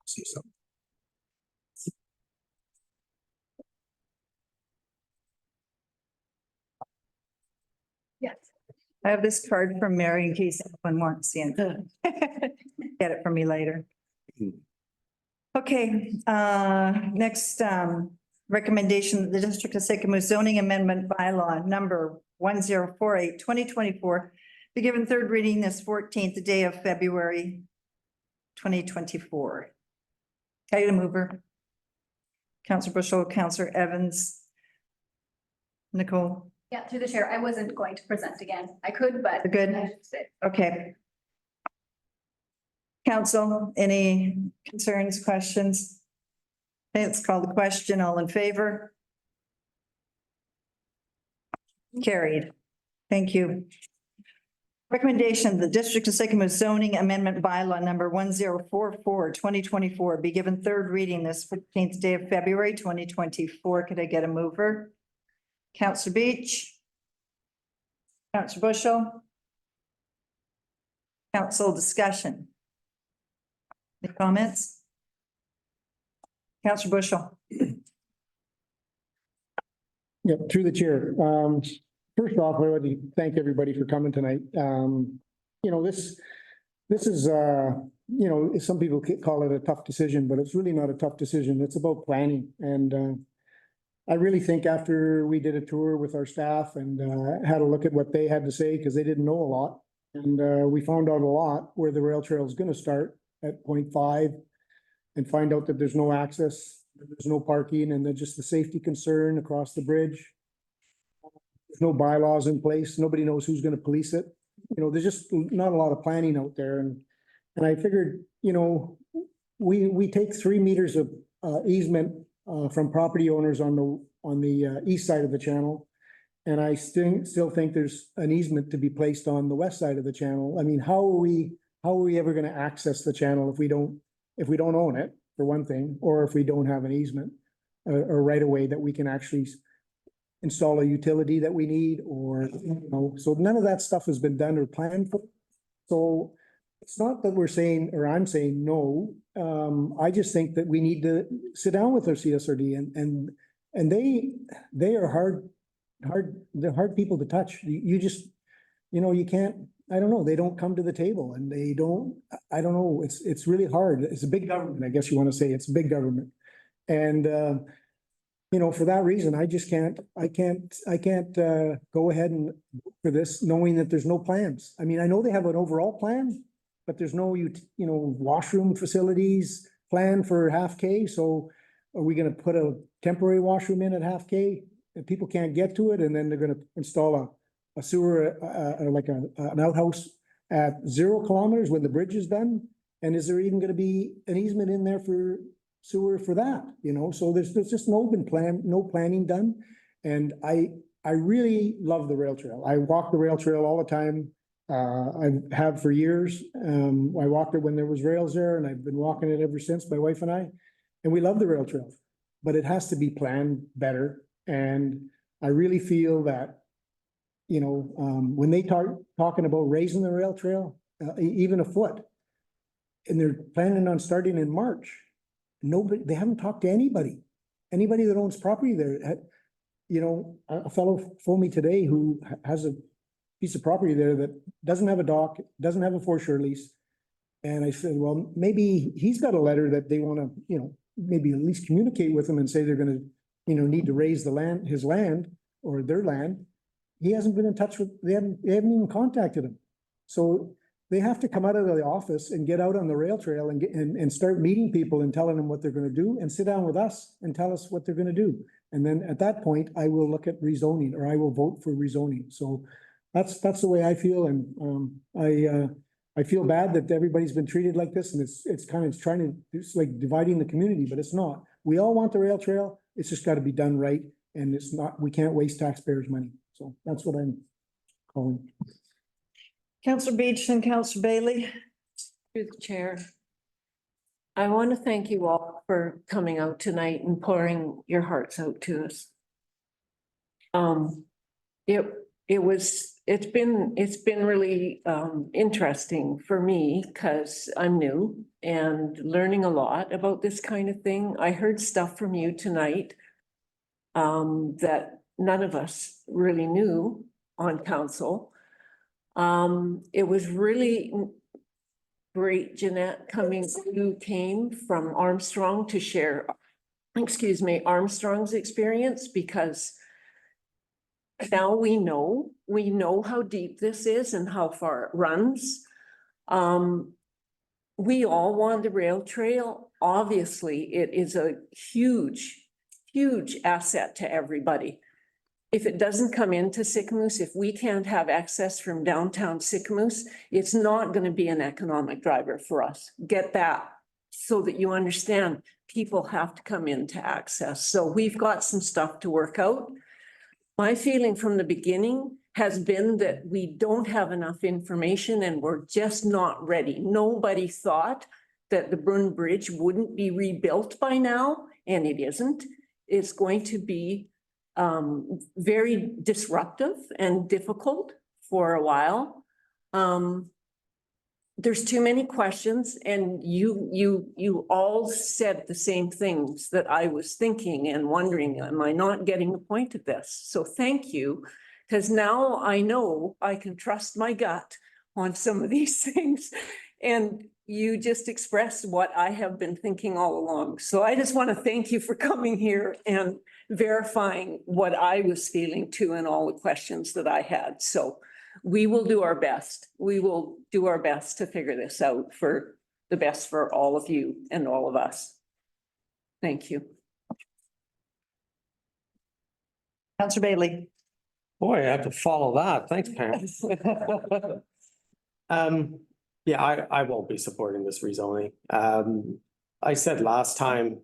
See something. Yes. I have this card from Mary in case anyone wants to get it from me later. Okay, next, recommendation, that the District of Sycamore zoning amendment bylaw number 1048/2024 be given third reading this 14th day of February 2024. Can I get a mover? Councillor Bushel, Councillor Evans. Nicole, Yeah, through the chair, I wasn't going to present again. I could, but. Good. I should sit. okay. Council, any concerns, questions? Okay, let's call the question. All in favor? Carried. Thank you. Recommendation, the District of Sycamore zoning amendment bylaw number 1044/2024 be given third reading this 15th day of February 2024. Could I get a mover? Councillor Beach. Councillor Bushel. Council discussion. Any comments? Councillor Bushel. Yeah, through the chair. First off, I want to thank everybody for coming tonight. This is, some people call it a tough decision, but it's really not a tough decision. It's about planning. And I really think after we did a tour with our staff and had a look at what they had to say, because they didn't know a lot. And we found out a lot where the rail trail is going to start at 0.5 and find out that there's no access, there's no parking, and then just the safety concern across the bridge. There's no bylaws in place. Nobody knows who's going to police it. there's just not a lot of planning out there and I figured, we take 3 meters of easement from property owners on the east side of the channel. And I still think there's an easement to be placed on the west side of the channel. I mean, how are we ever gonna access the channel if we don't own it, for one thing, or if we don't have an easement or right of way that we can actually install a utility that we need, or, so none of that stuff has been done or planned for. So it's not that we're saying, or I'm saying no. I just think that we need to sit down with our CSRD and they are they're hard people to touch. You just, you can't, I don't know, they don't come to the table and they don't, I don't know, it's really hard. It's a big government, I guess you want to say. It's a big government. And, for that reason, I can't go ahead and vote for this knowing that there's no plans. I mean, I know they have an overall plan, but there's no, washroom facilities plan for half K. So are we gonna put a temporary washroom in at half K? And people can't get to it, and then they're gonna install a sewer, like an outhouse at 0 kilometers when the bridge is done? And is there even gonna be an easement in there for sewer for that, so there's just no planning done. And I really love the rail trail. I walk the rail trail all the time. I have for years. I walked it when there was rails there, and I've been walking it ever since, my wife and I. And we love the rail trail, but it has to be planned better. And I really feel that, when they talking about raising the rail trail, even a foot, and they're planning on starting in March. They haven't talked to anybody that owns property there. A fellow phoned me today who has a piece of property there that doesn't have a dock, doesn't have a foreshore lease. And I said, well, maybe he's got a letter that they want to, maybe at least communicate with him and say they're going to, need to raise his land or their land. He hasn't been in touch with, they haven't even contacted him. So they have to come out of the office and get out on the rail trail and start meeting people and telling them what they're gonna do, and sit down with us and tell us what they're gonna do. And then at that point, I will look at rezoning, or I will vote for rezoning. So that's the way I feel. And I feel bad that everybody's been treated like this, and it's like dividing the community, but it's not. We all want the rail trail. It's just gotta be done right. And we can't waste taxpayers' money. So that's what I'm calling. Councillor Beach and Councillor Bailey. Through the chair. I want to thank you all for coming out tonight and pouring your hearts out to us. It's been really interesting for me because I'm new and learning a lot about this kind of thing. I heard stuff from you tonight that none of us really knew on council. It was really great, Jeanette, you came from Armstrong to share, Armstrong's experience, because now we know how deep this is and how far it runs. We all want the rail trail. Obviously, it is a huge asset to everybody. If it doesn't come into Sicamous, if we can't have access from downtown Sicamous, it's not going to be an economic driver for us. Get that so that you understand people have to come in to access. So we've got some stuff to work out. My feeling from the beginning has been that we don't have enough information and we're just not ready. Nobody thought that the Brunn Bridge wouldn't be rebuilt by now, and it isn't. It's going to be very disruptive and difficult for a while. There's too many questions, and you all said the same things that I was thinking and wondering, am I not getting the point of this? So thank you, because now I know I can trust my gut on some of these things. And you just expressed what I have been thinking all along. So I just want to thank you for coming here and verifying what I was feeling too, and all the questions that I had. So we will do our best. We will do our best to figure this out for the best for all of you and all of us. Thank you. Councillor Bailey. Boy, I have to follow that. Thanks, Pam. Yeah, I won't be supporting this rezoning. I said last time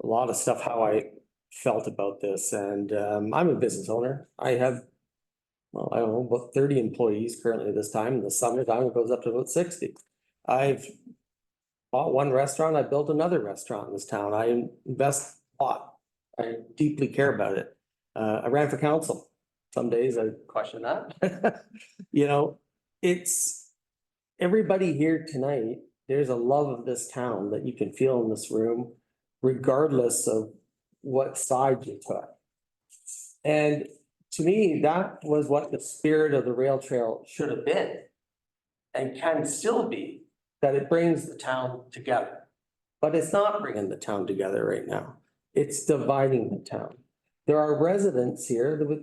a lot of stuff how I felt about this, and I'm a business owner. I have, well, I don't know, about 30 employees currently this time. In the summertime, it goes up to about 60. I've bought one restaurant, I built another restaurant in this town. I invest a lot. I deeply care about it. I ran for council. Some days I question that. You know, it's everybody here tonight, there's a love of this town that you can feel in this room, regardless of what side you took. And to me, that was what the spirit of the rail trail should have been and can still be, that it brings the town together. But it's not bringing the town together right now. It's dividing the town. There are residents here with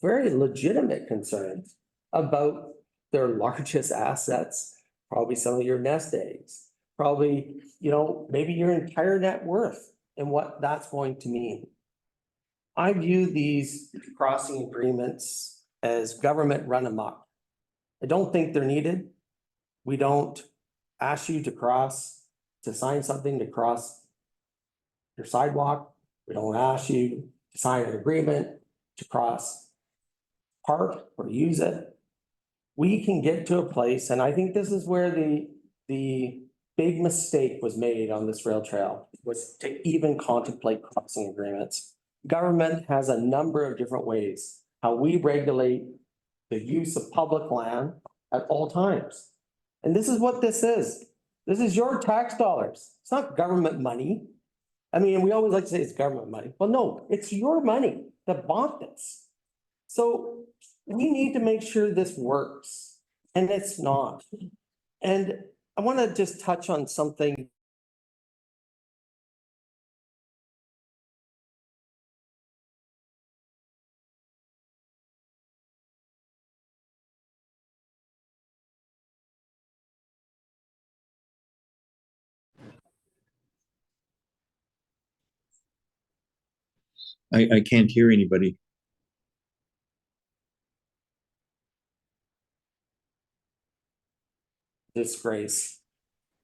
very legitimate concerns about their largest assets, probably some of your nest eggs, probably, you know, maybe your entire net worth and what that's going to mean. I view these crossing agreements as government run amok. I don't think they're needed. We don't ask you to sign something to cross your sidewalk. We don't ask you to sign an agreement to cross park or use it. We can get to a place, and I think this is where the big mistake was made on this rail trail, was to even contemplate crossing agreements. Government has a number of different ways how we regulate the use of public land at all times. And this is what this is. This is your tax dollars. It's not government money. I mean, we always like to say it's government money. Well, no, it's your money that bought this. So we need to make sure this works, and it's not. And I want to just touch on something. I can't hear anybody. Disgrace.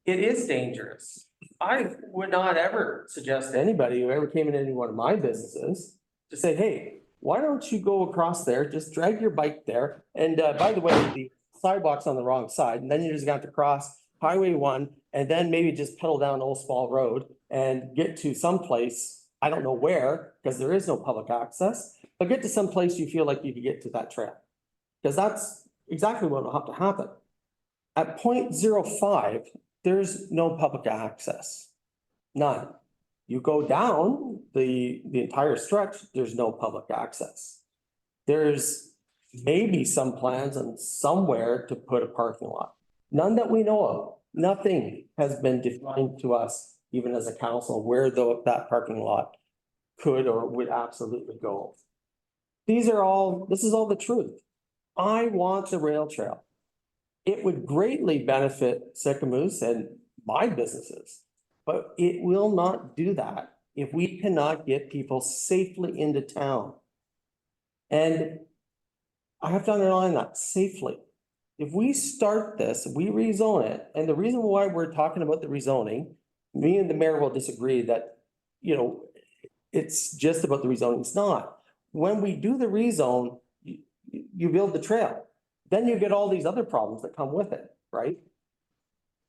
It is dangerous. I would not ever suggest to anybody who ever came in any one of my businesses to say, hey, why don't you go across there, just drag your bike there. And by the way, the sidewalk's on the wrong side, and then you just got to cross Highway 1 and then maybe just pedal down Old Small Road and get to some place, I don't know where, because there is no public access, but get to some place you feel like you could get to that trail. Because that's exactly what will have to happen. At 0.05, there's no public access, none. You go down the entire stretch, there's no public access. There's maybe some plans on somewhere to put a parking lot. None that we know of. Nothing has been defined to us, even as a council, where that parking lot could or would absolutely go. This is all the truth. I want the rail trail. It would greatly benefit Sycamoose and my businesses, but it will not do that if we cannot get people safely into town. And I have to underline that, safely. If we start this, we rezone it, and the reason why we're talking about the rezoning, me and the mayor will disagree that, you know, it's just about the rezoning. It's not. When we do the rezone, you build the trail. Then you get all these other problems that come with it, right?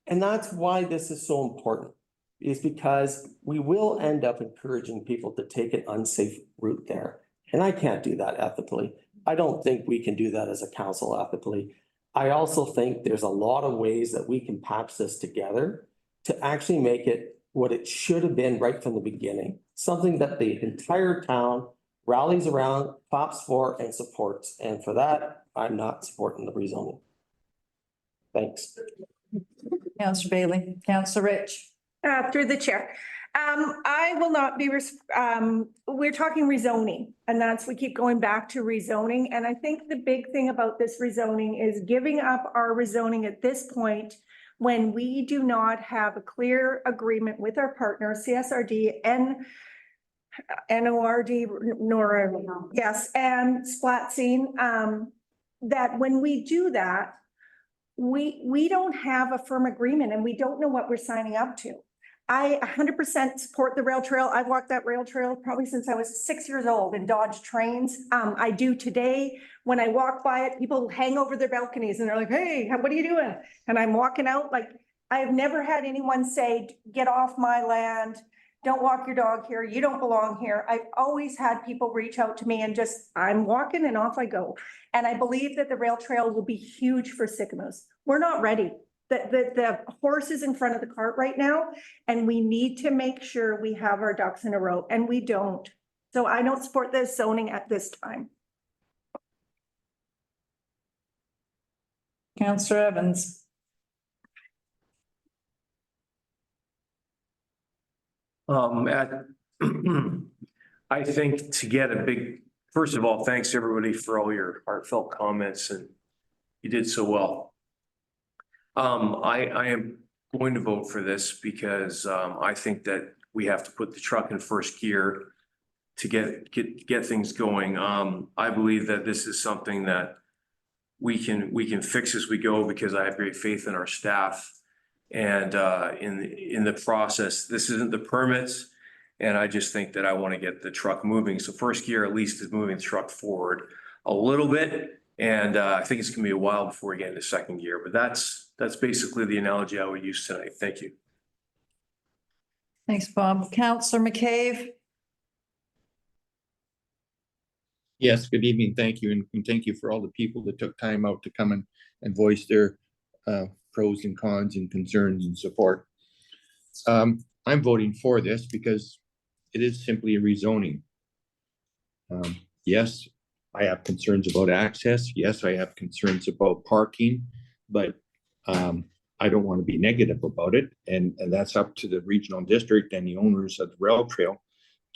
And that's why this is so important, is because we will end up encouraging people to take an unsafe route there. And I can't do that ethically. I don't think we can do that as a council ethically. I also think there's a lot of ways that we can patch this together to actually make it what it should have been right from the beginning. Something that the entire town rallies around, claps for, and supports. And for that, I'm not supporting the rezoning. Thanks. Councillor Bailey, Councillor Rich. Through the chair. I will not be, we're talking rezoning, and we keep going back to rezoning. And I think the big thing about this rezoning is giving up our rezoning at this point when we do not have a clear agreement with our partner, CSRD and NORD, yes, and Splatsine, that when we do that, we don't have a firm agreement and we don't know what we're signing up to. I 100% support the rail trail. I've walked that rail trail probably since I was 6 years old in Dodge trains. I do today. When I walk by it, people hang over their balconies and they're like, hey, what are you doing? And I'm walking out, like, I've never had anyone say, get off my land. Don't walk your dog here. You don't belong here. I've always had people reach out to me and just, I'm walking and off I go. And I believe that the rail trail will be huge for Sicamous. We're not ready. The horse is in front of the cart right now, and we need to make sure we have our ducks in a row, and we don't. So I don't support this zoning at this time. Councillor Evans. I think to get a big, first of all, thanks everybody for all your heartfelt comments, and you did so well. I am going to vote for this because I think that we have to put the truck in first gear to get things going. I believe that this is something that we can fix as we go, because I have great faith in our staff. And in the process, this isn't the permits. And I just think that I want to get the truck moving. So first gear at least is moving the truck forward a little bit. And I think it's gonna be a while before we get into second gear, but that's basically the analogy I would use tonight. Thank you. Thanks, Bob. Councillor McCabe. Yes, good evening. Thank you. And thank you for all the people that took time out to come and voice their pros and cons and concerns and support. I'm voting for this because it is simply a rezoning. Yes, I have concerns about access. Yes, I have concerns about parking, but I don't want to be negative about it. And that's up to the regional district and the owners of the rail trail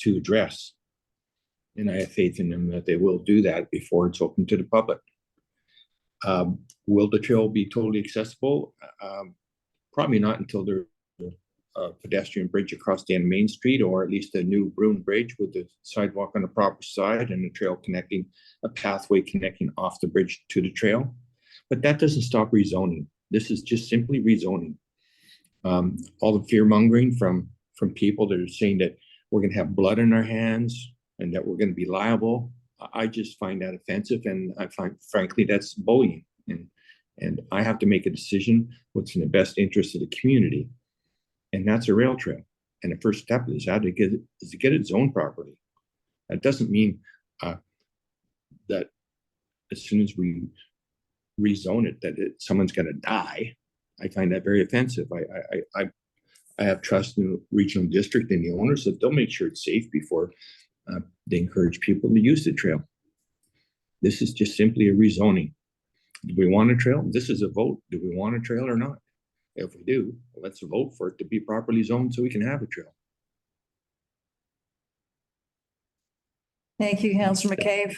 to address. And I have faith in them that they will do that before it's open to the public. Will the trail be totally accessible? Probably not until there's a pedestrian bridge across the end of Main Street, or at least a new Broom Bridge with the sidewalk on the proper side and a trail connecting, a pathway connecting off the bridge to the trail. But that doesn't stop rezoning. This is just simply rezoning. All the fear mongering from people that are saying that we're going to have blood in our hands and that we're going to be liable. I just find that offensive, and I find, frankly, that's bullying. And I have to make a decision what's in the best interest of the community. And that's a rail trail. And the first step is to get it zoned properly. That doesn't mean that as soon as we rezone it, that someone's going to die. I find that very offensive. I have trust in the regional district and the owners that they'll make sure it's safe before they encourage people to use the trail. This is just simply a rezoning. Do we want a trail? This is a vote. Do we want a trail or not? If we do, let's vote for it to be properly zoned so we can have a trail. Thank you, Councillor McCabe.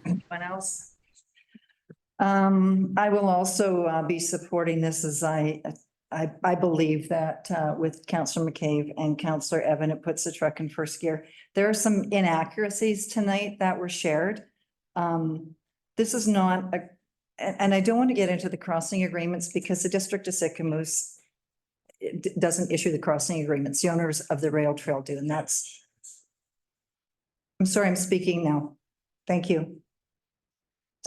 Anyone else? I will also be supporting this, as I believe that with Councillor McCabe and Councillor Evan, it puts the truck in first gear. There are some inaccuracies tonight that were shared. This is not a, and I don't want to get into the crossing agreements because the District of Sicamous doesn't issue the crossing agreements. The owners of the rail trail do, and that's, I'm sorry, I'm speaking now. Thank you.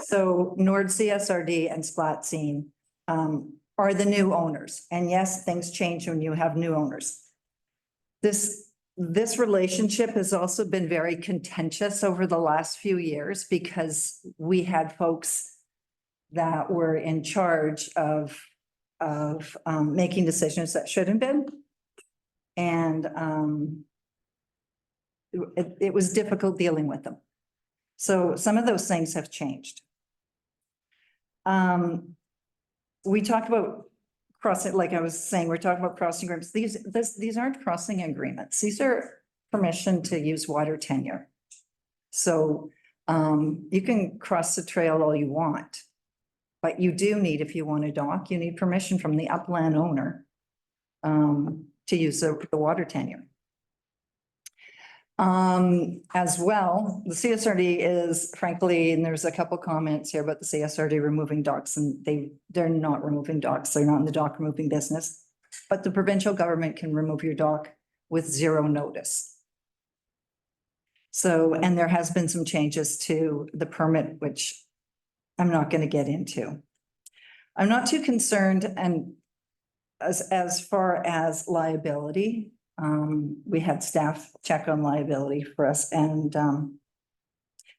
So Nord CSRD and Splat Scene are the new owners. And yes, things change when you have new owners. This relationship has also been very contentious over the last few years because we had folks that were in charge of making decisions that shouldn't been. And it was difficult dealing with them. So some of those things have changed. We talked about crossing, like I was saying, we're talking about crossing agreements. These aren't crossing agreements. These are permission to use water tenure. So you can cross the trail all you want, but you do need, if you want to dock, you need permission from the upland owner to use the water tenure. As well, the CSRD is frankly, and there's a couple comments here about the CSRD removing docks, and they're not removing docks. They're not in the dock removing business. But the provincial government can remove your dock with zero notice. So, and there has been some changes to the permit, which I'm not going to get into. I'm not too concerned, and as far as liability, we had staff check on liability for us, and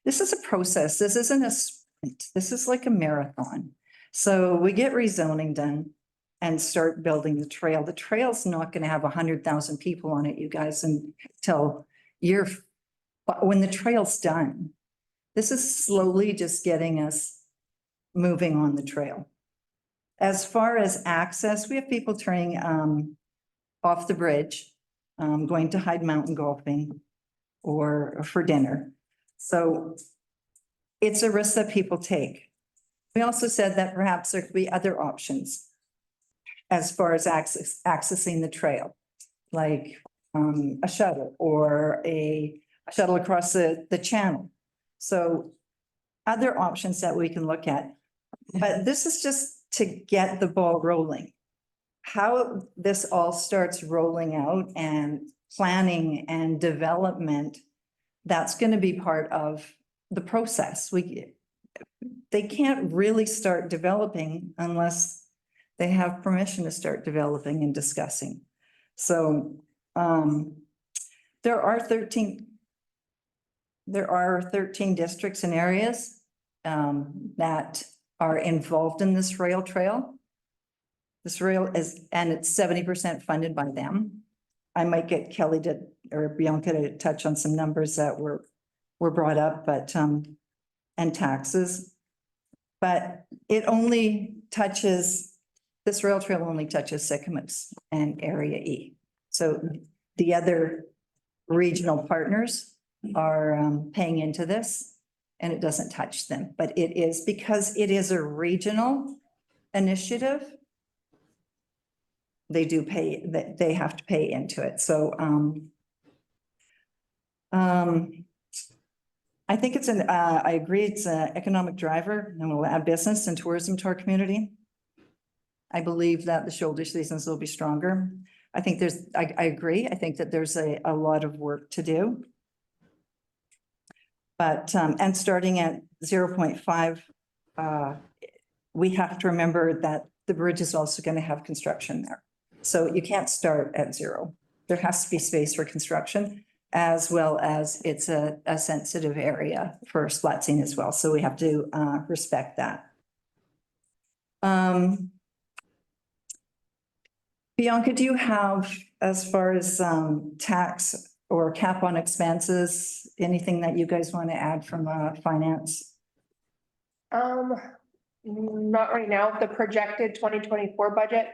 this is a process. This isn't a sprint. This is like a marathon. So we get rezoning done and start building the trail. The trail's not going to have 100,000 people on it, you guys, until when the trail's done. This is slowly just getting us moving on the trail. As far as access, we have people turning off the bridge, going to Hyde Mountain golfing or for dinner. So it's a risk that people take. We also said that perhaps there could be other options as far as accessing the trail, like a shuttle or a shuttle across the channel. So other options that we can look at. But this is just to get the ball rolling. How this all starts rolling out and planning and development, that's going to be part of the process. They can't really start developing unless they have permission to start developing and discussing. So there are 13 districts and areas that are involved in this rail trail. This rail and it's 70% funded by them. I might get Kelly or Bianca to touch on some numbers that were brought up, but and taxes. But it only touches, this rail trail only touches Sycamoose and Area E. So the other regional partners are paying into this, and it doesn't touch them. But it is, because it is a regional initiative, they do pay, that they have to pay into it. So I think it's I agree, it's an economic driver, and will add business and tourism to our community. I believe that the shoulder seasons will be stronger. I think I agree. I think that there's a lot of work to do. But, and starting at 0.5, we have to remember that the bridge is also going to have construction there. So you can't start at 0. There has to be space for construction, as well as it's a sensitive area for splatsing as well. So we have to respect that. Bianca, do you have, as far as tax or cap on expenses, anything that you guys want to add from finance? Not right now. The projected 2024 budget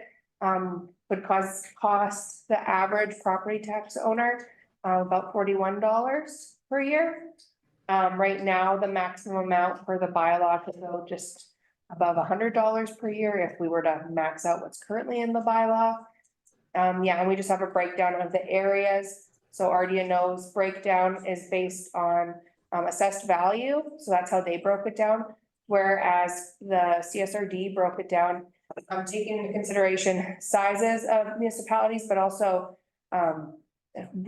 would cost the average property tax owner about $41 per year. Right now, the maximum amount for the bylaw could go just above $100 per year if we were to max out what's currently in the bylaw. Yeah, and we just have a breakdown of the areas. So RDNO's breakdown is based on assessed value. So that's how they broke it down. Whereas the CSRD broke it down, taking into consideration sizes of municipalities, but also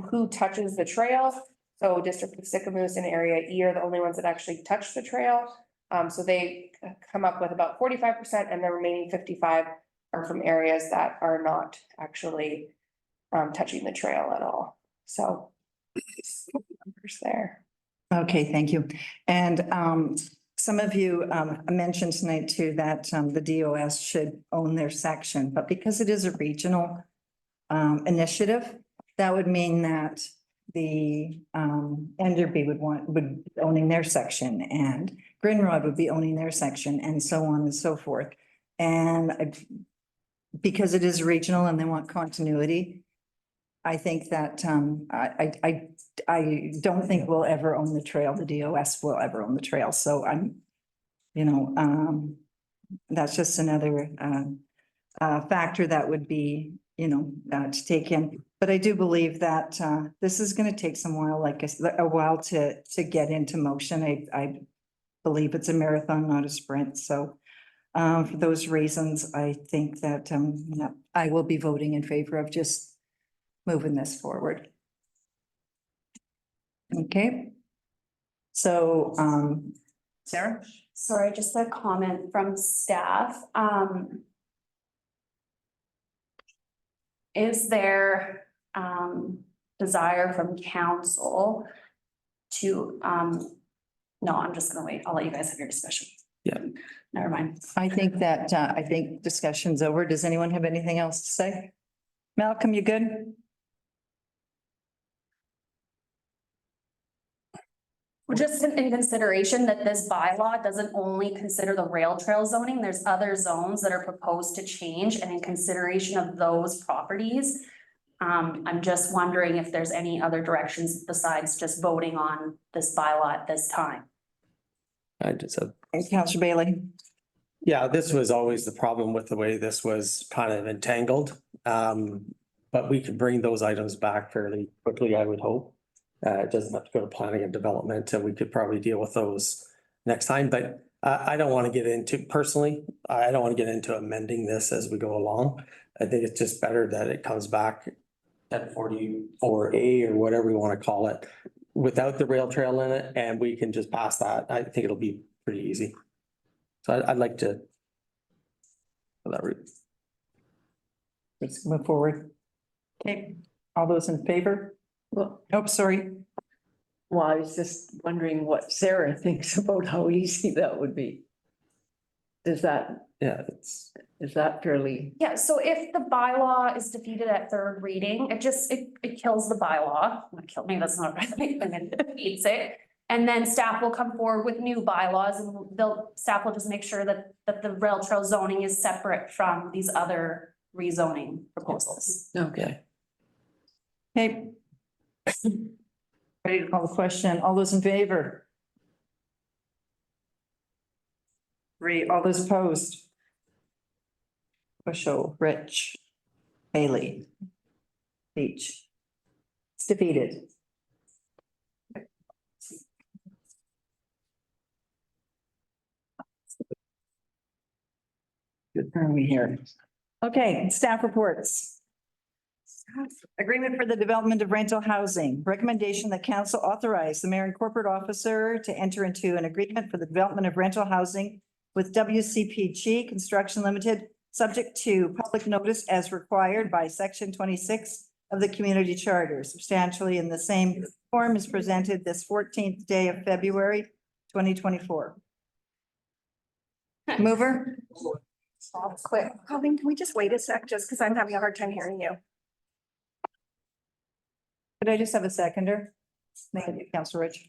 who touches the trail. So District of Sycamoose and Area E are the only ones that actually touch the trail. So they come up with about 45%, and the remaining 55 are from areas that are not actually touching the trail at all. So numbers there. Okay, thank you. And some of you mentioned tonight too that the DOS should own their section, but because it is a regional initiative, that would mean that the Enderby would be owning their section, and Grinrod would be owning their section, and so on and so forth. And because it is regional and they want continuity, I think that I don't think we'll ever own the trail. The DOS will ever own the trail. So I'm, that's just another factor that would be, to take in. But I do believe that, this is going to take some while, like a while to get into motion. I believe it's a marathon, not a sprint. So, for those reasons, I think that, I will be voting in favor of just moving this forward. Okay. So, Sarah? Sorry, just a comment from staff. Is there desire from council to, no, I'm just gonna wait. I'll let you guys have your discussion. Yeah. Never mind. I think that, I think discussion's over. Does anyone have anything else to say? Malcolm, you good? Just in consideration that this bylaw doesn't only consider the rail trail zoning, there's other zones that are proposed to change, and in consideration of those properties, I'm just wondering if there's any other directions besides just voting on this bylaw at this time. I just said. Councillor Bailey. Yeah, this was always the problem with the way this was kind of entangled. But we could bring those items back fairly quickly, I would hope. It doesn't have to go to planning and development, and we could probably deal with those next time, but I don't want to get into, personally, I don't want to get into amending this as we go along. I think it's just better that it comes back at 44A or whatever we want to call it, without the rail trail in it, and we can just pass that. I think it'll be pretty easy. So I'd like to for that route. Let's move forward. Okay, all those in favor? Well, oh, sorry. Well, I was just wondering what Sarah thinks about how easy that would be. Does that? Yeah, is that fairly? Yeah, so if the bylaw is defeated at third reading, it kills the bylaw. Not kill me, that's not right, and it defeats it. And then staff will come forward with new bylaws, and staff will just make sure that the rail trail zoning is separate from these other rezoning proposals. Okay. Okay. Ready to call the question. All those in favor? 3, all those opposed? Bushel, Rich, Bailey, Beach. It's defeated. Good, where are we here? Okay, staff reports. Agreement for the development of rental housing. Recommendation that council authorize the mayor and corporate officer to enter into an agreement for the development of rental housing with WCPG Construction Limited, subject to public notice as required by section 26 of the community charter, substantially in the same form as presented this 14th day of February, 2024. Mover? Quick, Colleen, can we just wait a sec, just because I'm having a hard time hearing you? Could I just have a seconder? Thank you, Councilor Rich.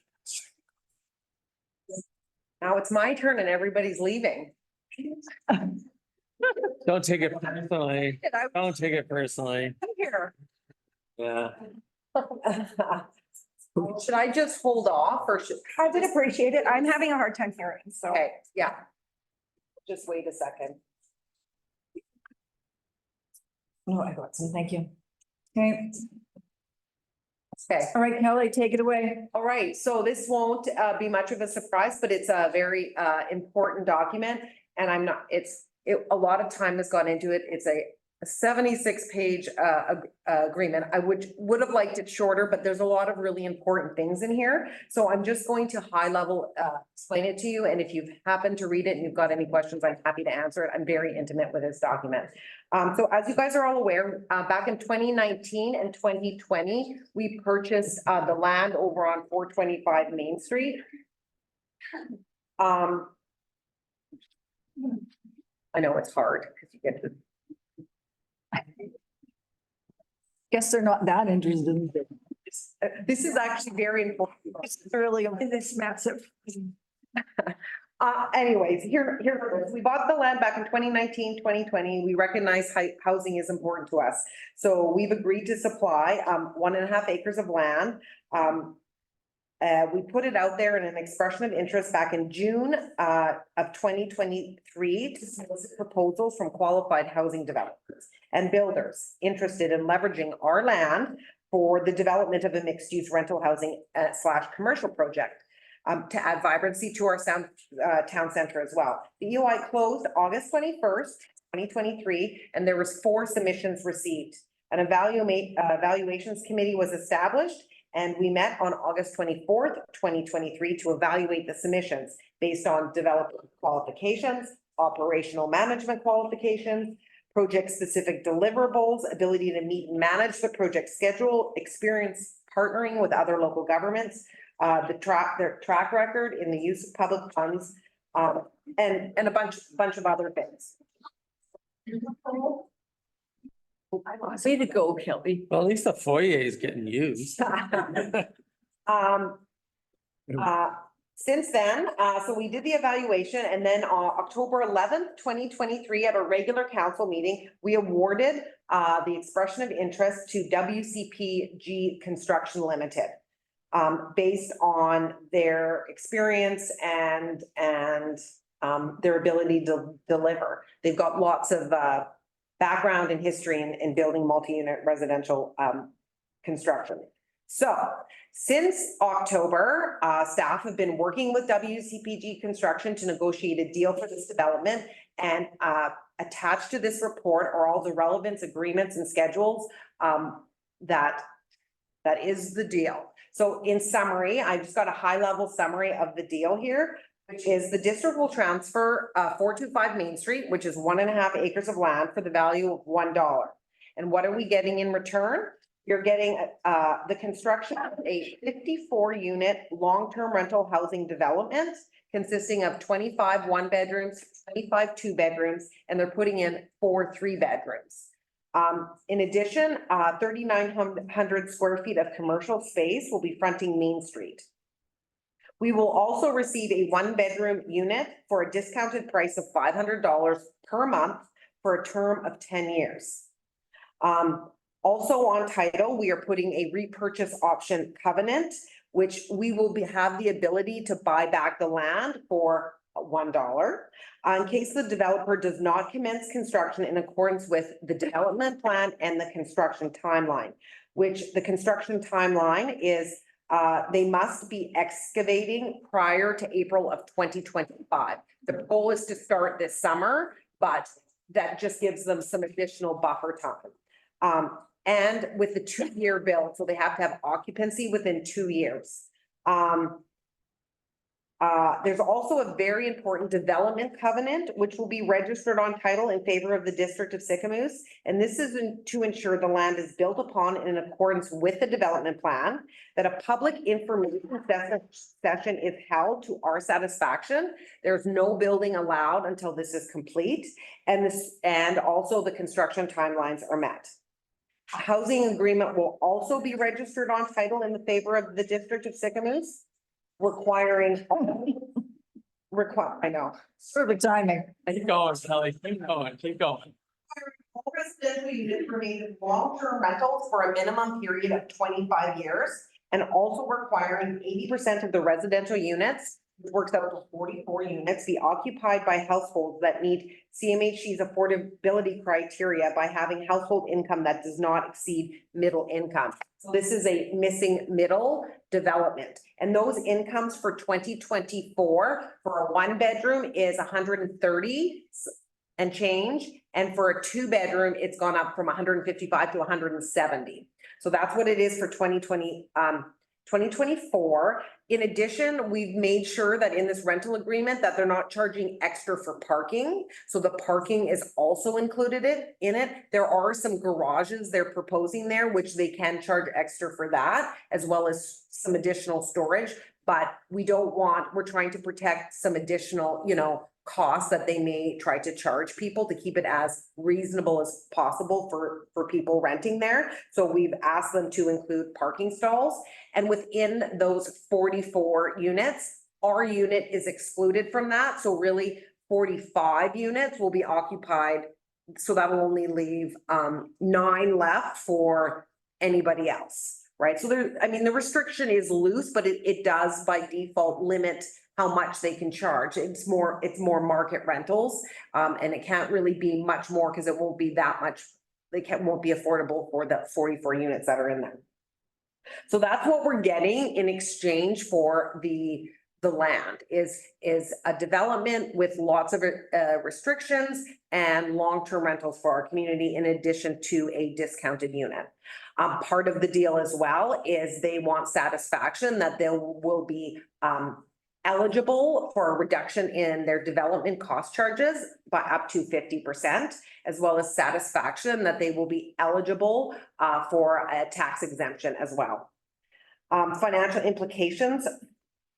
Now it's my turn and everybody's leaving. Don't take it personally. Don't take it personally. I'm here. Yeah. Should I just hold off or should? I would appreciate it. I'm having a hard time hearing, so. Okay, yeah. Just wait a second. No, I got some, thank you. Okay. Okay. All right, Kelly, take it away. All right, so this won't be much of a surprise, but it's a very important document. And a lot of time has gone into it. It's a 76-page agreement. I would have liked it shorter, but there's a lot of really important things in here. So I'm just going to high level explain it to you. And if you've happened to read it and you've got any questions, I'm happy to answer it. I'm very intimate with this document. So as you guys are all aware, back in 2019 and 2020, we purchased the land over on 425 Main Street. I know it's hard because you get to. Guess they're not that interested in this. This is actually very important. It's really in this massive. Anyways, here it is. We bought the land back in 2019, 2020. We recognize housing is important to us. So we've agreed to supply 1.5 acres of land. We put it out there in an expression of interest back in June of 2023 to solicit proposals from qualified housing developers. and builders interested in leveraging our land for the development of a mixed-use rental housing / commercial project to add vibrancy to our town center as well. The EOI closed August 21st, 2023, and there was 4 submissions received. An evaluations committee was established, and we met on August 24th, 2023 to evaluate the submissions based on developer qualifications, operational management qualifications, project-specific deliverables, ability to meet and manage the project schedule, experience partnering with other local governments, their track record in the use of public funds, and a bunch of other things. Way to go, Kelly. Well, at least the foyer is getting used. Since then, so we did the evaluation, and then on October 11th, 2023, at a regular council meeting, we awarded the expression of interest to WCPG Construction Limited, based on their experience and their ability to deliver. They've got lots of background and history in building multi-unit residential construction. So since October, staff have been working with WCPG Construction to negotiate a deal for this development, and attached to this report are all the relevant agreements and schedules that is the deal. So in summary, I just got a high-level summary of the deal here, which is the district will transfer 425 Main Street, which is 1.5 acres of land, for the value of $1. And what are we getting in return? You're getting the construction of a 54-unit long-term rental housing development consisting of 25 one-bedrooms, 25 two-bedrooms, and they're putting in 4 3-bedrooms. In addition, 3,900 square feet of commercial space will be fronting Main Street. We will also receive a 1-bedroom unit for a discounted price of $500 per month for a term of 10 years. Also on title, we are putting a repurchase option covenant, which we will have the ability to buy back the land for $1 in case the developer does not commence construction in accordance with the development plan and the construction timeline, which the construction timeline is they must be excavating prior to April of 2025. The goal is to start this summer, but that just gives them some additional buffer time. And with the 2-year build, so they have to have occupancy within 2 years. There's also a very important development covenant, which will be registered on title in favor of the district of Sicamous. And this is to ensure the land is built upon in accordance with the development plan, that a public information session is held to our satisfaction. There's no building allowed until this is complete. And also the construction timelines are met. A housing agreement will also be registered on title in the favor of the district of Sicamous, requiring, I know. Perfect timing. Keep going, Kelly. Keep going. Keep going. All residential units remain long-term rentals for a minimum period of 25 years, and also requiring 80% of the residential units, which works out to 44 units, be occupied by households that meet CMHC's affordability criteria by having household income that does not exceed middle income. So this is a missing middle development. And those incomes for 2024 for a 1-bedroom is 130 and change. And for a 2-bedroom, it's gone up from 155 to 170. So that's what it is for 2024. In addition, we've made sure that in this rental agreement that they're not charging extra for parking. So the parking is also included in it. There are some garages they're proposing there, which they can charge extra for that, as well as some additional storage. But we're trying to protect some additional, costs that they may try to charge people to keep it as reasonable as possible for people renting there. So we've asked them to include parking stalls, and within those 44 units, our unit is excluded from that. So really 45 units will be occupied. So that will only leave 9 left for anybody else, right? So the restriction is loose, but it does by default limit how much they can charge. It's more market rentals, and it can't really be much more because it won't be that much won't be affordable for the 44 units that are in there. So that's what we're getting in exchange for the land is a development with lots of restrictions and long-term rentals for our community in addition to a discounted unit. Part of the deal as well is they want satisfaction that they will be eligible for a reduction in their development cost charges by up to 50%, as well as satisfaction that they will be eligible for a tax exemption as well. Financial implications,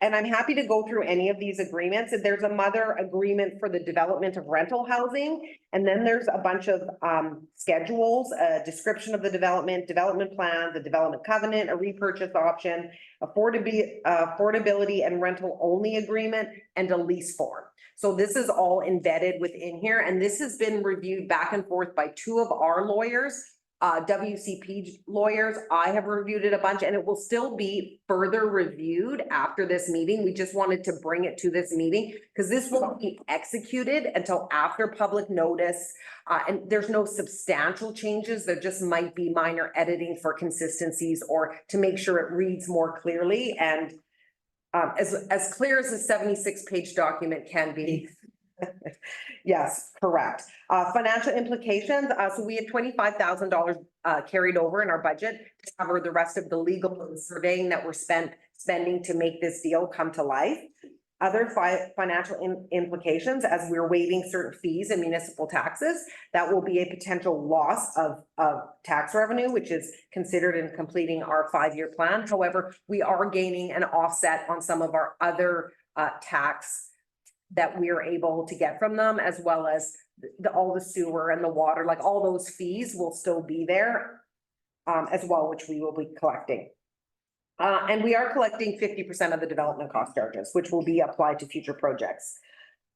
and I'm happy to go through any of these agreements. There's a mother agreement for the development of rental housing, and then there's a bunch of schedules, a description of the development plan, the development covenant, a repurchase option, affordability and rental only agreement, and a lease form. So this is all embedded within here, and this has been reviewed back and forth by two of our lawyers. WCP lawyers, I have reviewed it a bunch, and it will still be further reviewed after this meeting. We just wanted to bring it to this meeting because this won't be executed until after public notice. And there's no substantial changes. There just might be minor editing for consistencies or to make sure it reads more clearly and as clear as a 76-page document can be. Yes, correct. Financial implications. So we have $25,000 carried over in our budget to cover the rest of the legal and surveying that we're spending to make this deal come to life. Other financial implications, as we're waiving certain fees and municipal taxes, that will be a potential loss of tax revenue, which is considered in completing our 5-year plan. However, we are gaining an offset on some of our other tax that we are able to get from them, as well as all the sewer and the water, like all those fees will still be there as well, which we will be collecting. And we are collecting 50% of the development cost charges, which will be applied to future projects.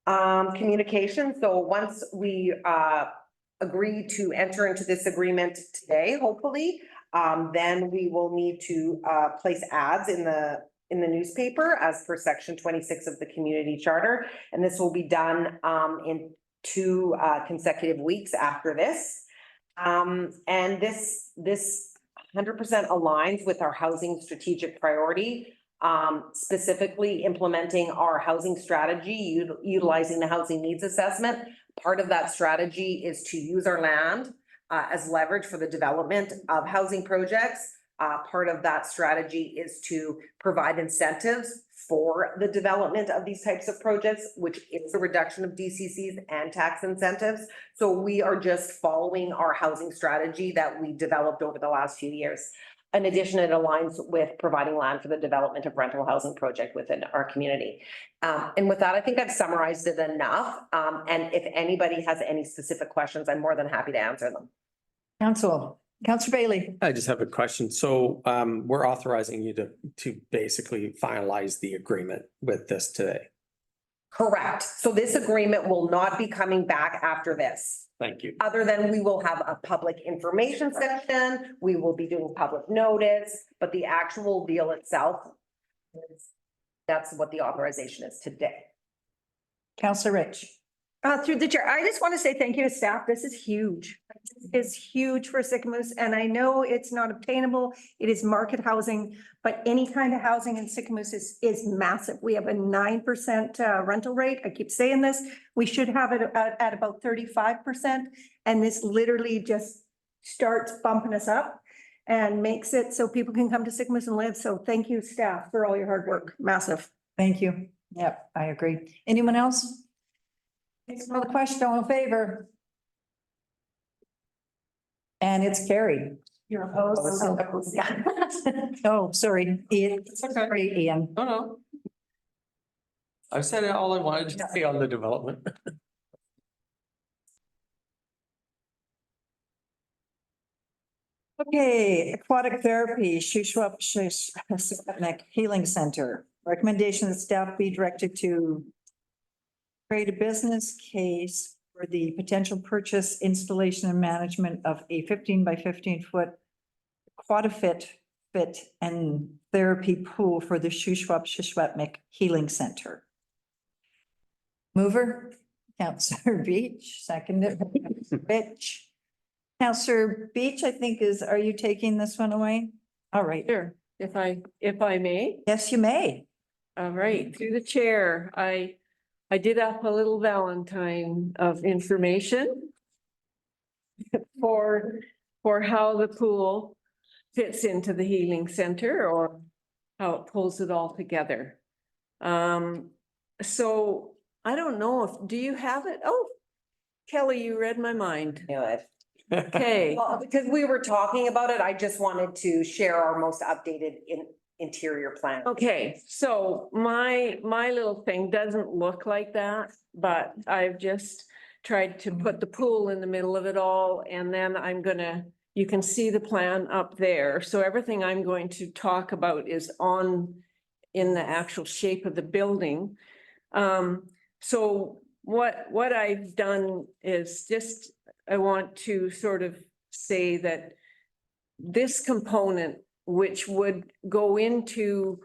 Communication. So once we agree to enter into this agreement today, hopefully, then we will need to place ads in the newspaper as per section 26 of the community charter. And this will be done in 2 consecutive weeks after this. And this 100% aligns with our housing strategic priority, specifically implementing our housing strategy, utilizing the housing needs assessment. Part of that strategy is to use our land as leverage for the development of housing projects. Part of that strategy is to provide incentives for the development of these types of projects, which is a reduction of DCCs and tax incentives. So we are just following our housing strategy that we developed over the last few years. In addition, it aligns with providing land for the development of rental housing project within our community. And with that, I think I've summarized it enough. And if anybody has any specific questions, I'm more than happy to answer them. Councillor Bailey. I just have a question. So we're authorizing you to basically finalize the agreement with this today. Correct. So this agreement will not be coming back after this. Thank you. Other than we will have a public information section, we will be doing public notice, but the actual deal itself, that's what the authorization is today. Councillor Rich. Through the chair, I just want to say thank you to staff. This is huge. It's huge for Sycamoose, and I know it's not obtainable. It is market housing, but any kind of housing in Sycamoose is massive. We have a 9% rental rate. I keep saying this. We should have it at about 35%, and this literally just starts bumping us up and makes it so people can come to Sycamoose and live. So thank you, staff, for all your hard work. Massive. Thank you. Yep, I agree. Anyone else? Call the question, all in favor? And it's carried. You're opposed? Oh, sorry, Ian. Sorry, Ian. No. I said all I wanted to say on the development. Okay, aquatic therapy, Shuswap Healing Center. Recommendation that staff be directed to create a business case for the potential purchase, installation, and management of a 15 by 15 foot aquafit and therapy pool for the Shuswap Healing Center. Mover, Councillor Beach, seconded, Rich. Counselor Beach, I think are you taking this one away? All right. Sure, if I may. Yes, you may. All right, through the chair, I did up a little Valentine of information for how the pool fits into the healing center or how it pulls it all together. So I don't know do you have it? Oh, Kelly, you read my mind. Knew it. Okay. Well, because we were talking about it, I just wanted to share our most updated interior plan. Okay, so my little thing doesn't look like that, but I've just tried to put the pool in the middle of it all, and then you can see the plan up there. So everything I'm going to talk about is in the actual shape of the building. So what I've done is I want to sort of say that this component, which would go into,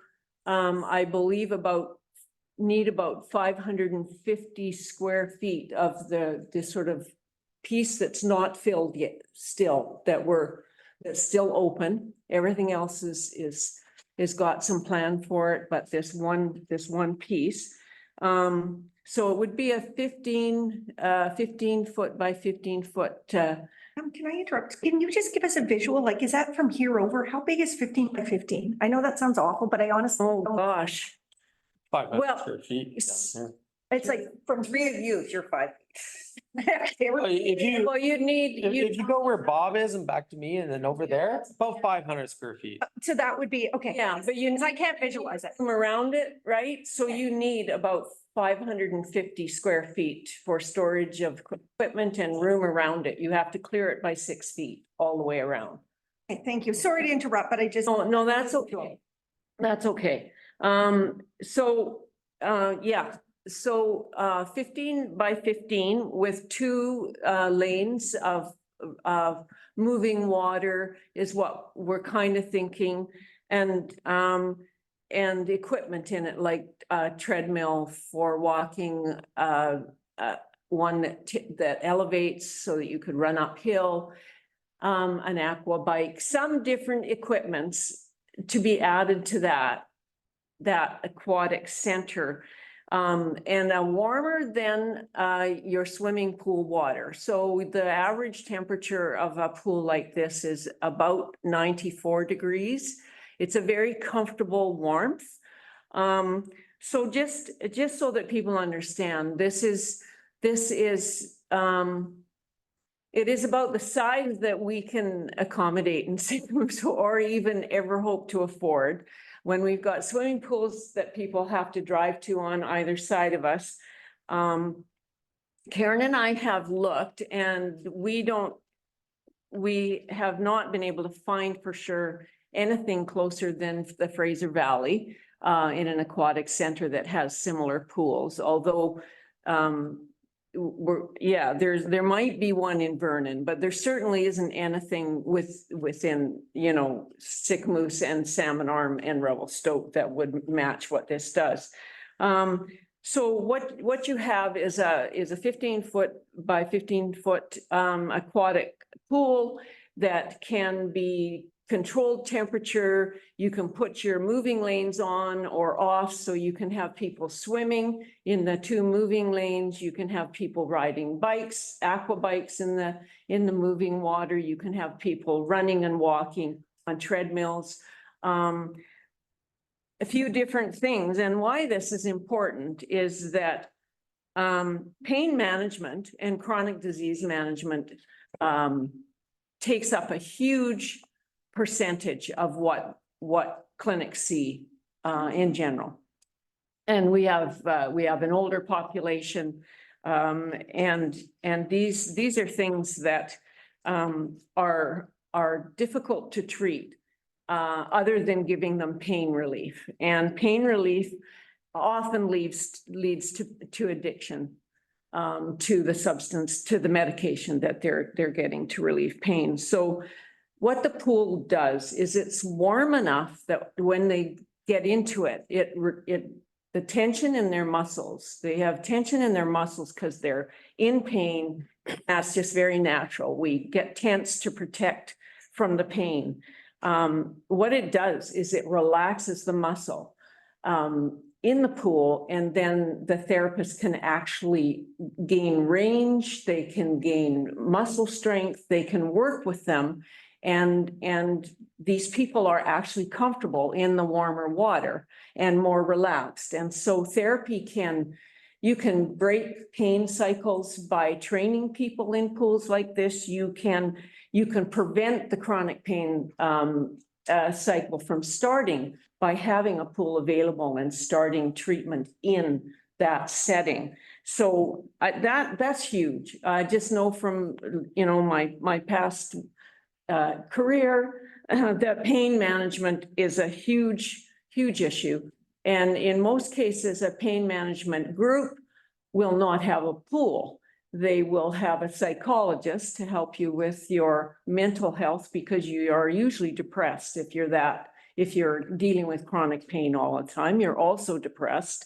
I believe need about 550 square feet of this sort of piece that's not filled yet, that's still open. Everything else is got some plan for it, but this one piece. So it would be a 15 foot by 15 foot, Can I interrupt? Can you just give us a visual? Like, is that from here over? How big is 15 by 15? I know that sounds awful, but I honestly. oh gosh. 500 Well, square feet. down here. It's like From three of you, you're 5. Well, Well, you'd need, if you go where Bob is and back to me and then over there, it's about 500 square feet. so that would be, okay. yeah, but I can't visualize it. From around it, right? So you need about 550 square feet for storage of equipment and room around it. You have to clear it by 6 feet all the way around. Okay, thank you. Sorry to interrupt, but I just. No, that's okay. That's okay. Yeah, so 15 by 15 with 2 lanes of moving water is what we're kind of thinking. And equipment in it, like treadmill for walking, one that elevates so that you could run uphill, an aqua bike, some different equipments to be added to that aquatic center. And warmer than your swimming pool water. So the average temperature of a pool like this is about 94 degrees. It's a very comfortable warmth. So just so that people understand, it is about the size that we can accommodate in Sickmoose or even ever hope to afford. When we've got swimming pools that people have to drive to on either side of us. Karen and I have looked and we have not been able to find for sure anything closer than the Fraser Valley in an aquatic center that has similar pools, although there might be one in Vernon, but there certainly isn't anything within, Sickmoose and Salmon Arm and Revelstoke that would match what this does. So what you have is a 15 foot by 15 foot aquatic pool that can be controlled temperature. You can put your moving lanes on or off, so you can have people swimming in the 2 moving lanes. You can have people riding bikes, aqua bikes in the moving water. You can have people running and walking on treadmills. A few different things. And why this is important is that pain management and chronic disease management takes up a huge percentage of what clinics see in general. And we have an older population, and these are things that are difficult to treat other than giving them pain relief. And pain relief often leads to addiction, to the substance, to the medication that they're getting to relieve pain. So what the pool does is it's warm enough that when they get into it, it the tension in their muscles. They have tension in their muscles because they're in pain. That's just very natural. We get tense to protect from the pain. What it does is it relaxes the muscle in the pool, and then the therapist can actually gain range, they can gain muscle strength, they can work with them. And these people are actually comfortable in the warmer water and more relaxed. And so therapy you can break pain cycles by training people in pools like this. You can prevent the chronic pain cycle from starting by having a pool available and starting treatment in that setting. So that's huge. I just know from, my past career, that pain management is a huge, huge issue. And in most cases, a pain management group will not have a pool. They will have a psychologist to help you with your mental health, because you are usually depressed if you're dealing with chronic pain all the time. You're also depressed.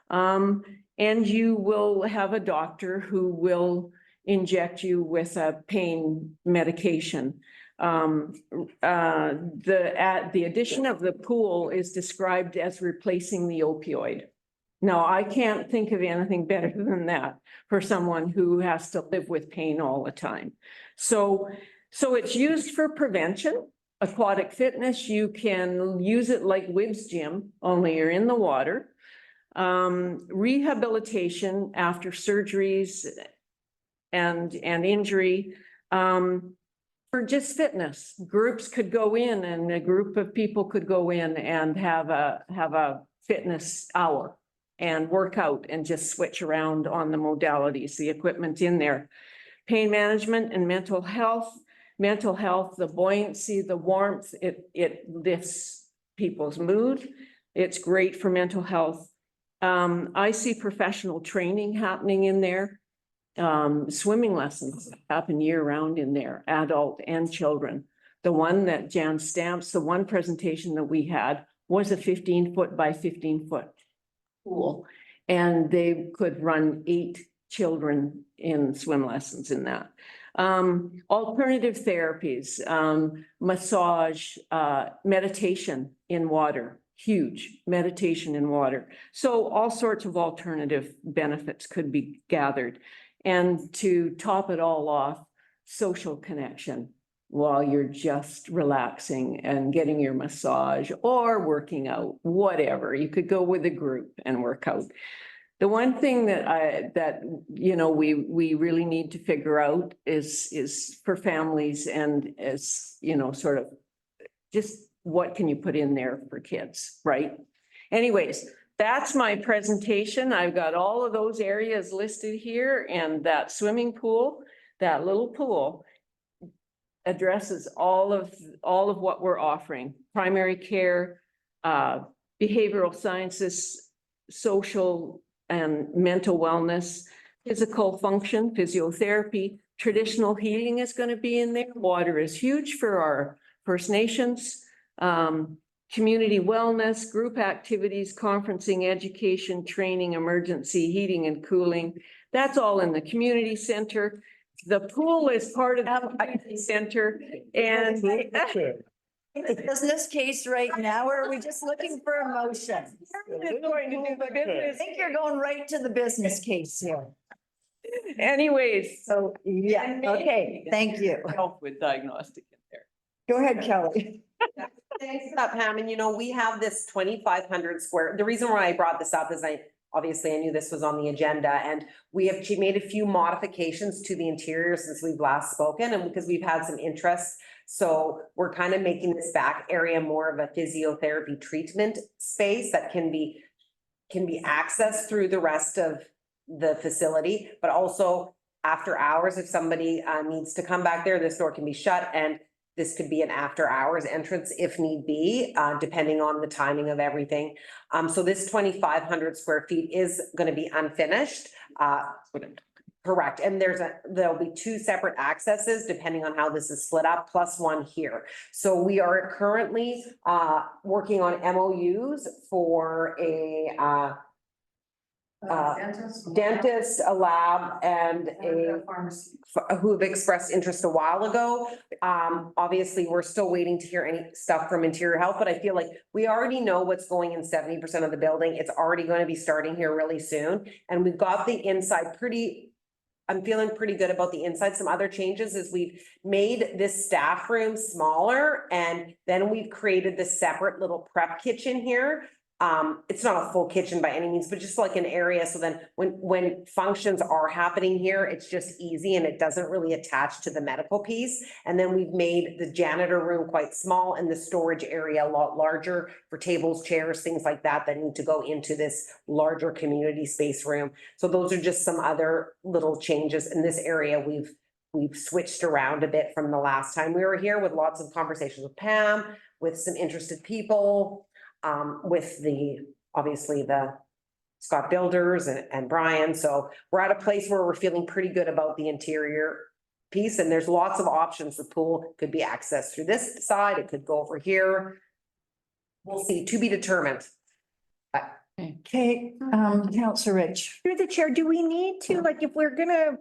And you will have a doctor who will inject you with a pain medication. The addition of the pool is described as replacing the opioid. Now, I can't think of anything better than that for someone who has to live with pain all the time. So it's used for prevention, aquatic fitness. You can use it like Wibb's Gym, only you're in the water. Rehabilitation after surgeries and injury. For just fitness, groups could go in, and a group of people could go in and have a fitness hour and work out and just switch around on the modalities, the equipment in there. Pain management and mental health, the buoyancy, the warmth, it lifts people's mood. It's great for mental health. I see professional training happening in there. Swimming lessons happen year round in there, adult and children. The one that Jan Stamps, the one presentation that we had was a 15-foot by 15-foot pool. And they could run 8 children in swim lessons in that. Alternative therapies, massage, meditation in water, huge meditation in water. So all sorts of alternative benefits could be gathered. And to top it all off, social connection while you're just relaxing and getting your massage or working out, whatever. You could go with a group and work out. The one thing that we really need to figure out is for families, and as sort of just what can you put in there for kids, right? Anyways, that's my presentation. I've got all of those areas listed here, and that swimming pool, that little pool, addresses all of what we're offering: primary care, behavioral sciences, social and mental wellness, physical function, physiotherapy, traditional healing is going to be in there. Water is huge for our First Nations. Community wellness, group activities, conferencing, education, training, emergency heating and cooling. That's all in the community center. The pool is part of the community center. And the business case right now, or are we just looking for a motion? I think you're going right to the business case here. Anyways. So, yeah, okay, thank you. Help with diagnostic in there. Go ahead, Kelly. Thanks for that, Pam. And we have this 2,500 square. The reason why I brought this up is obviously I knew this was on the agenda, and we have made a few modifications to the interior since we've last spoken, and because we've had some interest. So we're kind of making this back area more of a physiotherapy treatment space that can be accessed through the rest of the facility, but also after hours, if somebody needs to come back there, this door can be shut, and this could be an after hours entrance if need be, depending on the timing of everything. So this 2,500 square feet is going to be unfinished. Correct, and there'll be two separate accesses depending on how this is split up, plus one here. So we are currently working on MOUs for a dentist, a lab, and a pharmacy. who have expressed interest a while ago. Obviously, we're still waiting to hear any stuff from Interior Health, but I feel like we already know what's going in 70% of the building. It's already going to be starting here really soon. And we've got the inside I'm feeling pretty good about the inside. Some other changes is we've made this staff room smaller, and then we've created this separate little prep kitchen here. It's not a full kitchen by any means, but just like an area. So then when functions are happening here, it's just easy and it doesn't really attach to the medical piece. And then we've made the janitor room quite small and the storage area a lot larger for tables, chairs, things like that need to go into this larger community space room. So those are just some other little changes in this area. We've switched around a bit from the last time we were here, with lots of conversations with Pam, with some interested people. With obviously the Scott Builders and Brian. So we're at a place where we're feeling pretty good about the interior piece, and there's lots of options. The pool could be accessed through this side. It could go over here. We'll see, to be determined. Okay, Councillor Rich. Through the chair, do we need to, like, if we're gonna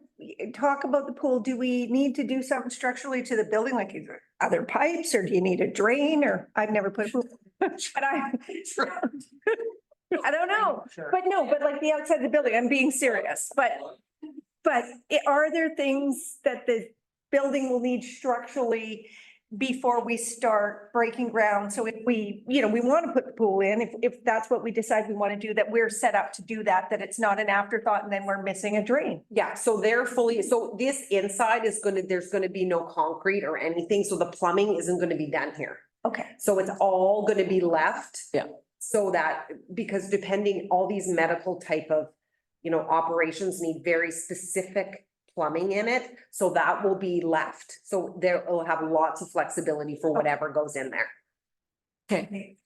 talk about the pool, do we need to do something structurally to the building, like is there other pipes, or do you need a drain, or I've never put a pool, but I don't know, but like the outside of the building, I'm being serious, but are there things that the building will need structurally before we start breaking ground? So if we want to put the pool in, if that's what we decide we want to do, that we're set up to do that it's not an afterthought and then we're missing a drain. Yeah, so so this inside there's gonna be no concrete or anything, so the plumbing isn't gonna be done here. Okay. So it's all gonna be left. Yeah. So that, because depending, all these medical type of, operations need very specific plumbing in it, so that will be left. So there will have lots of flexibility for whatever goes in there. Okay,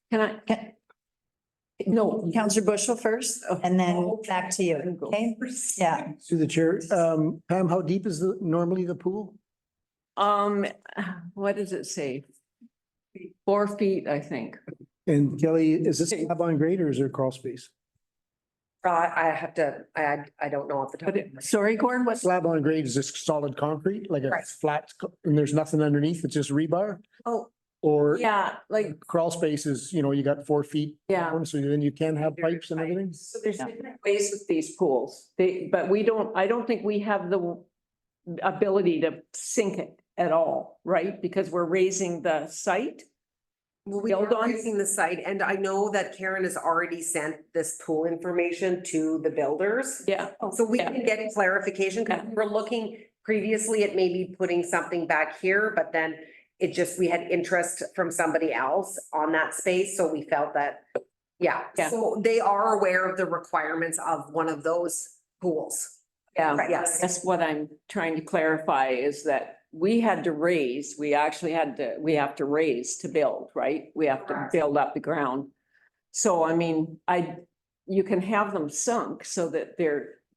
No, Councillor Bushel first, and then back to you, okay? Yeah. Through the chair, Pam, how deep is normally the pool? What does it say? 4 feet, I think. And Kelly, is this slab on grade or is there crawl space? I don't know off the top. Sorry, Gordon, what? Slab on grade is this solid concrete, like a Right. flat, and there's nothing underneath, it's just rebar? Oh, Or yeah, like, crawl space is, you got 4 feet. yeah. So then you can have pipes and everything? So there's different ways with these pools. But I don't think we have the ability to sink it at all, right? Because we're raising the site. We are raising the site, and I know that Karen has already sent this pool information to the builders. Yeah. So we can get clarification, because we were looking previously at maybe putting something back here, but then we had interest from somebody else on that space, so we felt that, yeah. So they are aware of the requirements of one of those pools. Yeah, Yes. that's what I'm trying to clarify, is that we have to raise to build, right? We have to build up the ground. So I mean, you can have them sunk so that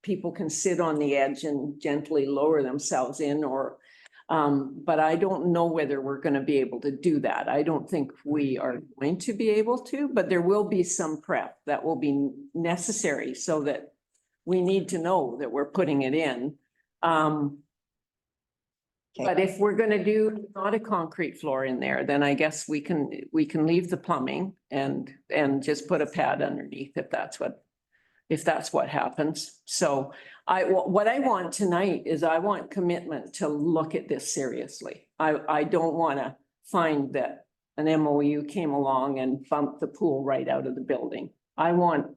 people can sit on the edge and gently lower themselves in, but I don't know whether we're gonna be able to do that. I don't think we are going to be able to, but there will be some prep that will be necessary, so that we need to know that we're putting it in. But if we're gonna do not a concrete floor in there, then I guess we can leave the plumbing and just put a pad underneath, if that's what happens. So what I want tonight is I want commitment to look at this seriously. I don't wanna find that an MOU came along and bumped the pool right out of the building. I want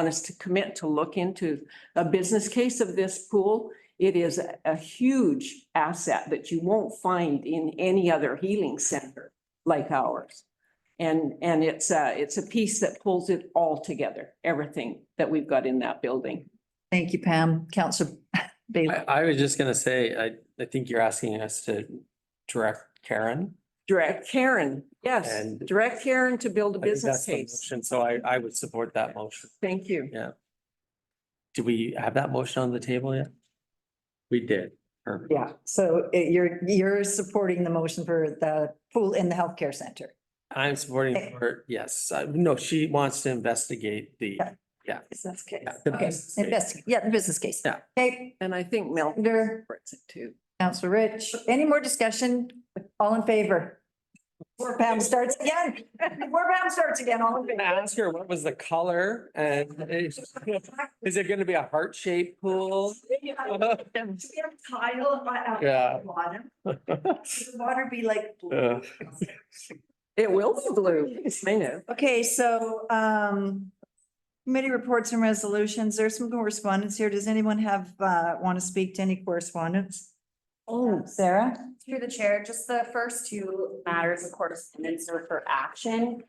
us to commit to look into a business case of this pool. It is a huge asset that you won't find in any other healing center like ours. And it's a piece that pulls it all together, everything that we've got in that building. Thank you, Pam. Councillor Bailey. I was just gonna say, I think you're asking us to direct Karen. Direct Karen, yes, And- direct Karen to build a I think business that's the case. motion, so I would support that motion. Thank you. Yeah. Do we have that motion on the table yet? We did. Perfect. Yeah, so you're supporting the motion for the pool in the healthcare center. I'm supporting her, yes. No, she wants to investigate the, yeah. Business case. Yeah, the Okay, business case. investigate, yeah, the business case. Yeah. Okay, And I think Mel Under supports it too. Councillor Rich, any more discussion? All in favor? Before Pam starts again, all in favor. Ask her what was the color and is it gonna be a heart-shaped pool? Tile. Yeah. Bottom. The water be like blue. It will be blue. I know. Okay, so, committee reports and resolutions. There's some correspondence here. Does anyone have, want to speak to any correspondence? Oh, Sarah? Through the chair, just the first two matters of correspondence are for action.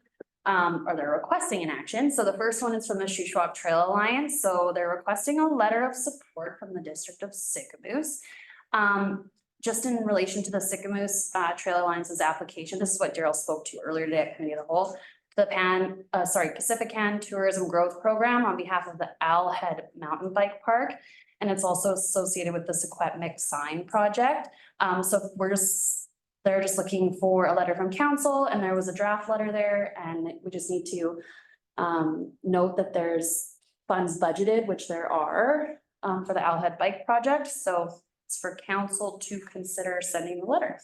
Or they're requesting an action. So the first one is from the Shuswap Trail Alliance. So they're requesting a letter of support from the district of Sicamous. Just in relation to the Sicamous Trail Alliance's application, this is what Daryl spoke to earlier today at Committee of the Whole. The Pacific Can Tourism Growth Program on behalf of the Owlhead Mountain Bike Park. And it's also associated with the Secwepemc Sign Project. So they're just looking for a letter from council, and there was a draft letter there, and we just need to note that there's funds budgeted, which there are, for the Owlhead Bike Project. So it's for council to consider sending the letter.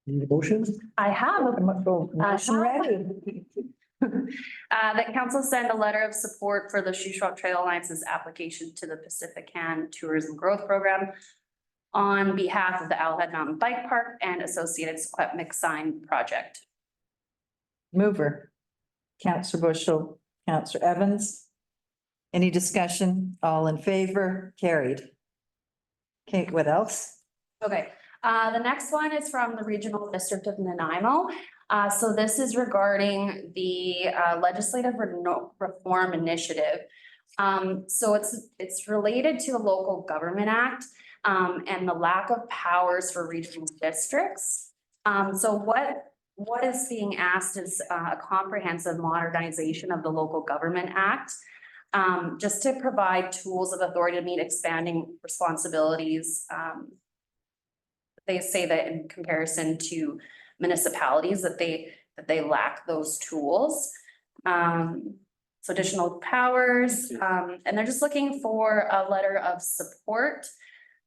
Need a motion? I have. Motion ready. That council send a letter of support for the Shuswap Trail Alliance's application to the Pacific Can Tourism Growth Program on behalf of the Owlhead Mountain Bike Park and associated Secwepemc Sign Project. Mover. Councillor Bushel, Councillor Evans. Any discussion? All in favor? Carried. Okay, what else? Okay, the next one is from the Regional District of Nanaimo. So this is regarding the legislative reform initiative. So it's related to the Local Government Act and the lack of powers for regional districts. So what is being asked is a comprehensive modernization of the Local Government Act, just to provide tools of authority to meet expanding responsibilities. They say that in comparison to municipalities that they lack those tools. So additional powers, and they're just looking for a letter of support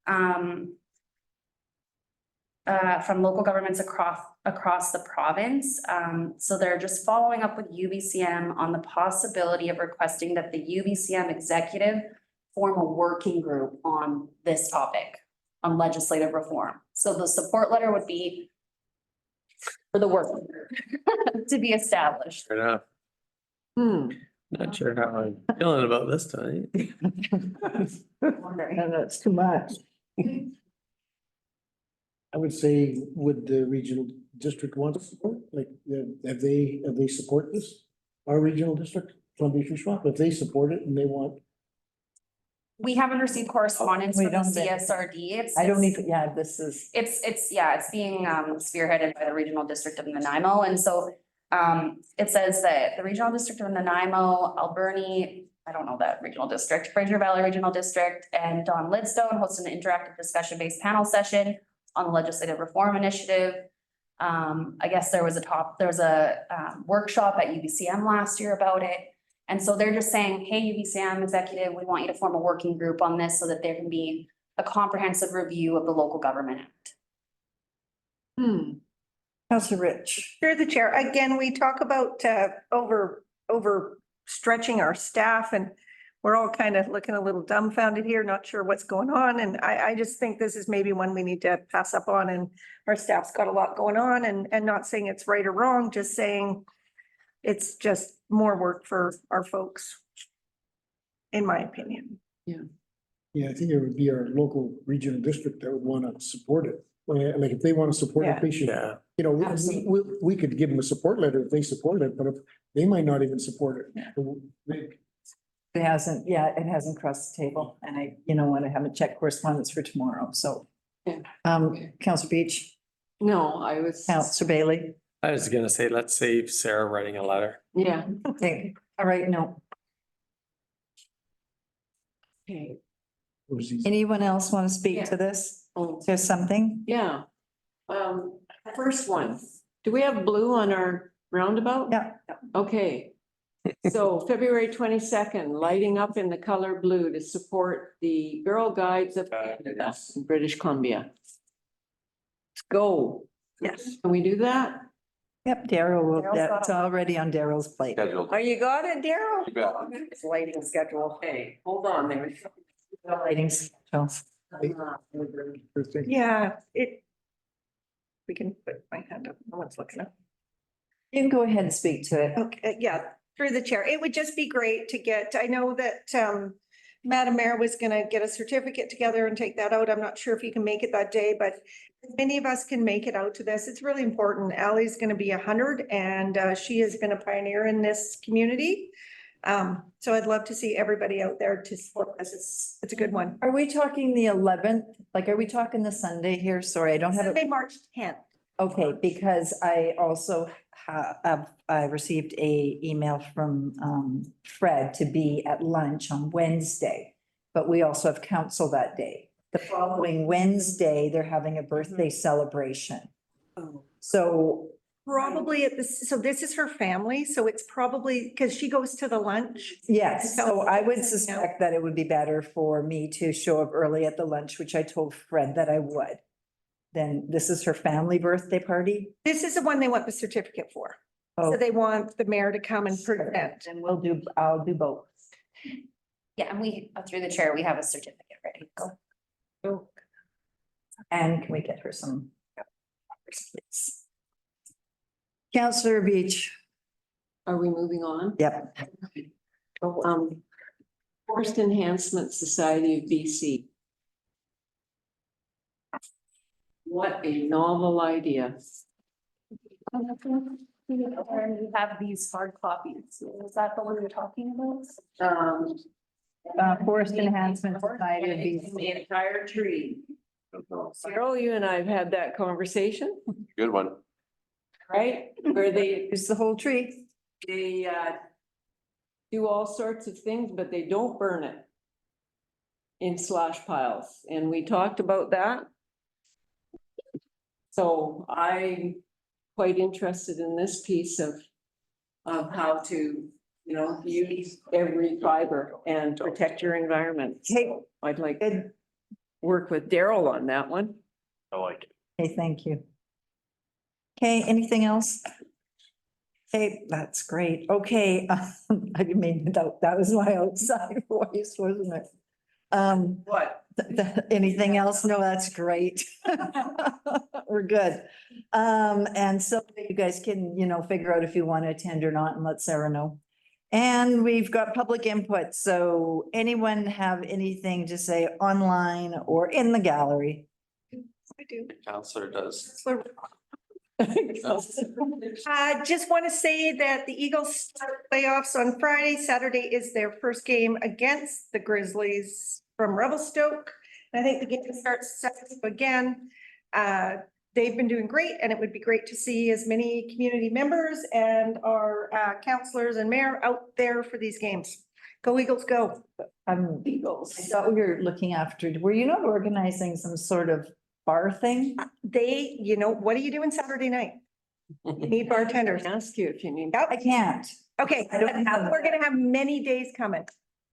from local governments across the province. So they're just following up with UBCM on the possibility of requesting that the UBCM executive form a working group on this topic, on legislative reform. So the support letter would be for the working group to be established. Fair enough. Not sure how I'm feeling about this tonight. That's too much. I would say, would the regional district want to support, like, have they support this? Our regional district, Columbia Shuswap, if they support it and they want. We haven't received correspondence We from the don't think- CSRD. I don't even, yeah, this is. It's being spearheaded by the Regional District of Nanaimo, and so it says that the Regional District of Nanaimo, Alberni, I don't know that regional district, Fraser Valley Regional District, and Don Lidstone hosted an interactive discussion-based panel session on the legislative reform initiative. I guess there was a workshop at UBCM last year about it. And so they're just saying, hey, UBCM executive, we want you to form a working group on this so that there can be a comprehensive review of the Local Government Act. Councillor Rich. Through the chair, again, we talk about over stretching our staff, and we're all kind of looking a little dumbfounded here, not sure what's going on. And I just think this is maybe one we need to pass up on, and our staff's got a lot going on, and not saying it's right or wrong, just saying it's just more work for our folks, in my opinion. Yeah, I think it would be our local regional district that would want to support it. Like, if they want to support it, they should, you know, we could give them a support letter if they support it, but if they might not even support it. It hasn't crossed the table, and I, haven't checked correspondence for tomorrow, so. Councillor Beach. No, I was. Councillor Bailey. I was gonna say, let's save Sarah writing a letter. Yeah. Okay, all right, no. Okay, Anyone else want to speak to this? Oh, There's something? yeah. First one, do we have blue on our roundabout? Yeah. Okay. So February 22nd, lighting up in the color blue to support the Girl Guides of Canada in British Columbia. Let's go. Yes. Can we do that? Yep, Daryl will, Daryl's got that's already on Daryl's plate. Scheduled. Oh, you got it, Daryl? You bet. It's lighting schedule. Okay, hold on there. Lighting schedule. Yeah, we can put my hand up. No one's looking up. You can go ahead and speak to it. Okay, yeah, through the chair. It would just be great to get, I know that Madam Mayor was gonna get a certificate together and take that out. I'm not sure if you can make it that day, but if many of us can make it out to this. It's really important. Ally's gonna be 100 and she has been a pioneer in this community. So I'd love to see everybody out there to support this. It's a good one. Are we talking the 11th? Like, are we talking the Sunday here? Sorry, I don't have it. Sunday, March 10th. Okay, because I also I received a email from Fred to be at lunch on Wednesday. But we also have council that day. The following Wednesday, they're having a birthday celebration. So Probably at this, so this is her family, so it's probably, because she goes to the lunch. yes, so I would suspect that it would be better for me to show up early at the lunch, which I told Fred that I would. Then this is her family birthday party. This is the one they want the certificate for. So Oh, they want the mayor to come and present. and I'll do both. Yeah, and we, through the chair, we have a certificate ready. Go. And can we get her some? Please. Counselor Beach. Are we moving on? Yep. Forest Enhancement Society of BC. What a novel idea. We have these hard copies. Is that the one you're talking about? Forest Enhancement Society of BC. The entire tree. Carol, you and I have had that conversation, Good one. right? Where they It's the whole tree. do all sorts of things, but they don't burn it in slash piles. And we talked about that. So I'm quite interested in this piece of how to, you know, use every fiber and protect your environment. Okay, I'd like good. to work with Daryl on that one. I like it. Okay, thank you. Okay, anything else? Okay, that's great. Okay, I mean, that was my outside voice, wasn't it? What? Anything else? No, that's great. We're good. And so you guys can, you know, figure out if you want to attend or not and let Sarah know. And we've got public input. So anyone have anything to say online or in the gallery? I do. Counselor does. Just want to say that the Eagles start playoffs on Friday. Saturday is their first game against the Grizzlies from Revelstoke. And I think the game starts Saturday again. They've been doing great, and it would be great to see as many community members and our counselors and mayor out there for these games. Go Eagles, go. Eagles. I thought we were looking after, were you not organizing some sort of bar thing? They, you know, what are you doing Saturday night? You need bartenders. Ask you if you need. I can't. Okay, I don't have- we're gonna have many days coming.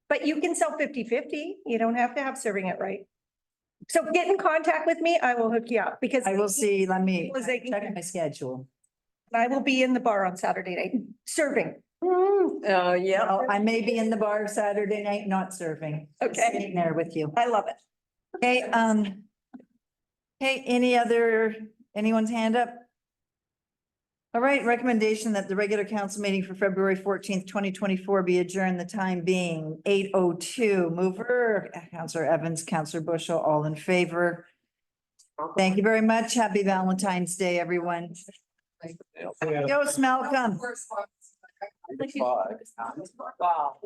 But you can sell 50-50. You don't have to have serving it right. So get in contact with me. I will hook you up because I will see, let me Was they- check my schedule. I will be in the bar on Saturday night serving. Yeah. Oh, I may be in the bar Saturday night, not serving. Okay. Sitting there with you. I love it. Okay, anyone's hand up? All right, recommendation that the regular council meeting for February 14th, 2024 be adjourned, the time being 8:02. Mover, Councillor Evans, Councillor Bushel, all in favor. Thank you very much. Happy Valentine's Day, everyone. Yo, Malcolm. Wow.